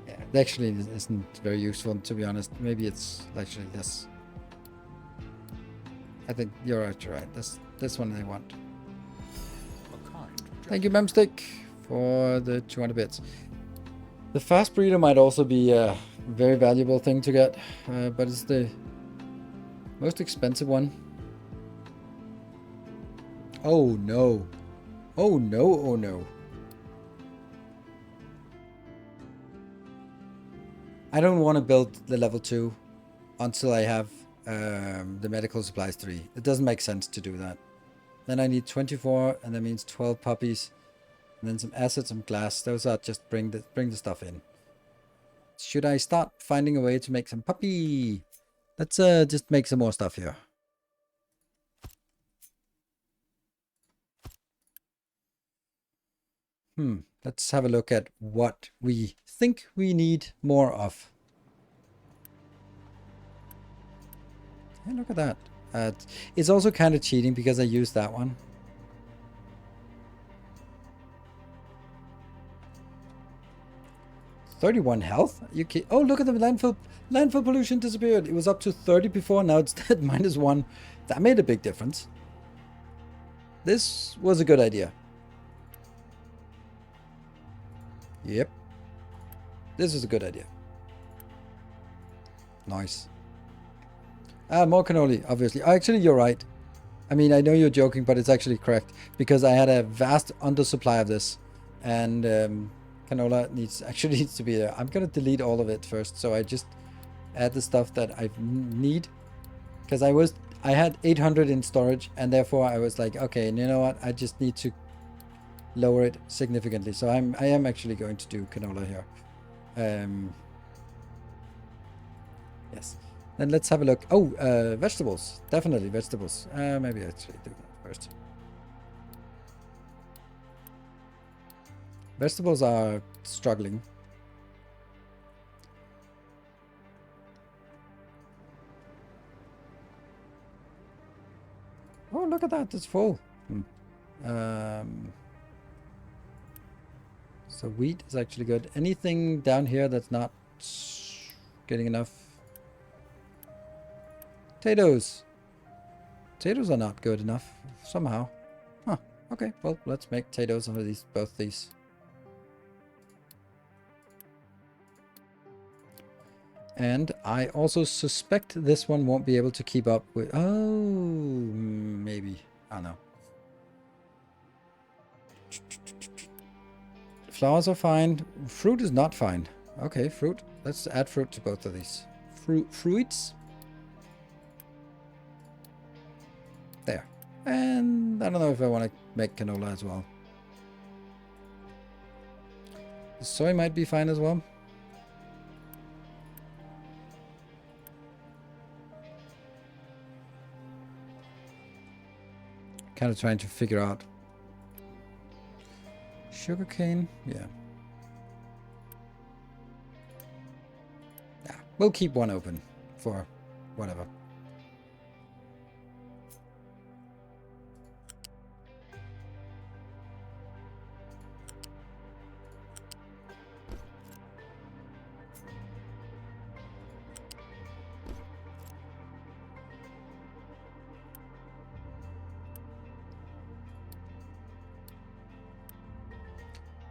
yeah, actually isn't very useful, to be honest. Maybe it's actually this. I think you're right. You're right. This one I want. Thank you, Memstick, for the 200 bits. The fast breeder might also be a very valuable thing to get, but it's the most expensive one. Oh no. Oh no, oh no. I don't want to build the level 2 until I have the medical supplies 3. It doesn't make sense to do that. Then I need 24, and that means 12 puppies. And then some acid, some glass. Those are just bring the stuff in. Should I start finding a way to make some puppy? Let's just make some more stuff here. Let's have a look at what we think we need more of. Hey, look at that. It's also kind of cheating because I used that one. $31 health? You can oh, look at the landfill. Landfill pollution disappeared. It was up to 30 before. Now it's at -1. That made a big difference. This was a good idea. Yep. This is a good idea. Nice. More cannoli, obviously. Actually, you're right. I mean, I know you're joking, but it's actually correct. Because I had a vast undersupply of this. And canola needs to be there. I'm going to delete all of it first. So I just add the stuff that I need. Because I had 800 in storage. And therefore I was like, okay, you know what? I just need to lower it significantly. So I am actually going to do canola here. Yes. Then let's have a look. Oh, vegetables. Definitely vegetables. Maybe I actually do that first. Vegetables are struggling. Oh, look at that. It's full. So wheat is actually good. Anything down here that's not getting enough? Potatoes. Potatoes are not good enough somehow. Huh. Okay, well, let's make potatoes of these, both these. And I also suspect this one won't be able to keep up with... Oh, maybe. I don't know. Flowers are fine. Fruit is not fine. Okay, fruit. Let's add fruit to both of these. Fruits. There. And I don't know if I want to make canola as well. The soy might be fine as well. Kind of trying to figure out. Sugarcane, yeah. Yeah, we'll keep one open for whatever.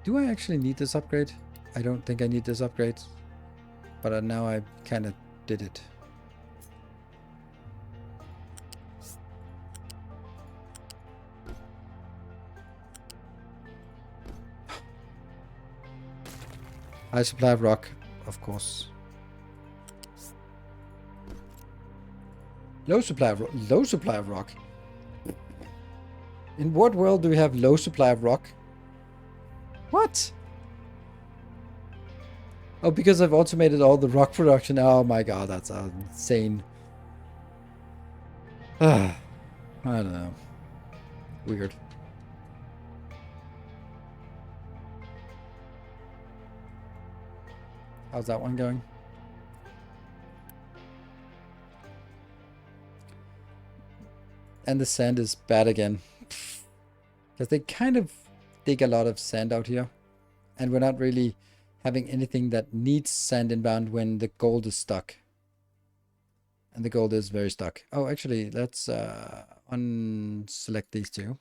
Do I actually need this upgrade? I don't think I need this upgrade. But now I kind of did it. High supply of rock. of course. Low supply of rock. In what world do we have low supply of rock? What? Oh, because I've automated all the rock production. Oh my god, that's insane. I don't know. Weird. How's that one going? And the sand is bad again. Because they kind of dig a lot of sand out here. And we're not really having anything that needs sand inbound when the gold is stuck. And the gold is very stuck. Oh, actually, let's unselect these two.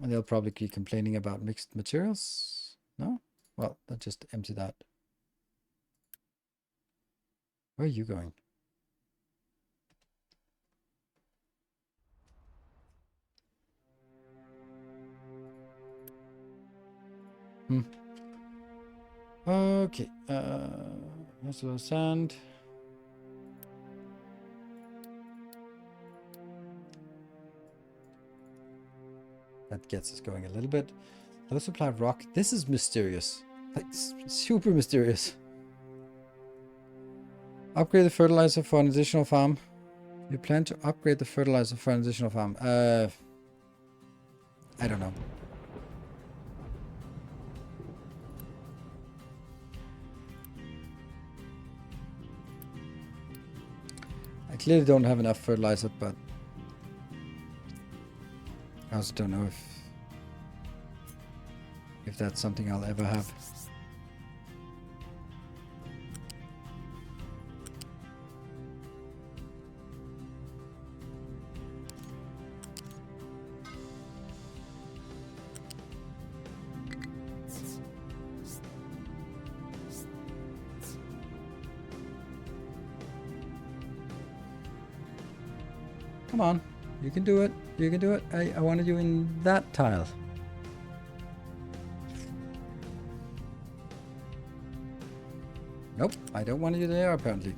And they'll probably be complaining about mixed materials. No? Well, let's just empty that. Where are you going? Okay. There's a little sand. That gets us going a little bit. Low supply of rock. This is mysterious. Like, super mysterious. Upgrade the fertilizer for an additional farm. You plan to upgrade the fertilizer for an additional farm. I don't know. I clearly don't have enough fertilizer, but I also don't know if that's something I'll ever have. Come on, you can do it. You can do it. I wanted you in that tile. Nope, I don't want you there apparently.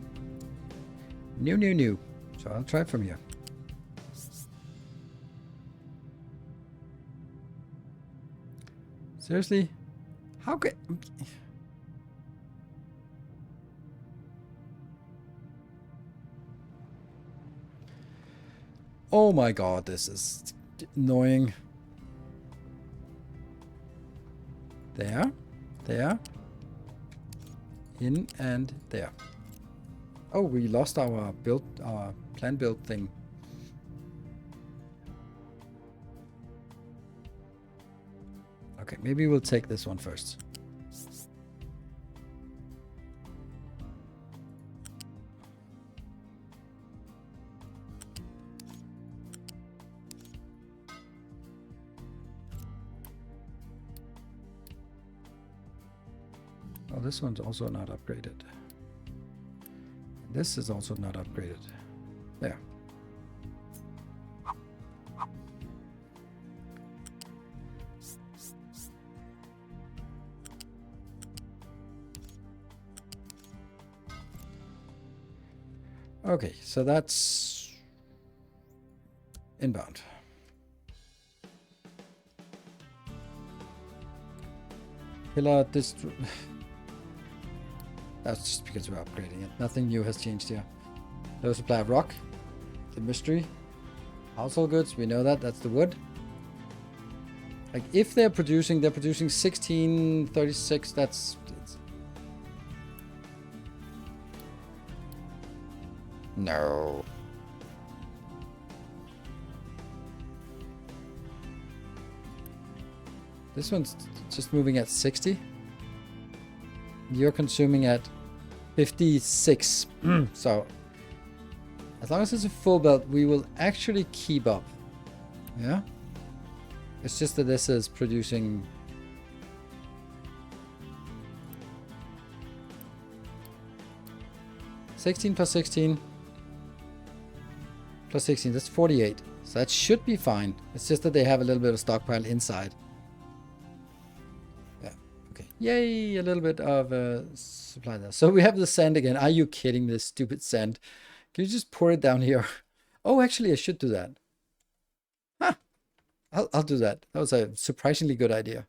New. So I'll try from here. Seriously? How could... Oh my god, this is annoying. There. In and there. Oh, we lost our plan build thing. Okay, maybe we'll take this one first. Oh, this one's also not upgraded. This is also not upgraded. There. Okay, so that's inbound. Pillar distro. That's just because we're upgrading it. Nothing new has changed here. Low supply of rock. The mystery. Household goods, we know that. That's the wood. Like, if they're producing 1636. That's... No. This one's just moving at 60. You're consuming at 56. So, as long as it's a full belt, we will actually keep up. Yeah? It's just that this is producing... +16 plus 16, that's 48. So that should be fine. It's just that they have a little bit of stockpile inside. Yeah, okay. Yay, a little bit of supply there. So we have the sand again. Are you kidding, this stupid sand? Can you just pour it down here? Oh, actually, I should do that. Huh. I'll do that. That was a surprisingly good idea.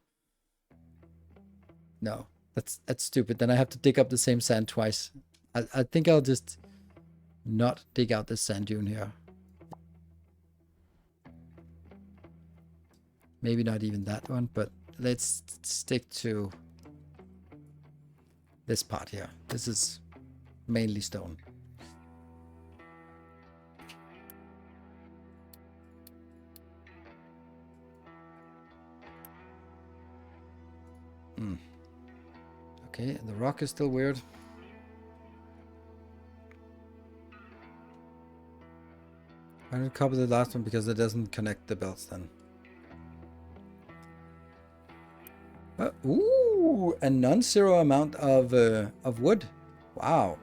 No, that's stupid. Then I have to dig up the same sand twice. I think I'll just not dig out this sand dune here. Maybe not even that one, but let's stick to this part here. This is mainly stone. Okay, the rock is still weird. I'm gonna copy the last one because it doesn't connect the belts then. Ooh, a non-zero amount of wood. Wow.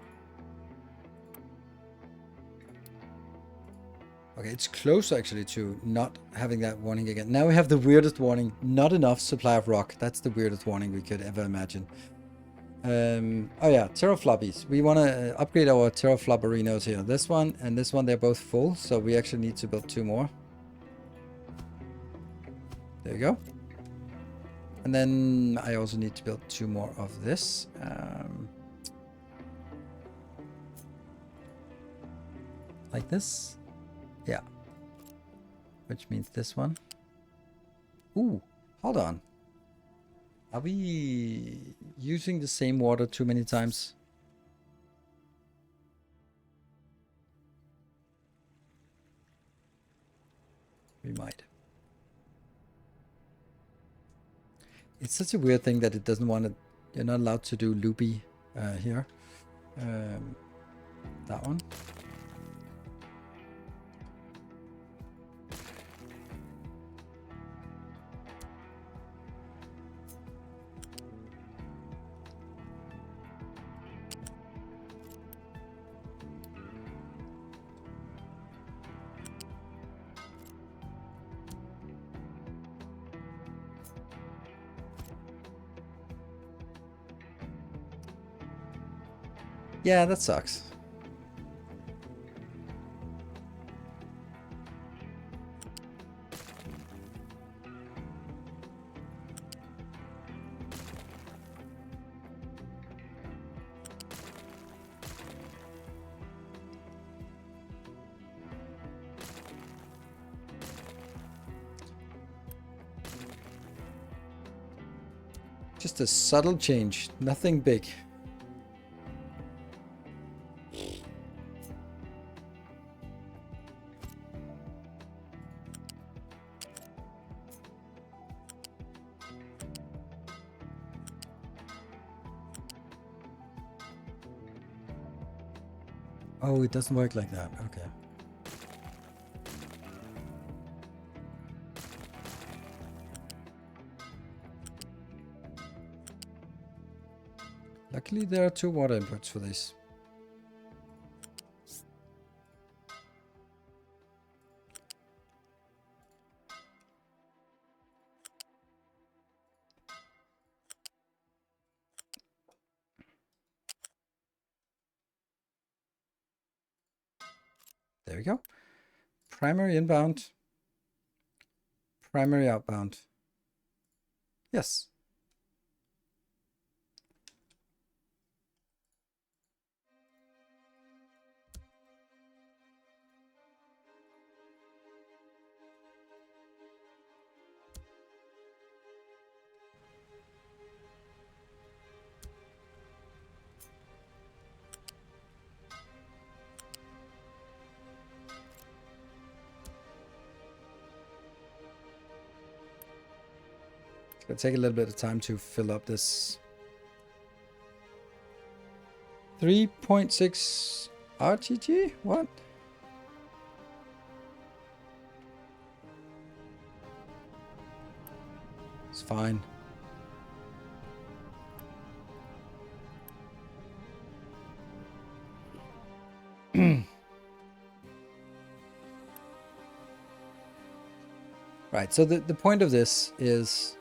Okay, it's close actually to not having that warning again. Now we have the weirdest warning. Not enough supply of rock. That's the weirdest warning we could ever imagine. Oh yeah, terafloppies. We want to upgrade our teraflop arenas here. This one and this one, they're both full. So we actually need to build 2 more. There you go. And then I also need to build 2 more of this. Like this. Yeah. Which means this one. Ooh, hold on. Are we using the same water too many times? We might. It's such a weird thing that it doesn't want to... You're not allowed to do loopy here. That one. Yeah, that sucks. Just a subtle change, nothing big. Oh, it doesn't work like that. Okay. Luckily, there are 2 water inputs for this. There we go. Primary inbound. Primary outbound. Yes. It's gonna take a little bit of time to fill up this 3.6 RTG? What? It's fine. Right, so the point of this is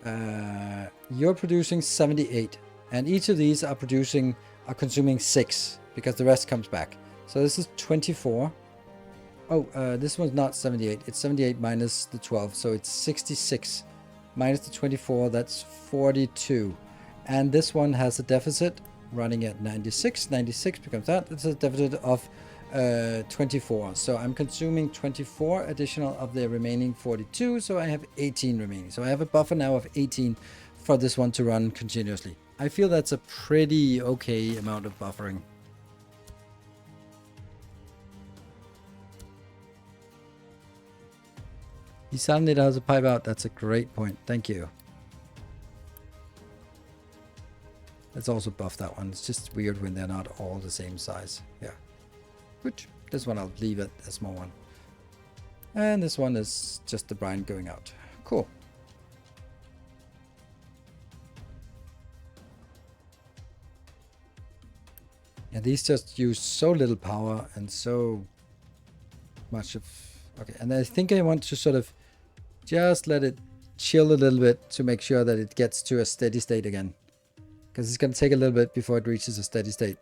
You're producing 78, and each of these are consuming 6 because the rest comes back. So this is 24. Oh, this one's not 78. It's 78 minus the 12, so it's 66 minus the 24. That's 42, and this one has a deficit running at 96. 96 becomes that. It's a deficit of 24. So I'm consuming 24 additional of the remaining 42. So I have 18 remaining. So I have a buffer now of 18 for this one to run continuously. I feel that's a pretty okay amount of buffering. He suddenly does a pipe out. That's a great point. Thank you. Let's also buff that one. It's just weird when they're not all the same size. Yeah. Good. This one I'll leave it a small one. And this one is just the brine going out. Cool. And these just use so little power and so much of... Okay, and I think I want to sort of just let it chill a little bit to make sure that it gets to a steady state again. Because it's going to take a little bit before it reaches a steady state.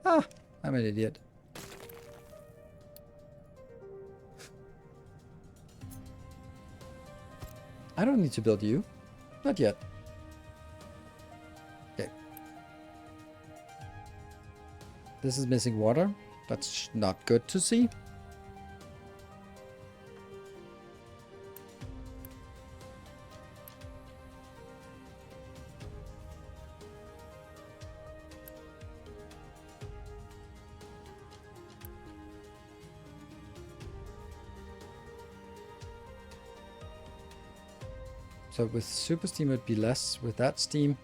Ah, I'm an idiot. I don't need to build you. Not yet. Okay. This is missing water. That's not good to see. So with super steam it would be less. With that steam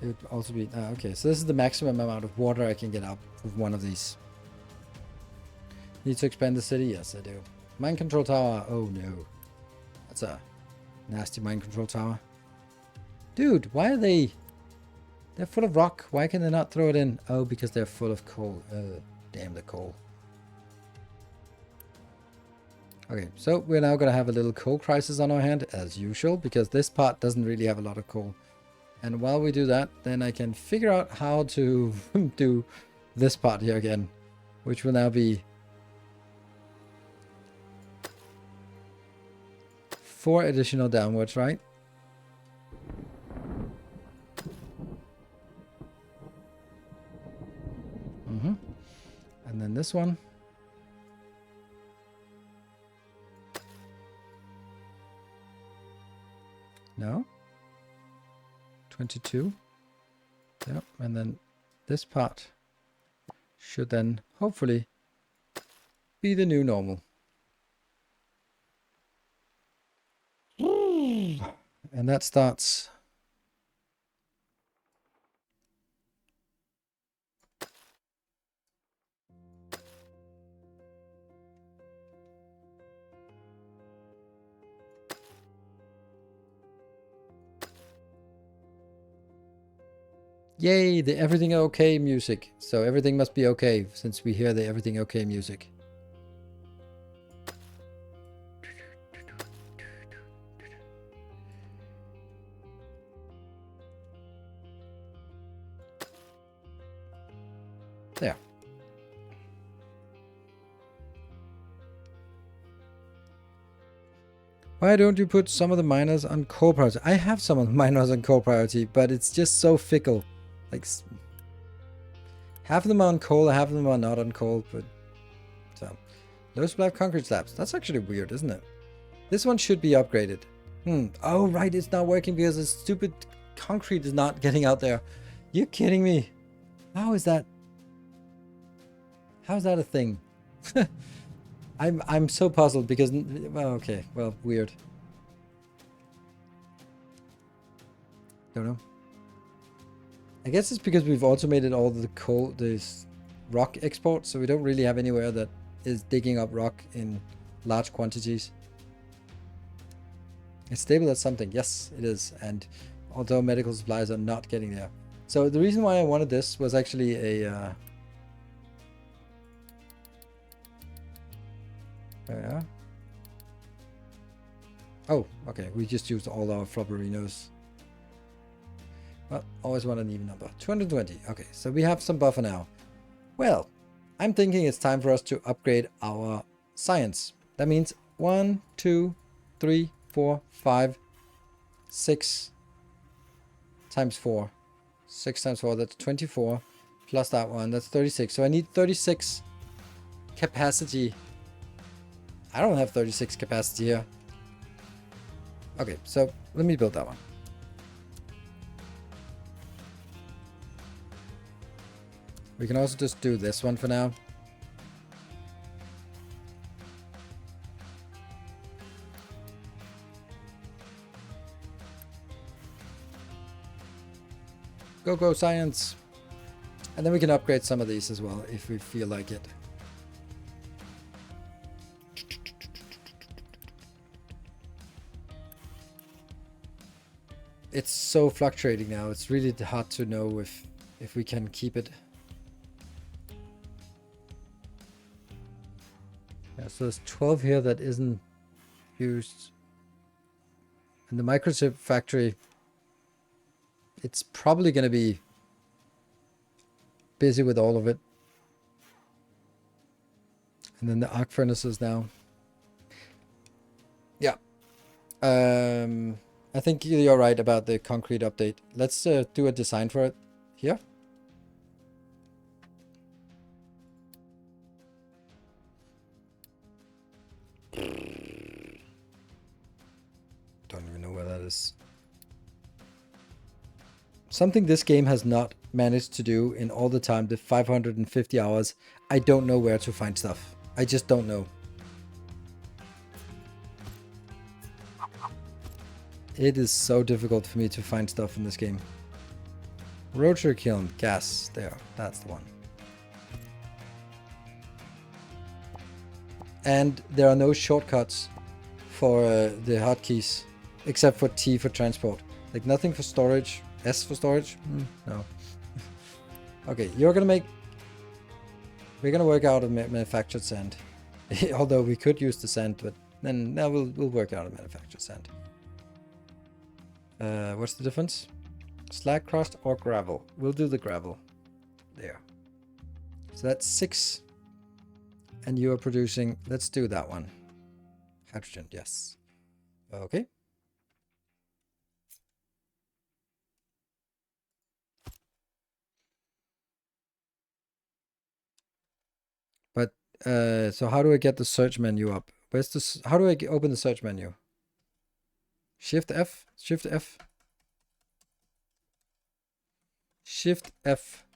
it would also be... okay, so this is the maximum amount of water I can get out with one of these. Need to expand the city? Yes, I do. Mind control tower. Oh no. That's a nasty mind control tower. Dude, why are they... They're full of rock. Why can they not throw it in? Oh, because they're full of coal. Damn the coal. Okay, so we're now going to have a little coal crisis on our hand, as usual, because this part doesn't really have a lot of coal. And while we do that, then I can figure out how to do this part here again, which will now be 4 additional downwards, right? And then this one. No. 22. Yep, and then this part should then hopefully be the new normal. And that starts... Yay, the everything okay music. So everything must be okay since we hear the everything okay music. There. Why don't you put some of the miners on coal priority? I have some of the miners on coal priority, but it's just so fickle. Like, half of them are on coal, half of them are not on coal, but... So, low supply of concrete slabs. That's actually weird, isn't it? This one should be upgraded. Oh, right, it's not working because the stupid concrete is not getting out there. You're kidding me. How is that? How's that a thing? I'm so puzzled because... Well, okay, well, weird. Don't know. I guess it's because we've automated all the coal, this rock export, so we don't really have anywhere that is digging up rock in large quantities. It's stable at something. Yes, it is. And although medical supplies are not getting there. So the reason why I wanted this was actually a... Yeah. Oh, okay. We just used all our flopperinos. Well, always want an even number. 220. Okay, so we have some buffer now. Well, I'm thinking it's time for us to upgrade our science. That means 1, 2, 3, 4, 5, 6 times 4. 6 times 4, that's 24. Plus that one, that's 36. So I need 36 capacity. I don't have 36 capacity here. Okay, so let me build that one. We can also just do this one for now. Go, go, science! And then we can upgrade some of these as well, if we feel like it. It's so fluctuating now. It's really hard to know if we can keep it. Yeah, so there's 12 here that isn't used. And the microchip factory, it's probably going to be busy with all of it. And then the arc furnaces now. Yeah. I think you're right about the concrete update. Let's do a design for it here. Don't even know where that is. Something this game has not managed to do in all the time, the 550 hours. I don't know where to find stuff. I just don't know. It is so difficult for me to find stuff in this game. Rotary kiln, gas, there, that's the one. And there are no shortcuts for the hotkeys, except for T for transport. Like nothing for storage, S for storage, no. Okay, we're gonna work out a manufactured sand. Although we could use the sand, but then now we'll work out a manufactured sand. What's the difference? Slag crust or gravel? We'll do the gravel. There. So that's 6. And you are producing, let's do that one. Hydrogen, yes. Okay. But, so how do I get the search menu up? Where's this? How do I open the search menu? Shift F, Shift F. Shift F.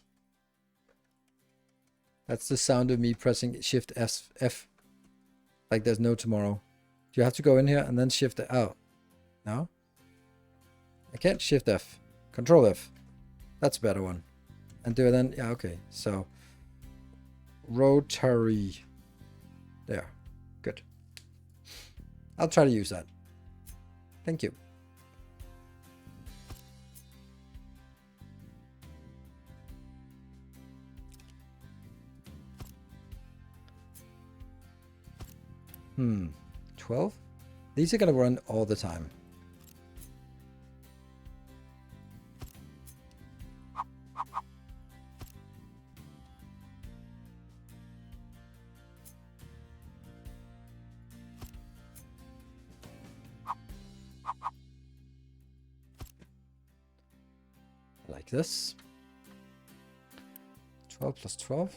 That's the sound of me pressing Shift F. Like there's no tomorrow. You have to go in here and then Shift out. No? I can't Shift F. Control F. That's a better one. And do it then. Yeah, okay. So rotary. There. Good. I'll try to use that. Thank you. Hmm. 12? These are going to run all the time. Like this. 12 plus 12.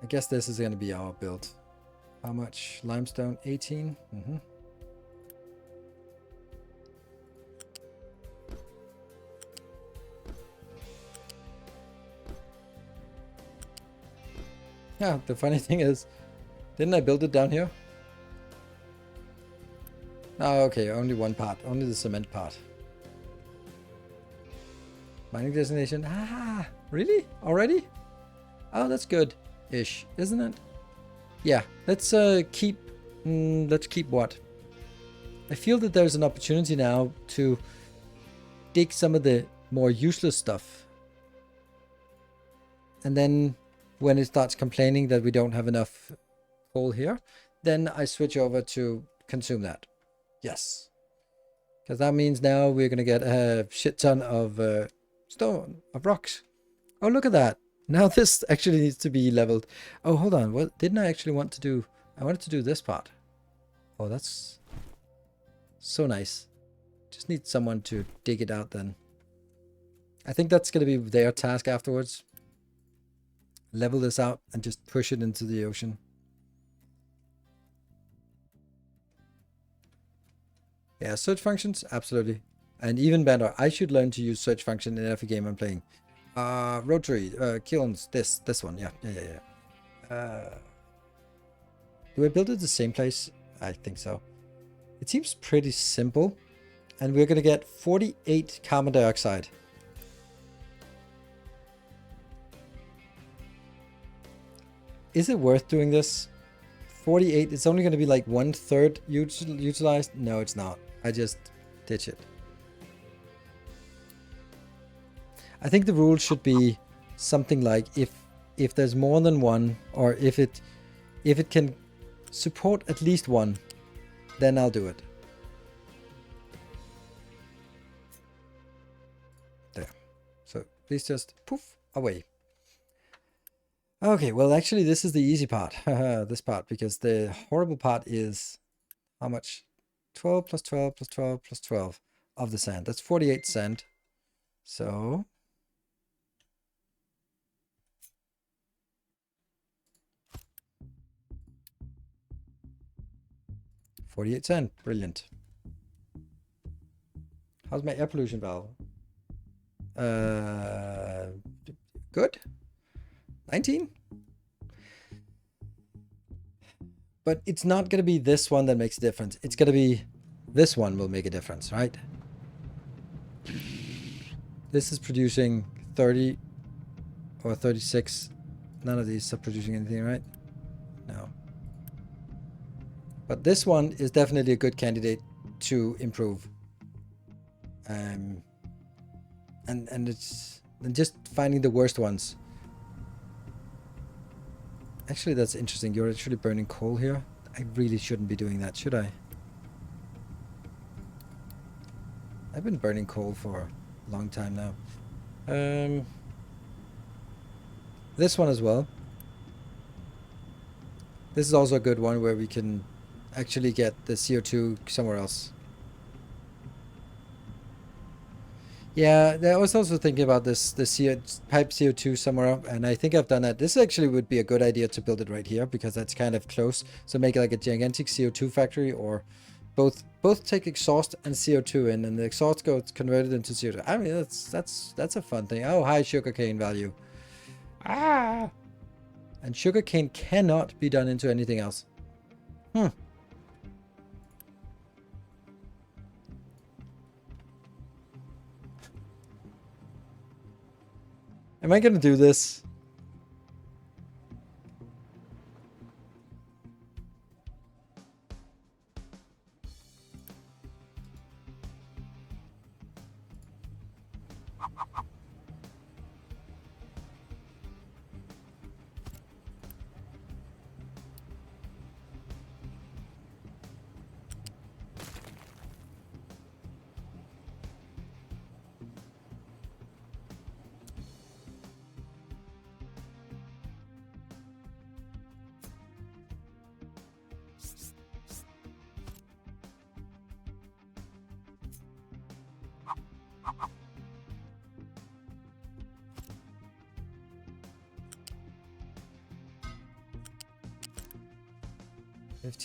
I guess this is going to be our build. How much? Limestone? 18? Yeah, the funny thing is, didn't I build it down here? Oh, okay, only one part. Only the cement part. Mining destination. Ah, really? Already? Oh, that's good. Ish, isn't it? Yeah, let's keep Let's keep what? I feel that there's an opportunity now to dig some of the more useless stuff. And then when it starts complaining that we don't have enough coal here, then I switch over to consume that. Yes. Because that means now we're going to get a shit ton of stone, of rocks. Oh, look at that. Now this actually needs to be leveled. Oh, hold on. What didn't I actually want to do? I wanted to do this part. Oh, that's so nice. Just need someone to dig it out then. I think that's going to be their task afterwards. Level this out and just push it into the ocean. Yeah, search functions, absolutely. And even better, I should learn to use search function in every game I'm playing. Rotary, kilns, this one, yeah. Do I build it the same place? I think so. It seems pretty simple. And we're going to get 48 carbon dioxide. Is it worth doing this? 48, it's only going to be like 1/3 utilized? No, it's not. I just ditch it. I think the rule should be something like if there's more than one, or if it can support at least one, then I'll do it. There. So please just poof away. Okay, well actually this is the easy part. This part, because the horrible part is how much? 12 plus 12 plus 12 plus 12 of the sand. That's 48 sand. So 48 sand. Brilliant. How's my air pollution valve? Good. 19. But it's not going to be this one that makes a difference. It's going to be this one will make a difference, right? This is producing 30 or 36. None of these are producing anything, right? No. But this one is definitely a good candidate to improve. And it's just finding the worst ones. Actually, that's interesting. You're actually burning coal here. I really shouldn't be doing that, should I? I've been burning coal for a long time now. This one as well. This is also a good one where we can actually get the CO2 somewhere else. Yeah, I was also thinking about this, the pipe CO2 somewhere up, and I think I've done that. This actually would be a good idea to build it right here, because that's kind of close. So make it like a gigantic CO2 factory, or both take exhaust and CO2 in, and the exhaust goes converted into CO2. I mean, that's a fun thing. Oh, high sugarcane value. Ah! And sugarcane cannot be done into anything else. Am I gonna do this?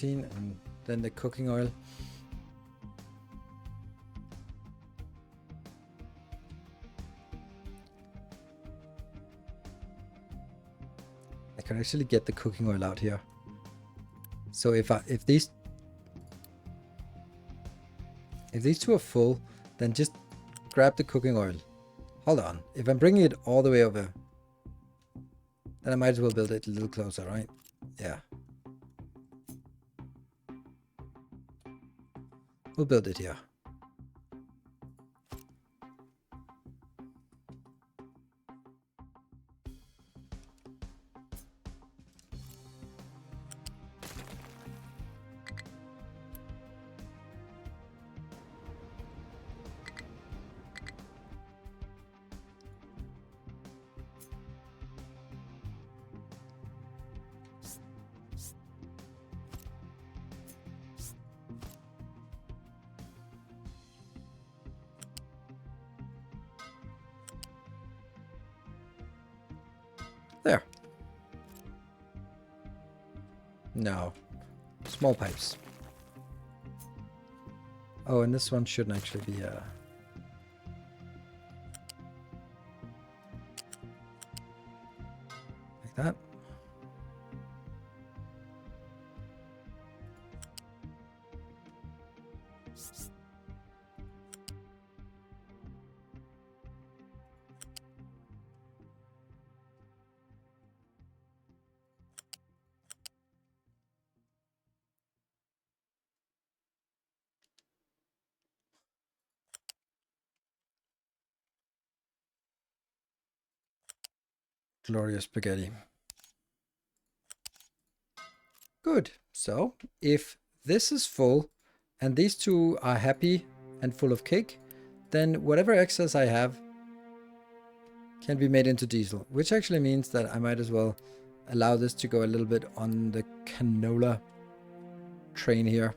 And then the cooking oil. I can actually get the cooking oil out here. So if these two are full, then just grab the cooking oil. Hold on. If I'm bringing it all the way over, then I might as well build it a little closer, right? Yeah. We'll build it here. There. No. Small pipes. Oh, and this one shouldn't actually be like that. Glorious spaghetti. Good. So, if this is full and these two are happy and full of cake, then whatever excess I have can be made into diesel, which actually means that I might as well allow this to go a little bit on the canola train here.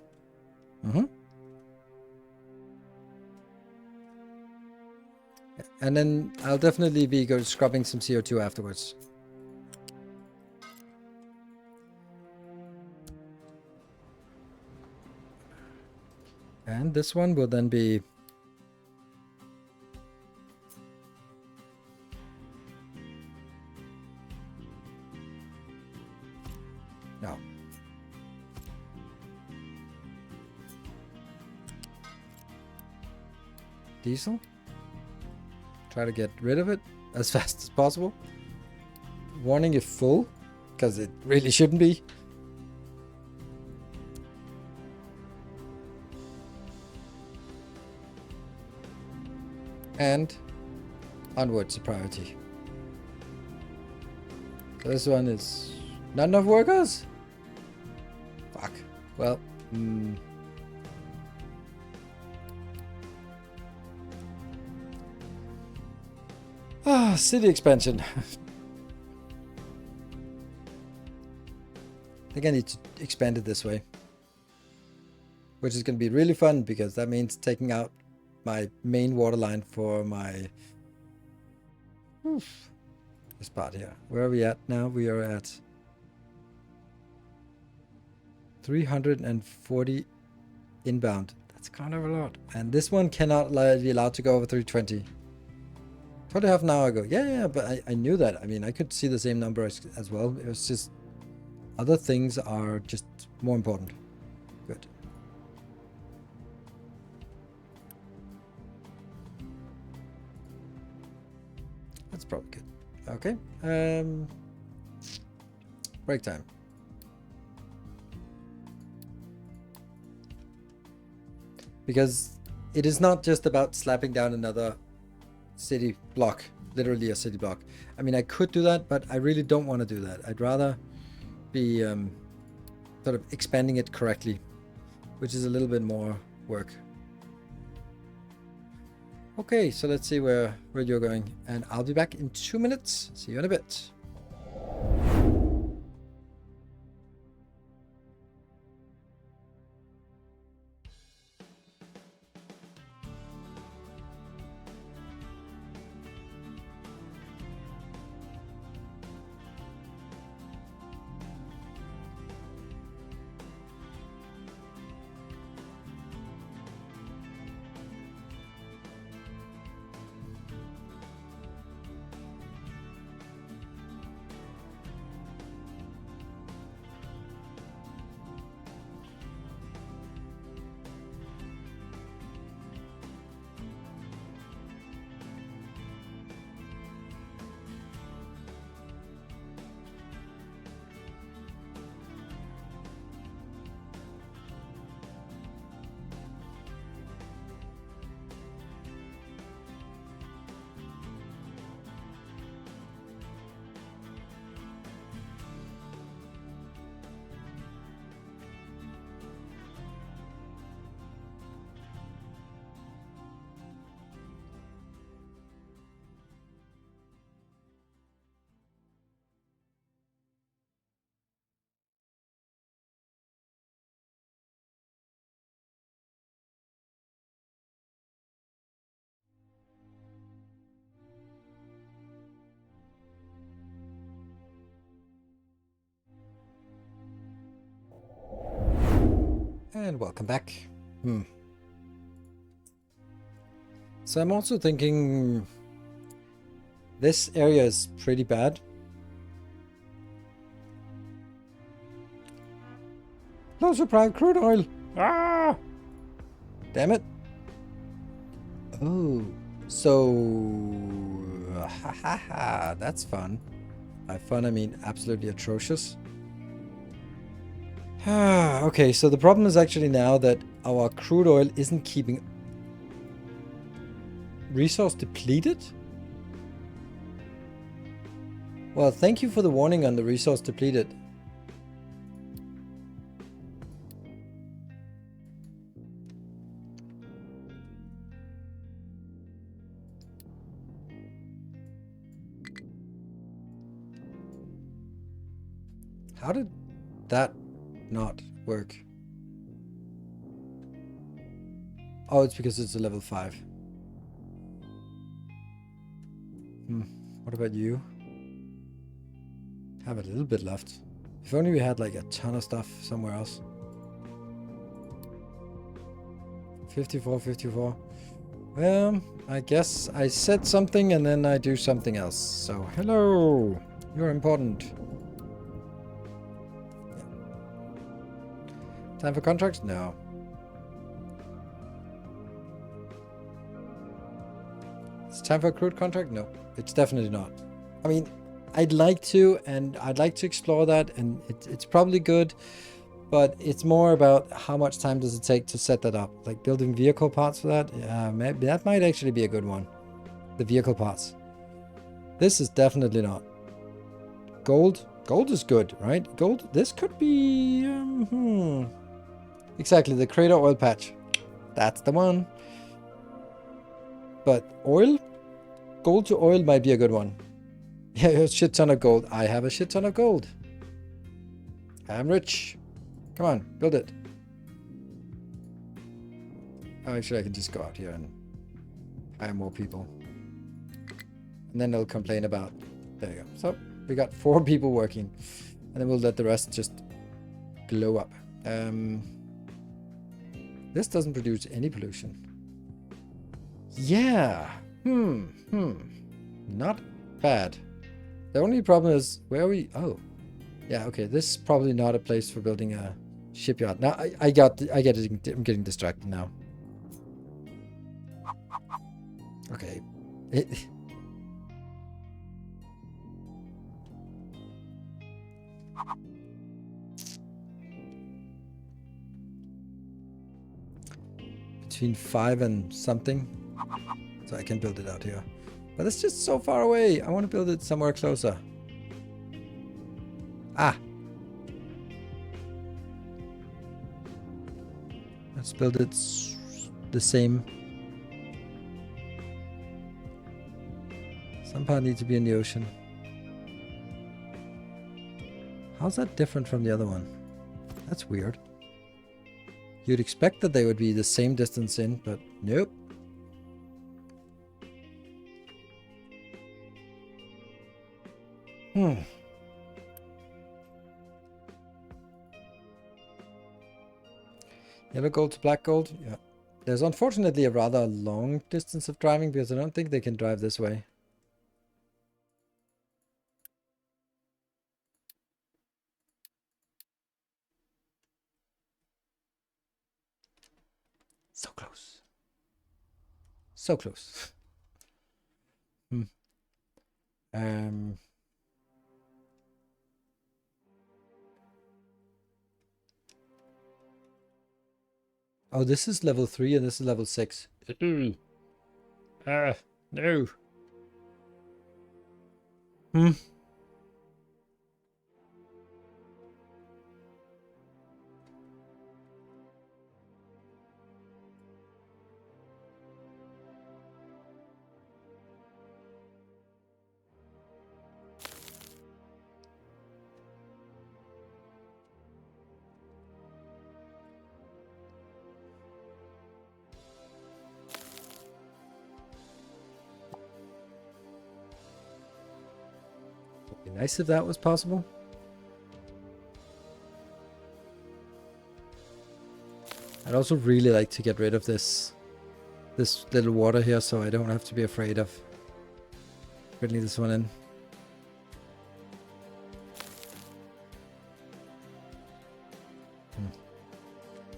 And then I'll definitely be scrubbing some CO2 afterwards. And this one will then be no. Diesel. Try to get rid of it as fast as possible. Warning if full, because it really shouldn't be. And onwards, a priority. So this one is not enough workers? Fuck. Well, city expansion. I think I need to expand it this way. Which is going to be really fun because that means taking out my main water line for my this part here. Where are we at now? We are at 340 inbound. That's kind of a lot. And this one cannot be allowed to go over 320. Probably half an hour ago. Yeah, but I knew that. I mean, I could see the same number as well. It was just other things are just more important. Good. That's probably good. Okay. Break time. Because it is not just about slapping down another city block, literally a city block. I mean, I could do that, but I really don't want to do that. I'd rather be sort of expanding it correctly, which is a little bit more work. Okay, so let's see where you're going, and I'll be back in 2 minutes. See you in a bit. And welcome back. So I'm also thinking this area is pretty bad. Low supply of crude oil. Ah! Damn it. Oh, so that's fun. By fun, I mean absolutely atrocious. Okay, so the problem is actually now that our crude oil isn't keeping resource depleted. Well, thank you for the warning on the resource depleted. How did that not work? Oh, it's because it's a level 5. What about you? Have a little bit left. If only we had like a ton of stuff somewhere else. 54, 54. Well, I guess I said something and then I do something else. So, hello. You're important. Time for contracts? No. It's time for a crude contract? No, it's definitely not. I mean, I'd like to, and I'd like to explore that, and it's probably good, but it's more about how much time does it take to set that up. Like building vehicle parts for that, maybe that might actually be a good one. The vehicle parts. This is definitely not. Gold? Gold is good, right? Gold, this could be... Exactly, the crater oil patch. That's the one. But oil? Gold to oil might be a good one. Yeah, a shit ton of gold. I have a shit ton of gold. I'm rich. Come on, build it. Oh, actually, I can just go out here and hire more people. And then they'll complain about... There you go. So, we got 4 people working. And then we'll let the rest just glow up. This doesn't produce any pollution. Yeah. Not bad. The only problem is, where are we? Oh. Yeah, okay. This is probably not a place for building a shipyard. Now, I get it. I'm getting distracted now. Okay. Between 5 and something. So I can build it out here. But it's just so far away. I want to build it somewhere closer. Ah. Let's build it the same. Some part needs to be in the ocean. How's that different from the other one? That's weird. You'd expect that they would be the same distance in, but nope. Yellow gold to black gold? Yeah. There's unfortunately a rather long distance of driving because I don't think they can drive this way. So close. So close. Oh, this is level 3 and this is level 6. No. Would be nice if that was possible. I'd also really like to get rid of this little water here, so I don't have to be afraid of putting this one in.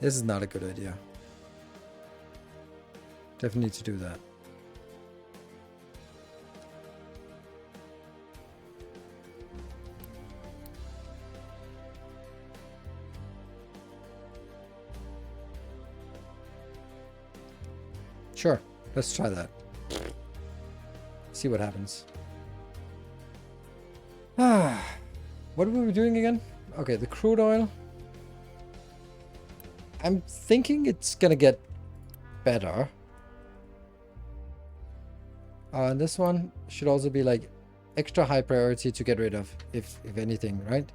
This is not a good idea. Definitely need to do that. Sure, let's try that. See what happens. What were we doing again? Okay, the crude oil. I'm thinking it's gonna get better. And this one should also be like extra high priority to get rid of, if anything, right?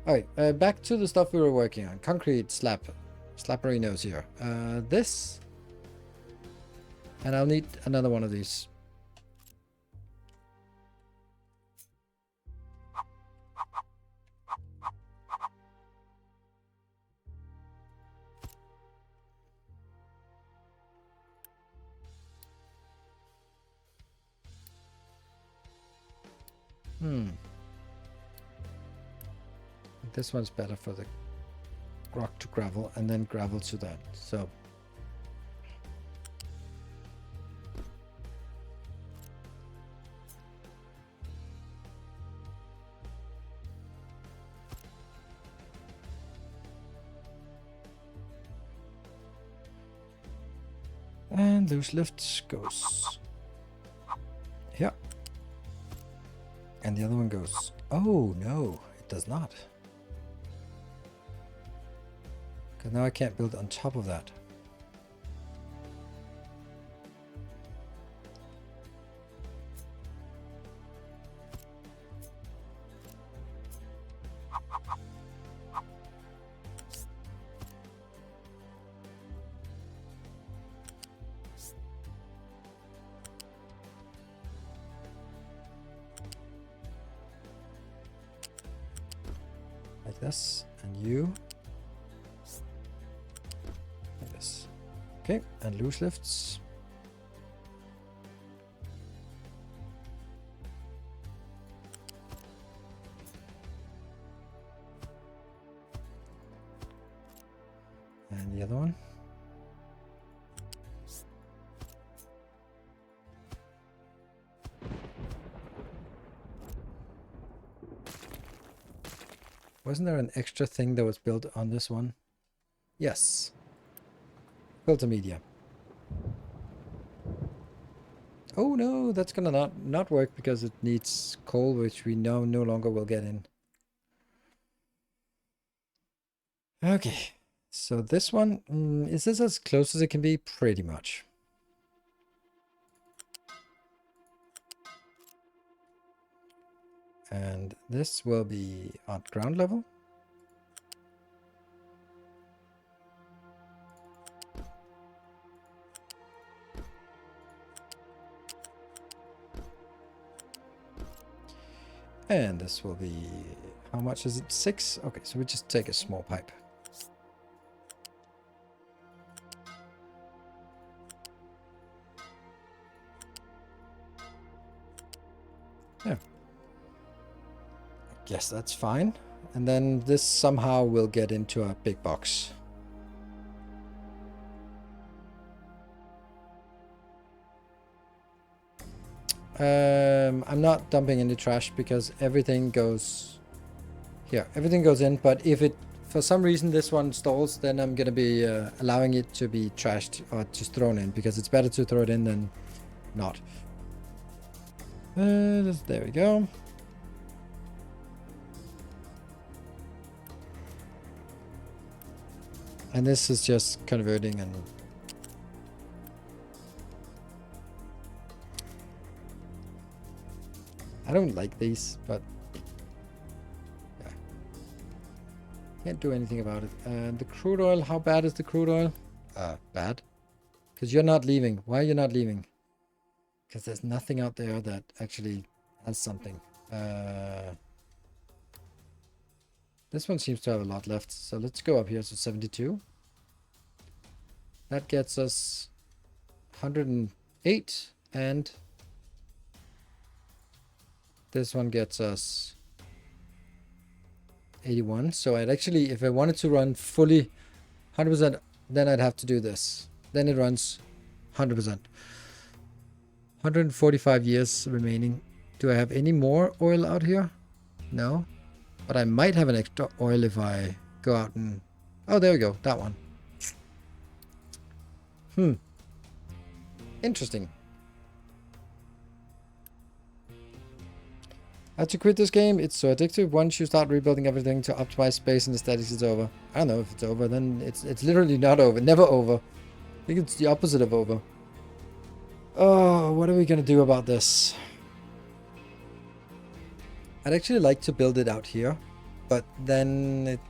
All right, back to the stuff we were working on. Concrete slapperinos here. This, and I'll need another one of these. This one's better for the rock to gravel, and then gravel to that. So and loose lift goes here, and the other one goes. Oh no, it does not. Because now I can't build on top of that. Like this, and you. Like this. Okay, and loose lifts. And the other one. Wasn't there an extra thing that was built on this one? Yes. Filter media. Oh no, that's gonna not work because it needs coal, which we now no longer will get in. Okay, so this one, is this as close as it can be? Pretty much. And this will be at ground level. And this will be, how much is it? 6? Okay, so we just take a small pipe. Yeah. I guess that's fine. And then this somehow will get into a big box. I'm not dumping any trash because everything goes here. Everything goes in, but if it, for some reason, this one stalls, then I'm going to be allowing it to be trashed or just thrown in, because it's better to throw it in than not. There we go. And this is just converting, and I don't like these, but yeah, can't do anything about it. And the crude oil, how bad is the crude oil? Bad. Because you're not leaving. Why are you not leaving? Because there's nothing out there that actually has something. This one seems to have a lot left, so let's go up here to 72. That gets us 108, and this one gets us 81. So I'd actually, if I wanted to run fully 100%, then I'd have to do this. Then it runs 100%. 145 years remaining. Do I have any more oil out here? No. But I might have an extra oil if I go out and... Oh, there we go. That one. Interesting. I had to quit this game. It's so addictive. Once you start rebuilding everything to optimize space and aesthetics, it's over. I don't know if it's over. Then it's literally not over. Never over. I think it's the opposite of over. Oh, what are we going to do about this? I'd actually like to build it out here. But then it...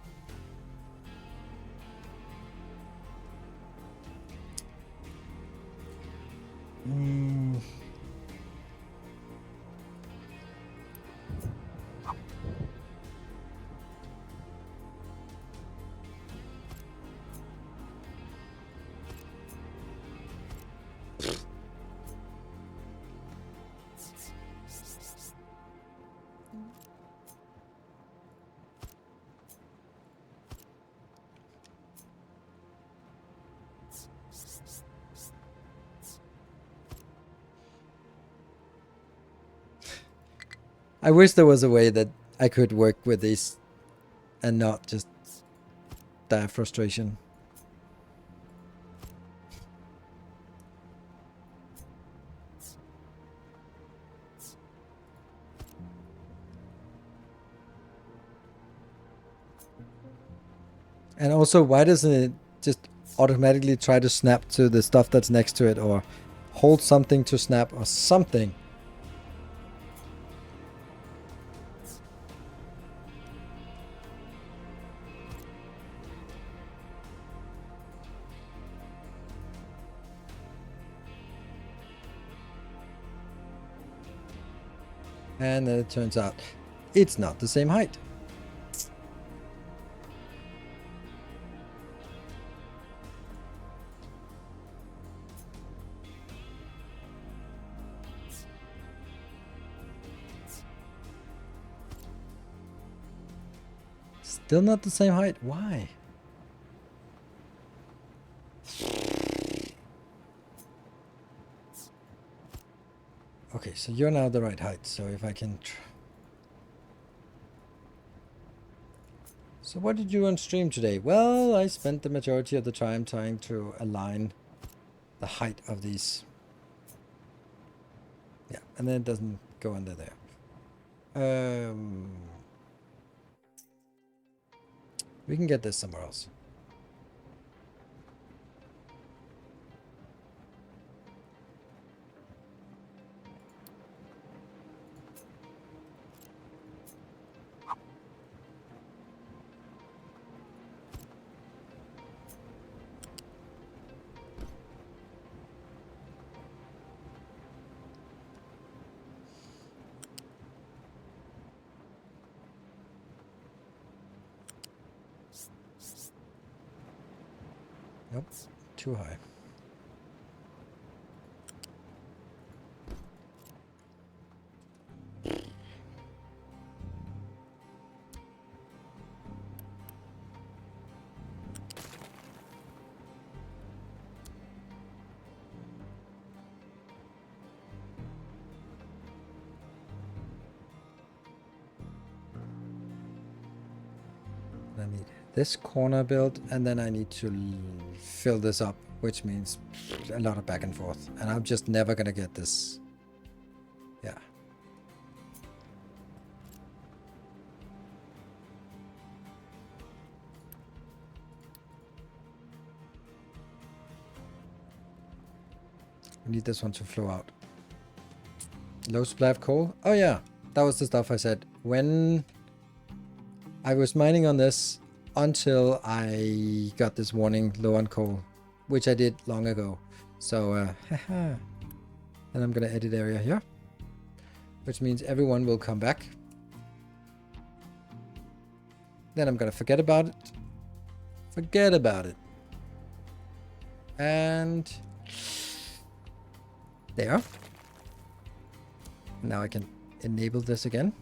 I wish there was a way that I could work with these and not just die of frustration. And also, why doesn't it just automatically try to snap to the stuff that's next to it, or hold something to snap or something? And then it turns out it's not the same height. Still not the same height. Why? Okay, so you're now the right height. So if I can... So what did you do on stream today? Well, I spent the majority of the time trying to align the height of these. Yeah, and then it doesn't go under there. We can get this somewhere else. Nope, too high. I need this corner built, and then I need to fill this up, which means a lot of back and forth. And I'm just never gonna get this. Yeah. We need this one to flow out. Low supply of coal. Oh yeah, that was the stuff I said. When I was mining on this until I got this warning low on coal, which I did long ago. So, then I'm gonna edit area here, which means everyone will come back. Then I'm gonna forget about it. Forget about it. And there. Now I can enable this again.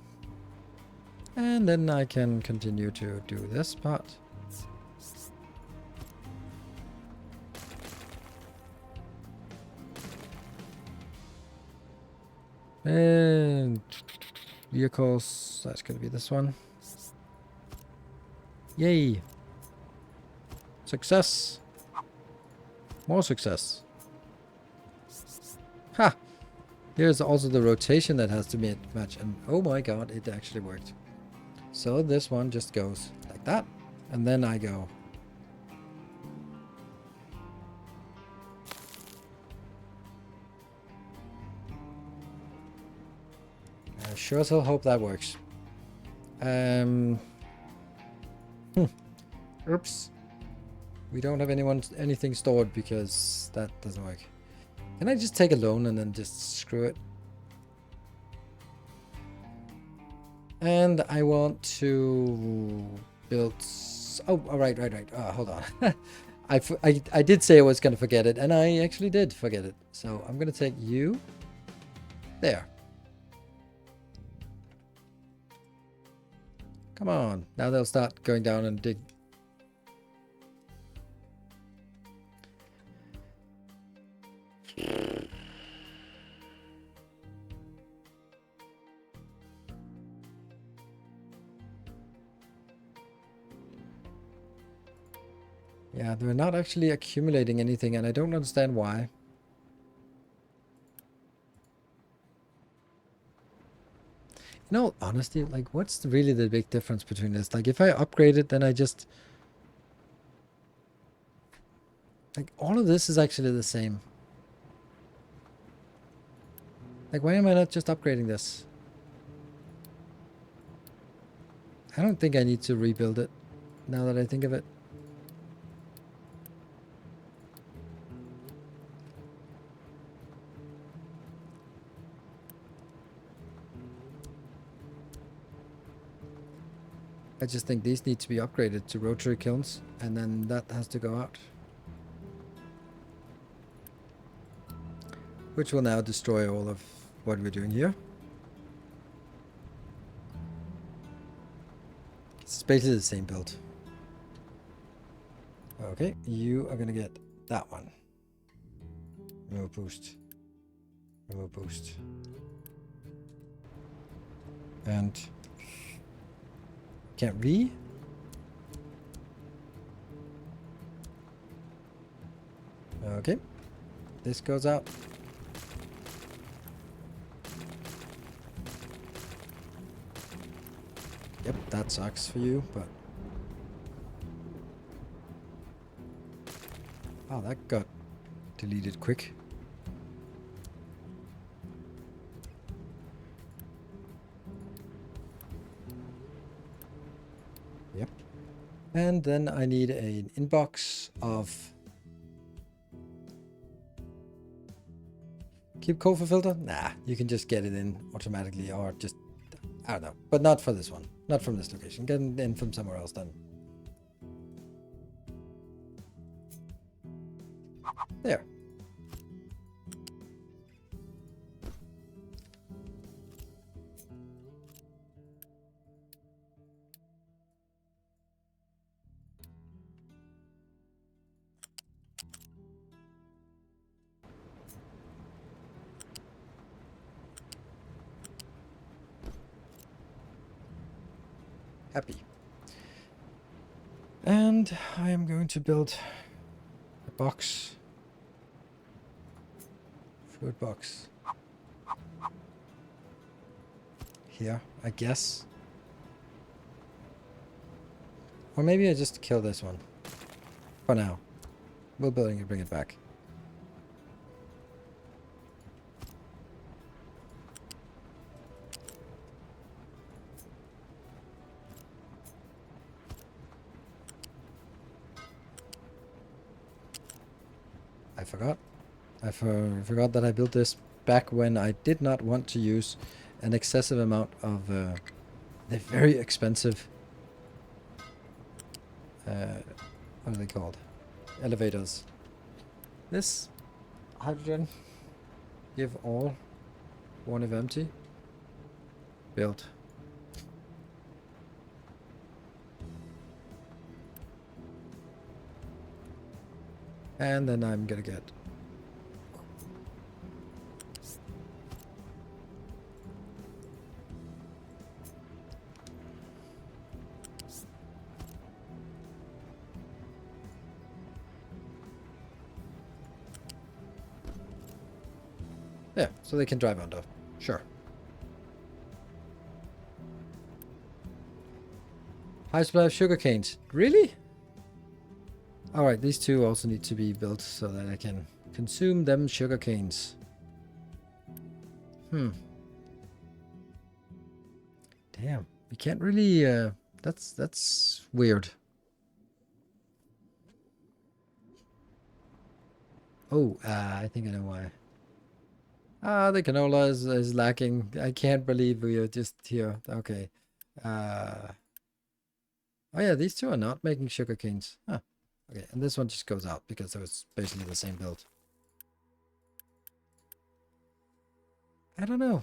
And then I can continue to do this part. And vehicles, that's going to be this one. Yay! Success! More success. Ha! Here's also the rotation that has to be matched. And oh my god, it actually worked. So this one just goes like that. And then I go. I sure as hell hope that works. Oops. We don't have anything stored because that doesn't work. Can I just take a loan and then just screw it? And I want to build... Oh, right. Hold on. I did say I was going to forget it, and I actually did forget it. So I'm going to take you. There. Come on. Now they'll start going down and dig. Yeah, they're not actually accumulating anything, and I don't understand why. In all honesty, like, what's really the big difference between this? Like, if I upgrade it, then I just... Like, all of this is actually the same. Like, why am I not just upgrading this? I don't think I need to rebuild it, now that I think of it. I just think these need to be upgraded to rotary kilns, and then that has to go out. Which will now destroy all of what we're doing here. It's basically the same build. Okay, you are gonna get that one. Remove boost. Remove boost. And can't re. Okay. This goes out. Yep, that sucks for you, but... Oh, that got deleted quick. Yep. And then I need an inbox of... Keep coal for filter? Nah, you can just get it in automatically, or just... I don't know, but not for this one. Not from this location. Get it in from somewhere else then. There. Happy. And I am going to build a box. Food box. Here, I guess. Or maybe I just kill this one. For now. We'll build it and bring it back. I forgot. I forgot that I built this back when I did not want to use an excessive amount of the very expensive what are they called? Elevators. this hydrogen. Give all. One if empty. Build. And then I'm gonna get yeah, so they can drive under. Sure. High supply of sugar canes. Really? Alright, these two also need to be built so that I can consume them sugar canes. Damn. We can't really that's weird. Oh, I think I know why. The canola is lacking. I can't believe we are just here. Okay. Oh yeah, these two are not making sugar canes. Huh. Okay, and this one just goes out because it was basically the same build. I don't know.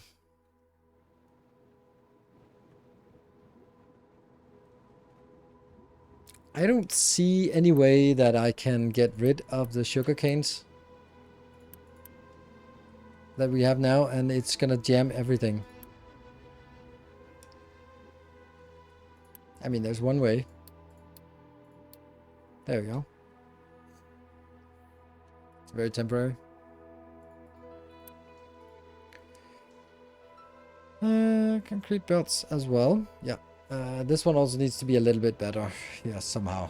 I don't see any way that I can get rid of the sugar canes that we have now, and it's gonna jam everything. I mean, there's one way. There we go. It's very temporary. Concrete belts as well. Yeah. This one also needs to be a little bit better. Yeah, somehow.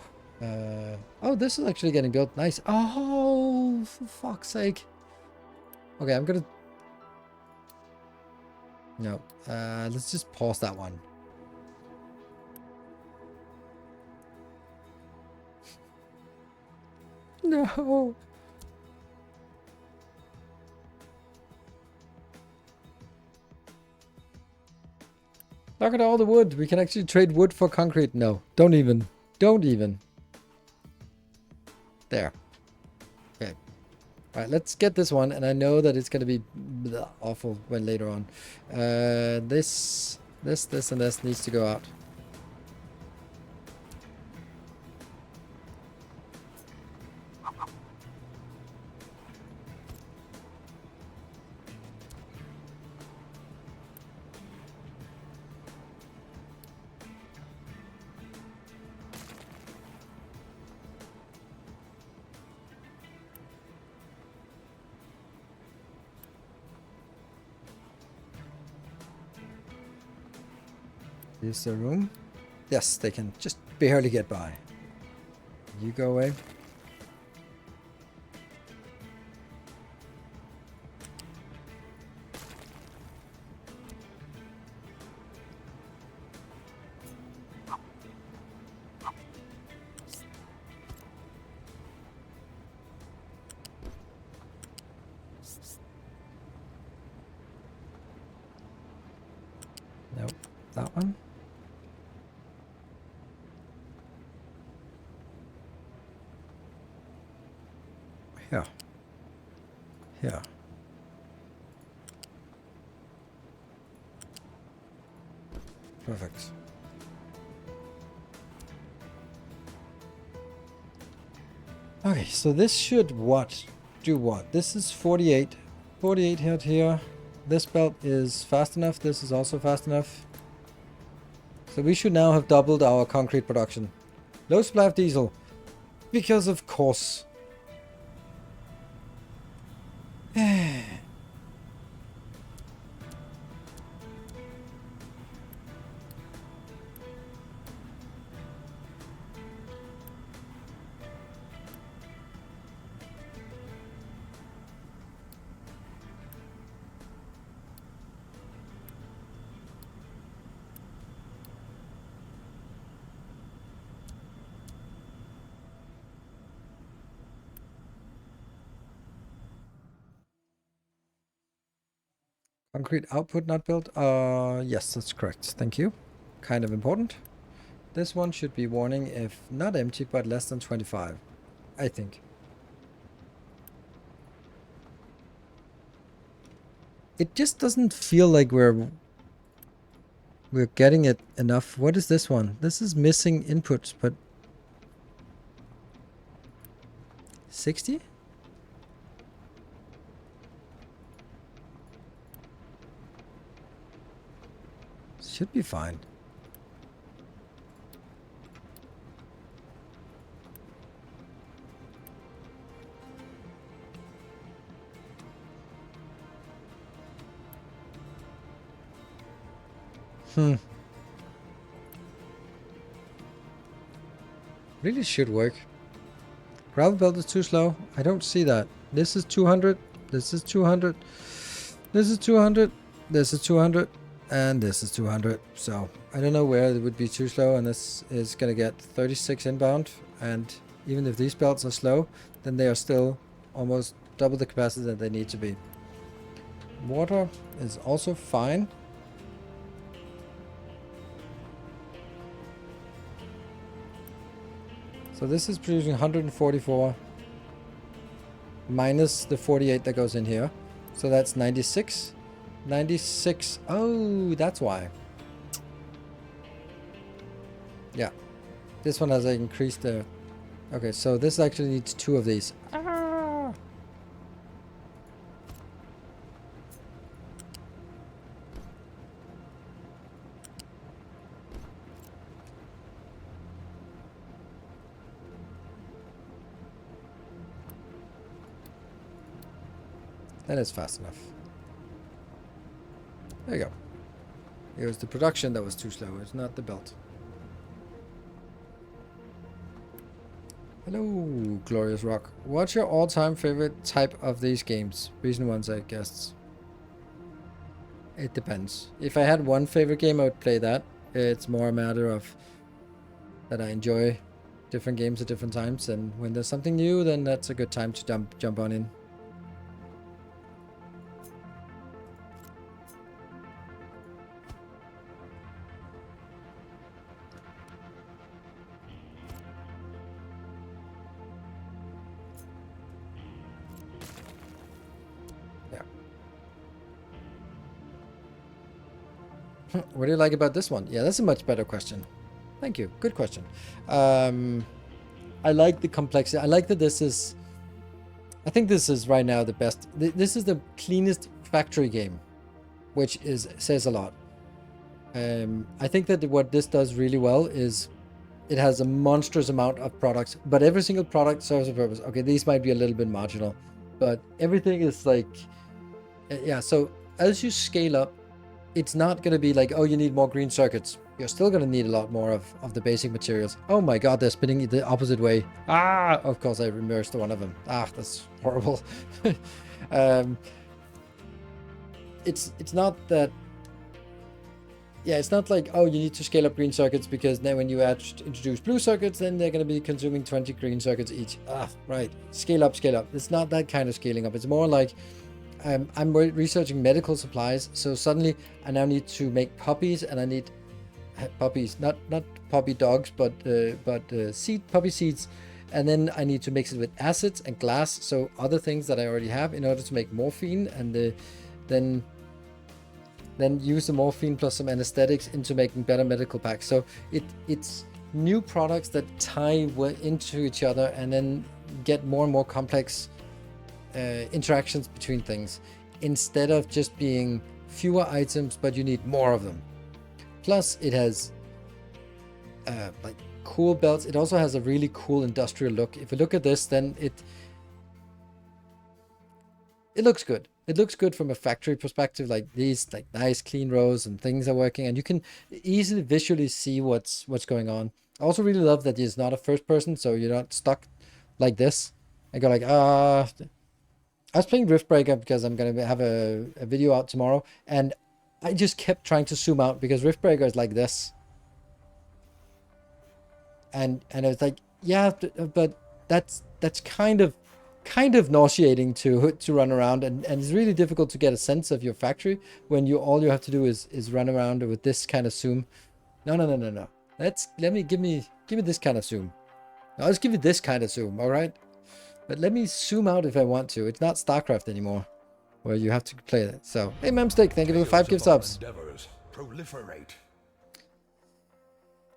Oh, this is actually getting built. Nice. Oh, for fuck's sake. Okay, I'm gonna... No. Let's just pause that one. No. Look at all the wood. We can actually trade wood for concrete. No, don't even. Don't even. There. Okay. All right, let's get this one. And I know that it's going to be awful when later on. This, and this needs to go out. Is there room? Yes, they can just barely get by. You go away. Nope, that one. Here. Here. Perfect. Okay, so this should what? Do what? This is 48. 48 out here. This belt is fast enough. This is also fast enough. So we should now have doubled our concrete production. Low supply of diesel. Because of course. Concrete output not built? Yes, that's correct. Thank you. Kind of important. This one should be warning if not empty, but less than 25. I think. it just doesn't feel like we're getting it enough. What is this one? This is missing inputs, but 60? Should be fine. Really should work. Gravel belt is too slow. I don't see that. This is 200. This is 200. This is 200. This is 200. And this is 200. So I don't know where it would be too slow. And this is going to get 36 inbound. And even if these belts are slow, then they are still almost double the capacity that they need to be. Water is also fine. So this is producing 144 minus the 48 that goes in here. So that's 96. 96. Oh, that's why. Yeah. This one has increased the... Okay, so this actually needs 2 of these. That is fast enough. There you go. It was the production that was too slow. It's not the belt. Hello, Glorious Rock. What's your all-time favorite type of these games? Recent ones, I guess. It depends. If I had one favorite game, I would play that. It's more a matter of that I enjoy different games at different times, and when there's something new, then that's a good time to jump on in. What do you like about this one? Yeah, that's a much better question. Thank you. Good question. I like the complexity. I like that this is... I think this is right now the best. This is the cleanest factory game, which says a lot. I think that what this does really well is it has a monstrous amount of products, but every single product serves a purpose. Okay, these might be a little bit marginal, but everything is like... Yeah, so as you scale up, it's not going to be like, oh, you need more green circuits. You're still going to need a lot more of the basic materials. Oh my god, they're spinning the opposite way. Ah, of course I immersed one of them. Ah, that's horrible. It's not that... Yeah, it's not like, oh, you need to scale up green circuits because then when you introduce blue circuits, then they're going to be consuming 20 green circuits each. Ah, right. Scale up, scale up. It's not that kind of scaling up. It's more like... I'm researching medical supplies, so suddenly I now need to make puppies, and I need puppies, not puppy dogs, but puppy seeds, and then I need to mix it with acids and glass, so other things that I already have in order to make morphine, and then use the morphine plus some anesthetics into making better medical packs. So it's new products that tie into each other, and then get more and more complex interactions between things, instead of just being fewer items but you need more of them. Plus it has like cool belts. It also has a really cool industrial look. If you look at this, then it looks good. It looks good from a factory perspective, like these like nice clean rows and things are working, and you can easily visually see what's going on. I also really love that it's not a first person, so you're not stuck like this and go like, I was playing Riftbreaker because I'm going to have a video out tomorrow, and I just kept trying to zoom out because Riftbreaker is like this. And I was like, yeah, but that's kind of nauseating to run around, and it's really difficult to get a sense of your factory when all you have to do is run around with this kind of zoom. No. Give me this kind of zoom. I'll just give you this kind of zoom, all right? But let me zoom out if I want to. It's not StarCraft anymore. where you have to play it. So, hey, Memstick, thank you for the 5 gift subs. Endeavors proliferate.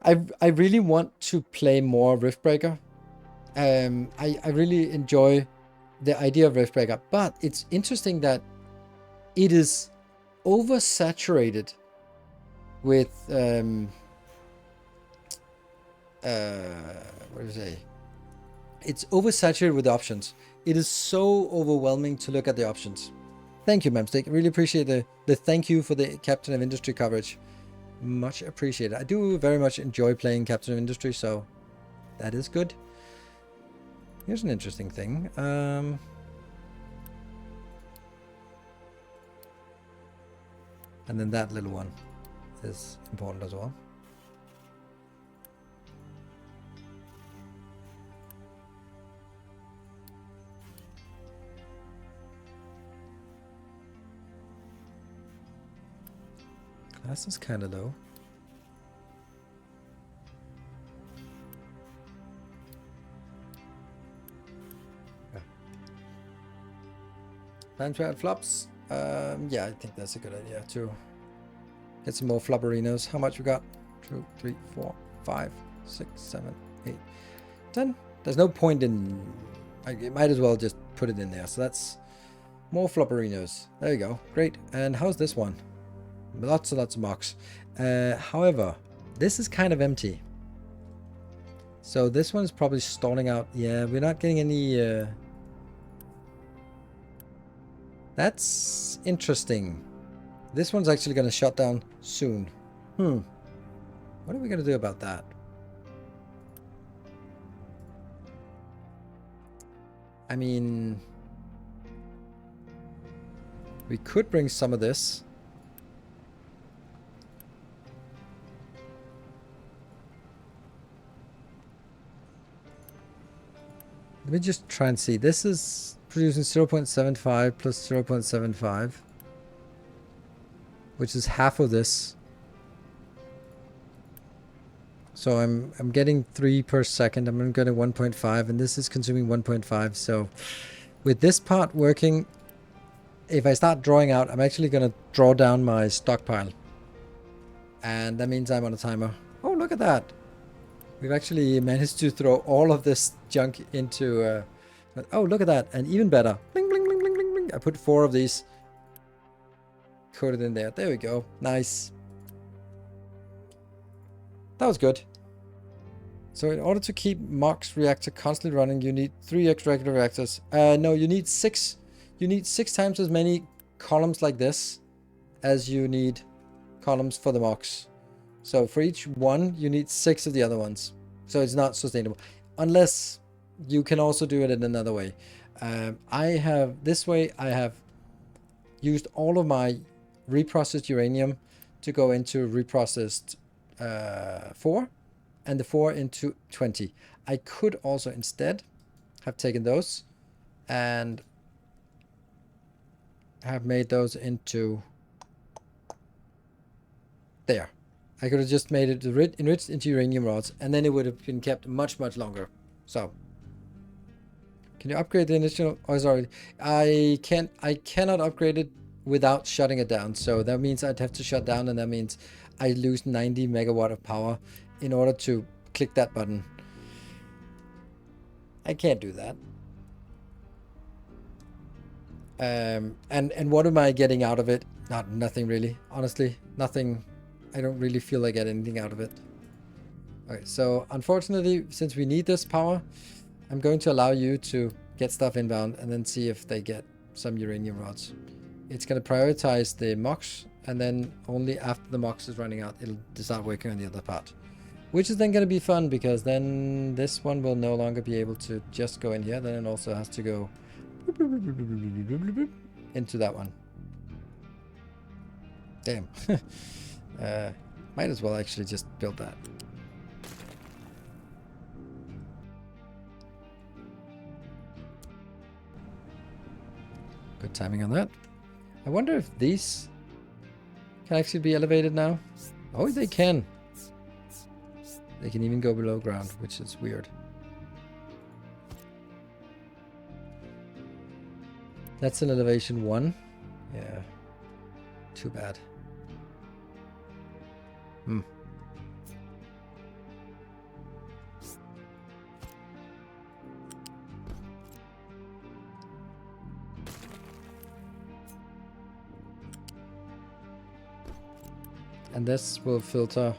I really want to play more Riftbreaker. I really enjoy the idea of Riftbreaker, but it's interesting that it is oversaturated with what do you say? It's oversaturated with options. It is so overwhelming to look at the options. Thank you, Memstick. Really appreciate the thank you for the Captain of Industry coverage. Much appreciated. I do very much enjoy playing Captain of Industry, so that is good. Here's an interesting thing. And then that little one is important as well. Class is kind of low. Time to add flops. Yeah, I think that's a good idea to get some more flopperinos. How much we got? 2, 3, 4, 5, 6, 7, 8, 10. There's no point in... I might as well just put it in there. So that's more flopperinos. There you go. Great. And how's this one? Lots and lots of mocks. However, this is kind of empty. So this one's probably stalling out. Yeah, we're not getting any... That's interesting. This one's actually going to shut down soon. What are we going to do about that? I mean... we could bring some of this. Let me just try and see. This is producing 0.75 plus 0.75, which is half of this. So I'm getting 3 per second. I'm getting 1.5, and this is consuming 1.5. So with this part working, if I start drawing out, I'm actually going to draw down my stockpile. And that means I'm on a timer. Oh, look at that. We've actually managed to throw all of this junk into... oh, look at that. And even better. Bling, bling, bling, bling, bling, bling. I put 4 of these. Coated in there. There we go. Nice. That was good. So in order to keep Mox reactor constantly running, you need 3 extra regular reactors. No, you need 6. You need 6 times as many columns like this as you need columns for the Mox. So for each one, you need 6 of the other ones. So it's not sustainable. Unless you can also do it in another way. This way I have used all of my reprocessed uranium to go into reprocessed 4. And the 4 into 20. I could also instead have taken those and have made those into there. I could have just made it enriched into uranium rods, and then it would have been kept much, much longer. So, can you upgrade the initial? Oh, sorry, I cannot upgrade it without shutting it down. So that means I'd have to shut down, and that means I lose 90 megawatt of power in order to click that button. I can't do that. And what am I getting out of it? Nothing really. Honestly, nothing. I don't really feel I get anything out of it. Okay, so unfortunately, since we need this power, I'm going to allow you to get stuff inbound and then see if they get some uranium rods. It's going to prioritize the MOX, and then only after the MOX is running out, it'll start working on the other part. Which is then going to be fun, because then this one will no longer be able to just go in here. Then it also has to go into that one. Damn. Might as well actually just build that. Good timing on that. I wonder if these can actually be elevated now. Oh, they can. They can even go below ground, which is weird. That's an elevation 1. Yeah. Too bad. Hmm. And this will filter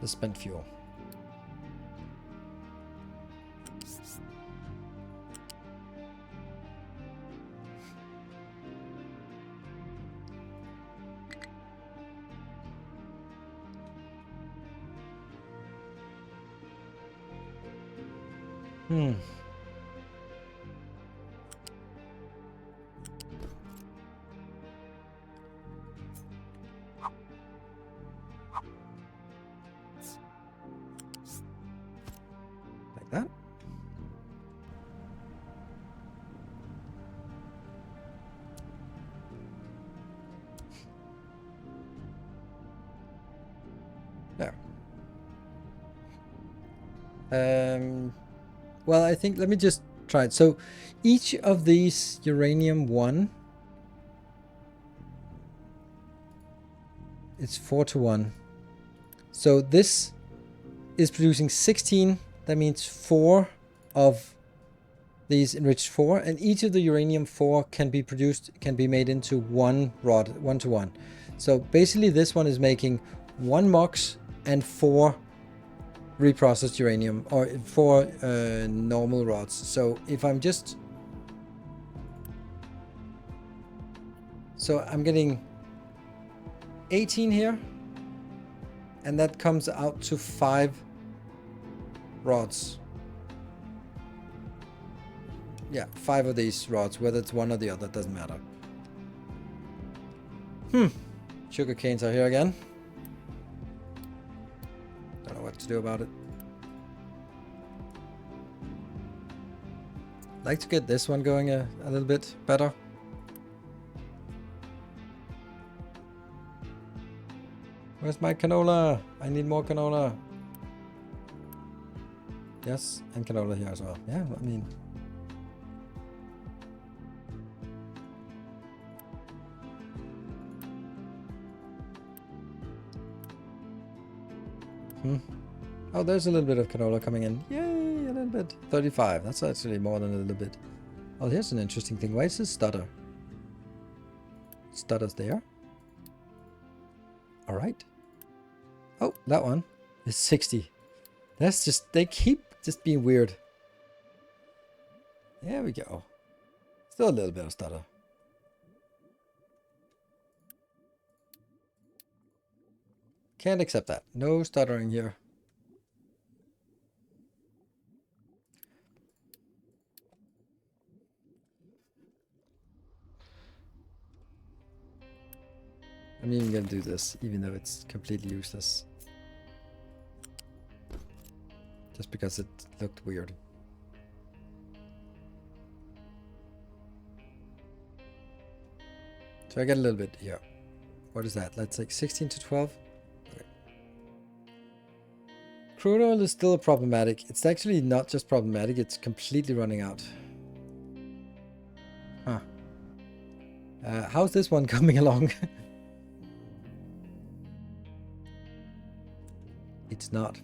the spent fuel. Hmm. Like that. There. Well, I think, let me just try it. So each of these uranium 1, it's 4-to-1. So this is producing 16. That means 4 of these enriched 4, and each of the uranium 4 can be made into 1 rod, 1-to-1. So basically this one is making 1 MOX and 4 reprocessed uranium, or 4 normal rods. So if I'm just... So I'm getting 18 here, and that comes out to 5 rods. Yeah, 5 of these rods, whether it's one or the other, doesn't matter. Sugar canes are here again. Don't know what to do about it. Like to get this one going a little bit better. Where's my canola? I need more canola. Yes, and canola here as well. Yeah, I mean... Oh, there's a little bit of canola coming in. Yay, a little bit. 35. That's actually more than a little bit. Oh, here's an interesting thing. Why is this stutter? Stutter's there. All right. Oh, that one is 60. That's just, they keep just being weird. There we go. Still a little bit of stutter. Can't accept that. No stuttering here. I'm even gonna do this, even though it's completely useless. Just because it looked weird. So I get a little bit here. What is that? Let's take 16 to 12. Okay. Crude oil is still problematic. It's actually not just problematic, it's completely running out. Huh. How's this one coming along? It's not.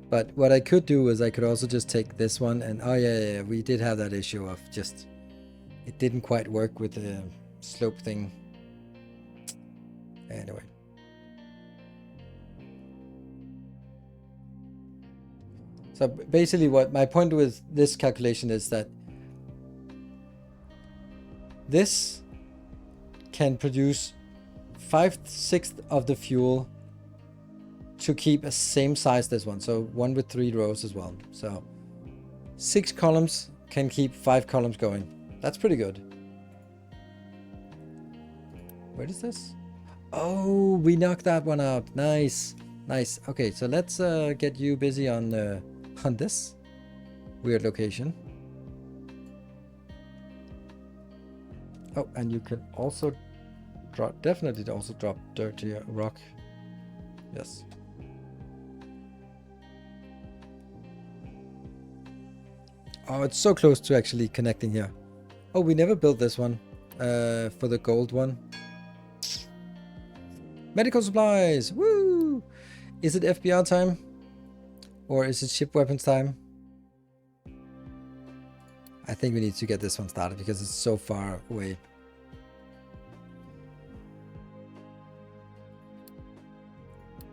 But what I could do is I could also just take this one and... Oh yeah, we did have that issue of just... It didn't quite work with the slope thing. Anyway. So basically what my point with this calculation is that this can produce 5/6 of the fuel to keep a same size this one. So one with 3 rows as well. So 6 columns can keep 5 columns going. That's pretty good. Where is this? Oh, we knocked that one out. Nice. Nice. Okay, so let's get you busy on this weird location. Oh, and you can also drop, definitely also drop dirty rock. Yes. Oh, it's so close to actually connecting here. Oh, we never built this one for the gold one. Medical supplies! Woo! Is it FBR time? Or is it ship weapons time? I think we need to get this one started because it's so far away.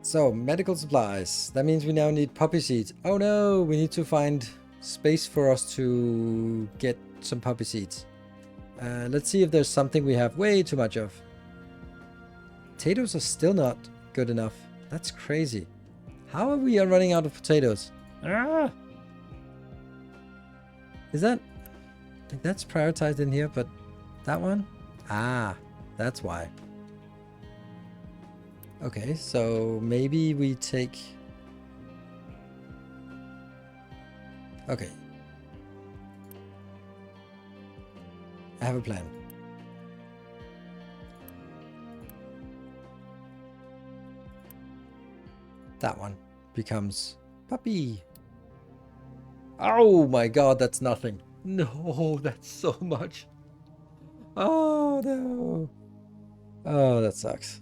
So, medical supplies. That means we now need poppy seeds. Oh no, we need to find space for us to get some poppy seeds. Let's see if there's something we have way too much of. Potatoes are still not good enough. That's crazy. How are we running out of potatoes? Ah! Is that... I think that's prioritized in here, but that one? Ah, that's why. Okay, so maybe we take... Okay. I have a plan. That one becomes puppy. Oh my god, that's nothing. No, that's so much. Oh no. Oh, that sucks.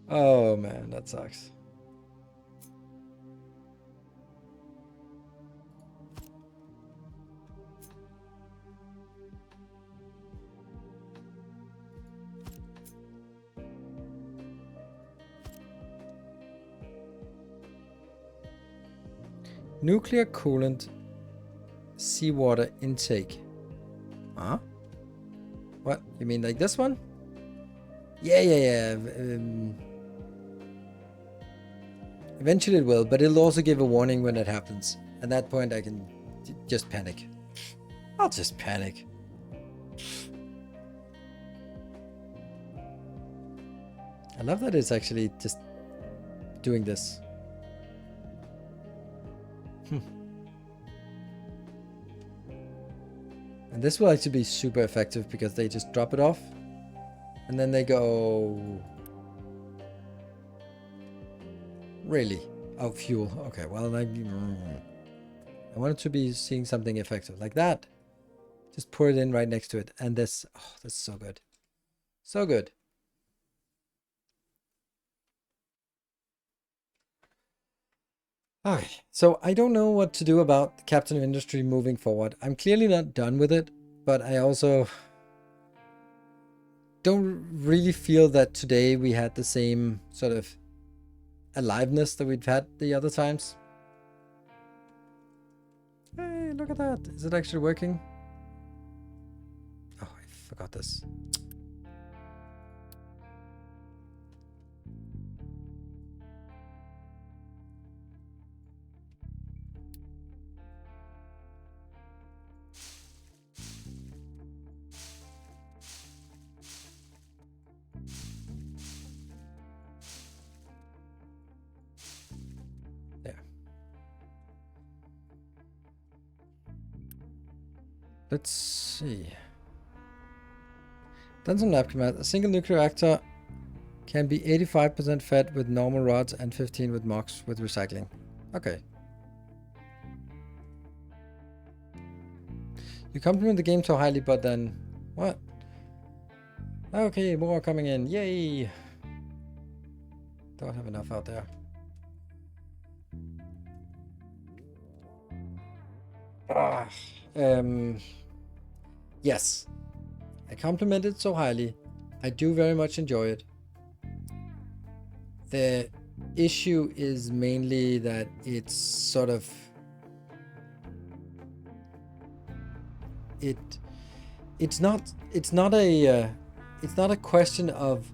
Oh man, that sucks. Nuclear coolant seawater intake. Huh? What? You mean like this one? Yeah. Eventually it will, but it'll also give a warning when it happens. At that point I can just panic. I'll just panic. I love that it's actually just doing this. And this will actually be super effective because they just drop it off and then they go... Really? Oh, fuel. Okay, well, I wanted to be seeing something effective like that. Just pour it in right next to it. And this, oh, that's so good. So good. Okay, so I don't know what to do about the Captain of Industry moving forward. I'm clearly not done with it, but I also don't really feel that today we had the same sort of aliveness that we've had the other times. Hey, look at that. Is it actually working? Oh, I forgot this. Let's see. Done some napkin math. A single nuclear reactor can be 85% fed with normal rods and 15 with MOX with recycling. Okay. You compliment the game so highly, but then... What? Okay, more coming in. Yay! Don't have enough out there. Yes. I compliment it so highly. I do very much enjoy it. The issue is mainly that it's sort of... It's not a question of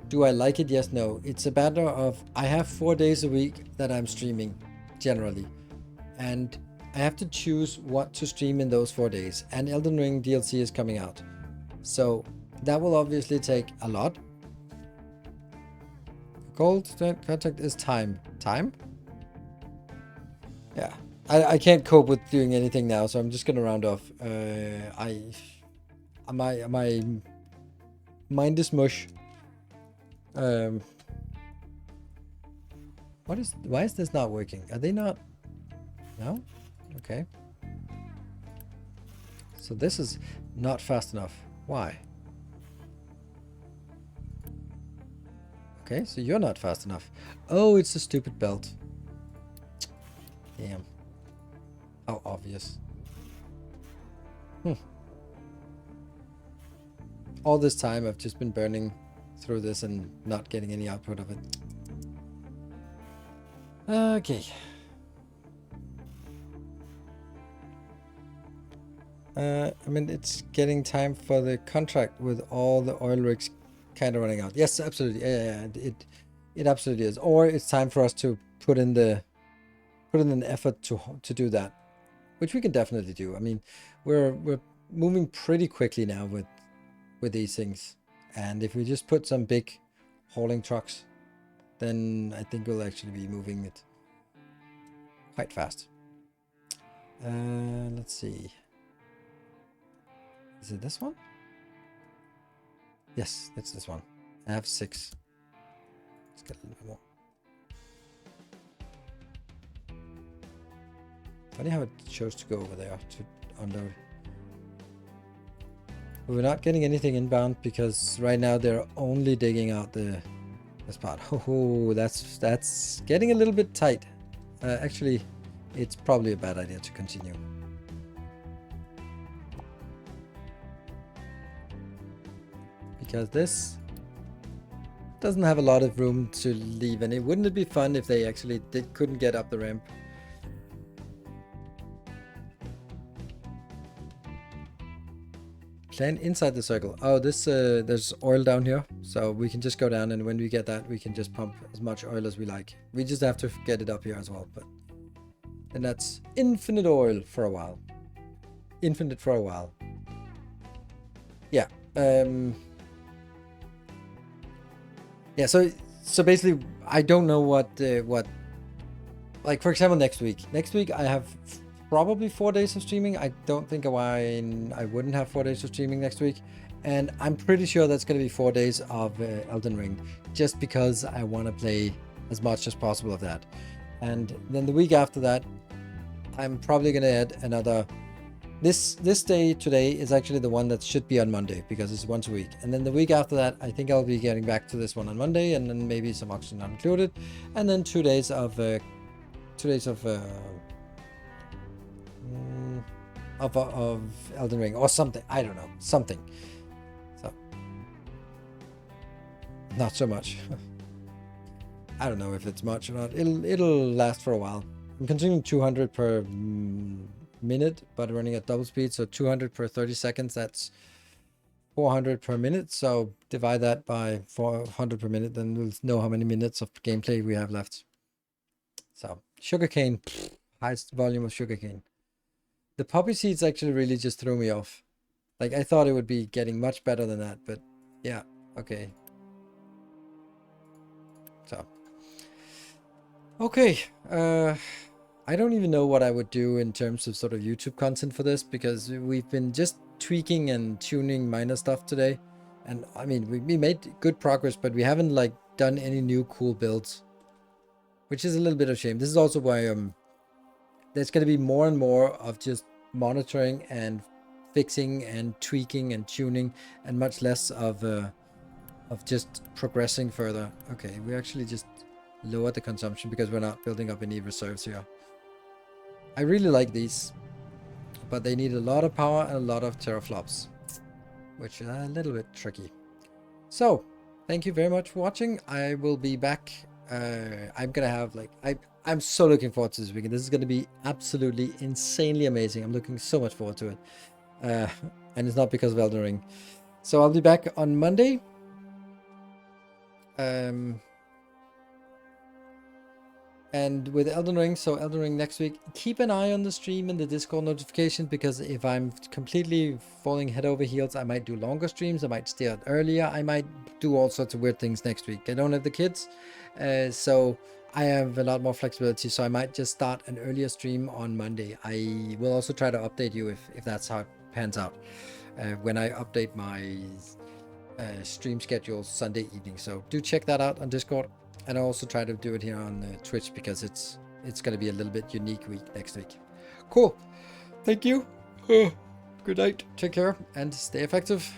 do I like it, yes, no. It's a matter of I have 4 days a week that I'm streaming generally, and I have to choose what to stream in those 4 days, and Elden Ring DLC is coming out, so that will obviously take a lot. Gold contact is time. Yeah, I can't cope with doing anything now, so I'm just gonna round off. My mind is mush. Why is this not working? Are they not? No? Okay. So this is not fast enough. Why? Okay, so you're not fast enough. Oh, it's a stupid belt. Damn. How obvious. All this time I've just been burning through this and not getting any output of it. Okay. I mean, it's getting time for the contract with all the oil rigs kind of running out. Yes, absolutely. Yeah, it absolutely is. Or it's time for us to put in an effort to do that, which we can definitely do. I mean, we're moving pretty quickly now with these things, and if we just put some big hauling trucks, then I think we'll actually be moving it quite fast. Let's see. Is it this one? Yes, it's this one. I have 6. Let's get a little bit more. Funny how it chose to go over there to unload. But we're not getting anything inbound because right now they're only digging out this part. Oh, that's getting a little bit tight. Actually, it's probably a bad idea to continue. Because this doesn't have a lot of room to leave, and wouldn't it be fun if they actually couldn't get up the ramp? Plant inside the circle. Oh, there's oil down here, so we can just go down, and when we get that, we can just pump as much oil as we like. We just have to get it up here as well, but and that's infinite oil for a while. Infinite for a while. Yeah. Yeah, so basically, I don't know what, like for example, next week I have probably 4 days of streaming. I don't think why I wouldn't have 4 days of streaming next week, and I'm pretty sure that's going to be 4 days of Elden Ring, just because I want to play as much as possible of that. And then the week after that, I'm probably going to add another. This day today is actually the one that should be on Monday because it's once a week. And then the week after that, I think I'll be getting back to this one on Monday, and then maybe some oxygen not included. And then 2 days of Elden Ring or something. I don't know, something. So not so much. I don't know if it's much or not. It'll last for a while. I'm consuming 200 per minute, but running at double speed, so 200 per 30 seconds, that's 400 per minute. So divide that by 400 per minute, then we'll know how many minutes of gameplay we have left. So sugarcane, highest volume of sugarcane. The poppy seeds actually really just threw me off. Like, I thought it would be getting much better than that, but yeah, okay. So okay, I don't even know what I would do in terms of sort of YouTube content for this, because we've been just tweaking and tuning minor stuff today. And I mean, we made good progress, but we haven't like done any new cool builds, which is a little bit of a shame. This is also why there's going to be more and more of just monitoring and fixing and tweaking and tuning, and much less of just progressing further. Okay, we actually just lowered the consumption because we're not building up any reserves here. I really like these, but they need a lot of power and a lot of teraflops, which is a little bit tricky. So thank you very much for watching. I will be back. I'm gonna have like I'm so looking forward to this weekend. This is gonna be absolutely insanely amazing. I'm looking so much forward to it, and it's not because of Elden Ring. So I'll be back on Monday. And with Elden Ring, so Elden Ring next week, keep an eye on the stream and the Discord notifications, because if I'm completely falling head over heels, I might do longer streams, I might stay out earlier, I might do all sorts of weird things next week. I don't have the kids, so I have a lot more flexibility, so I might just start an earlier stream on Monday. I will also try to update you if that's how it pans out, when I update my stream schedule Sunday evening. So do check that out on Discord. And I also try to do it here on Twitch, because it's it's going to be a little bit unique week next week. Cool. Thank you. Good night. Take care and stay effective.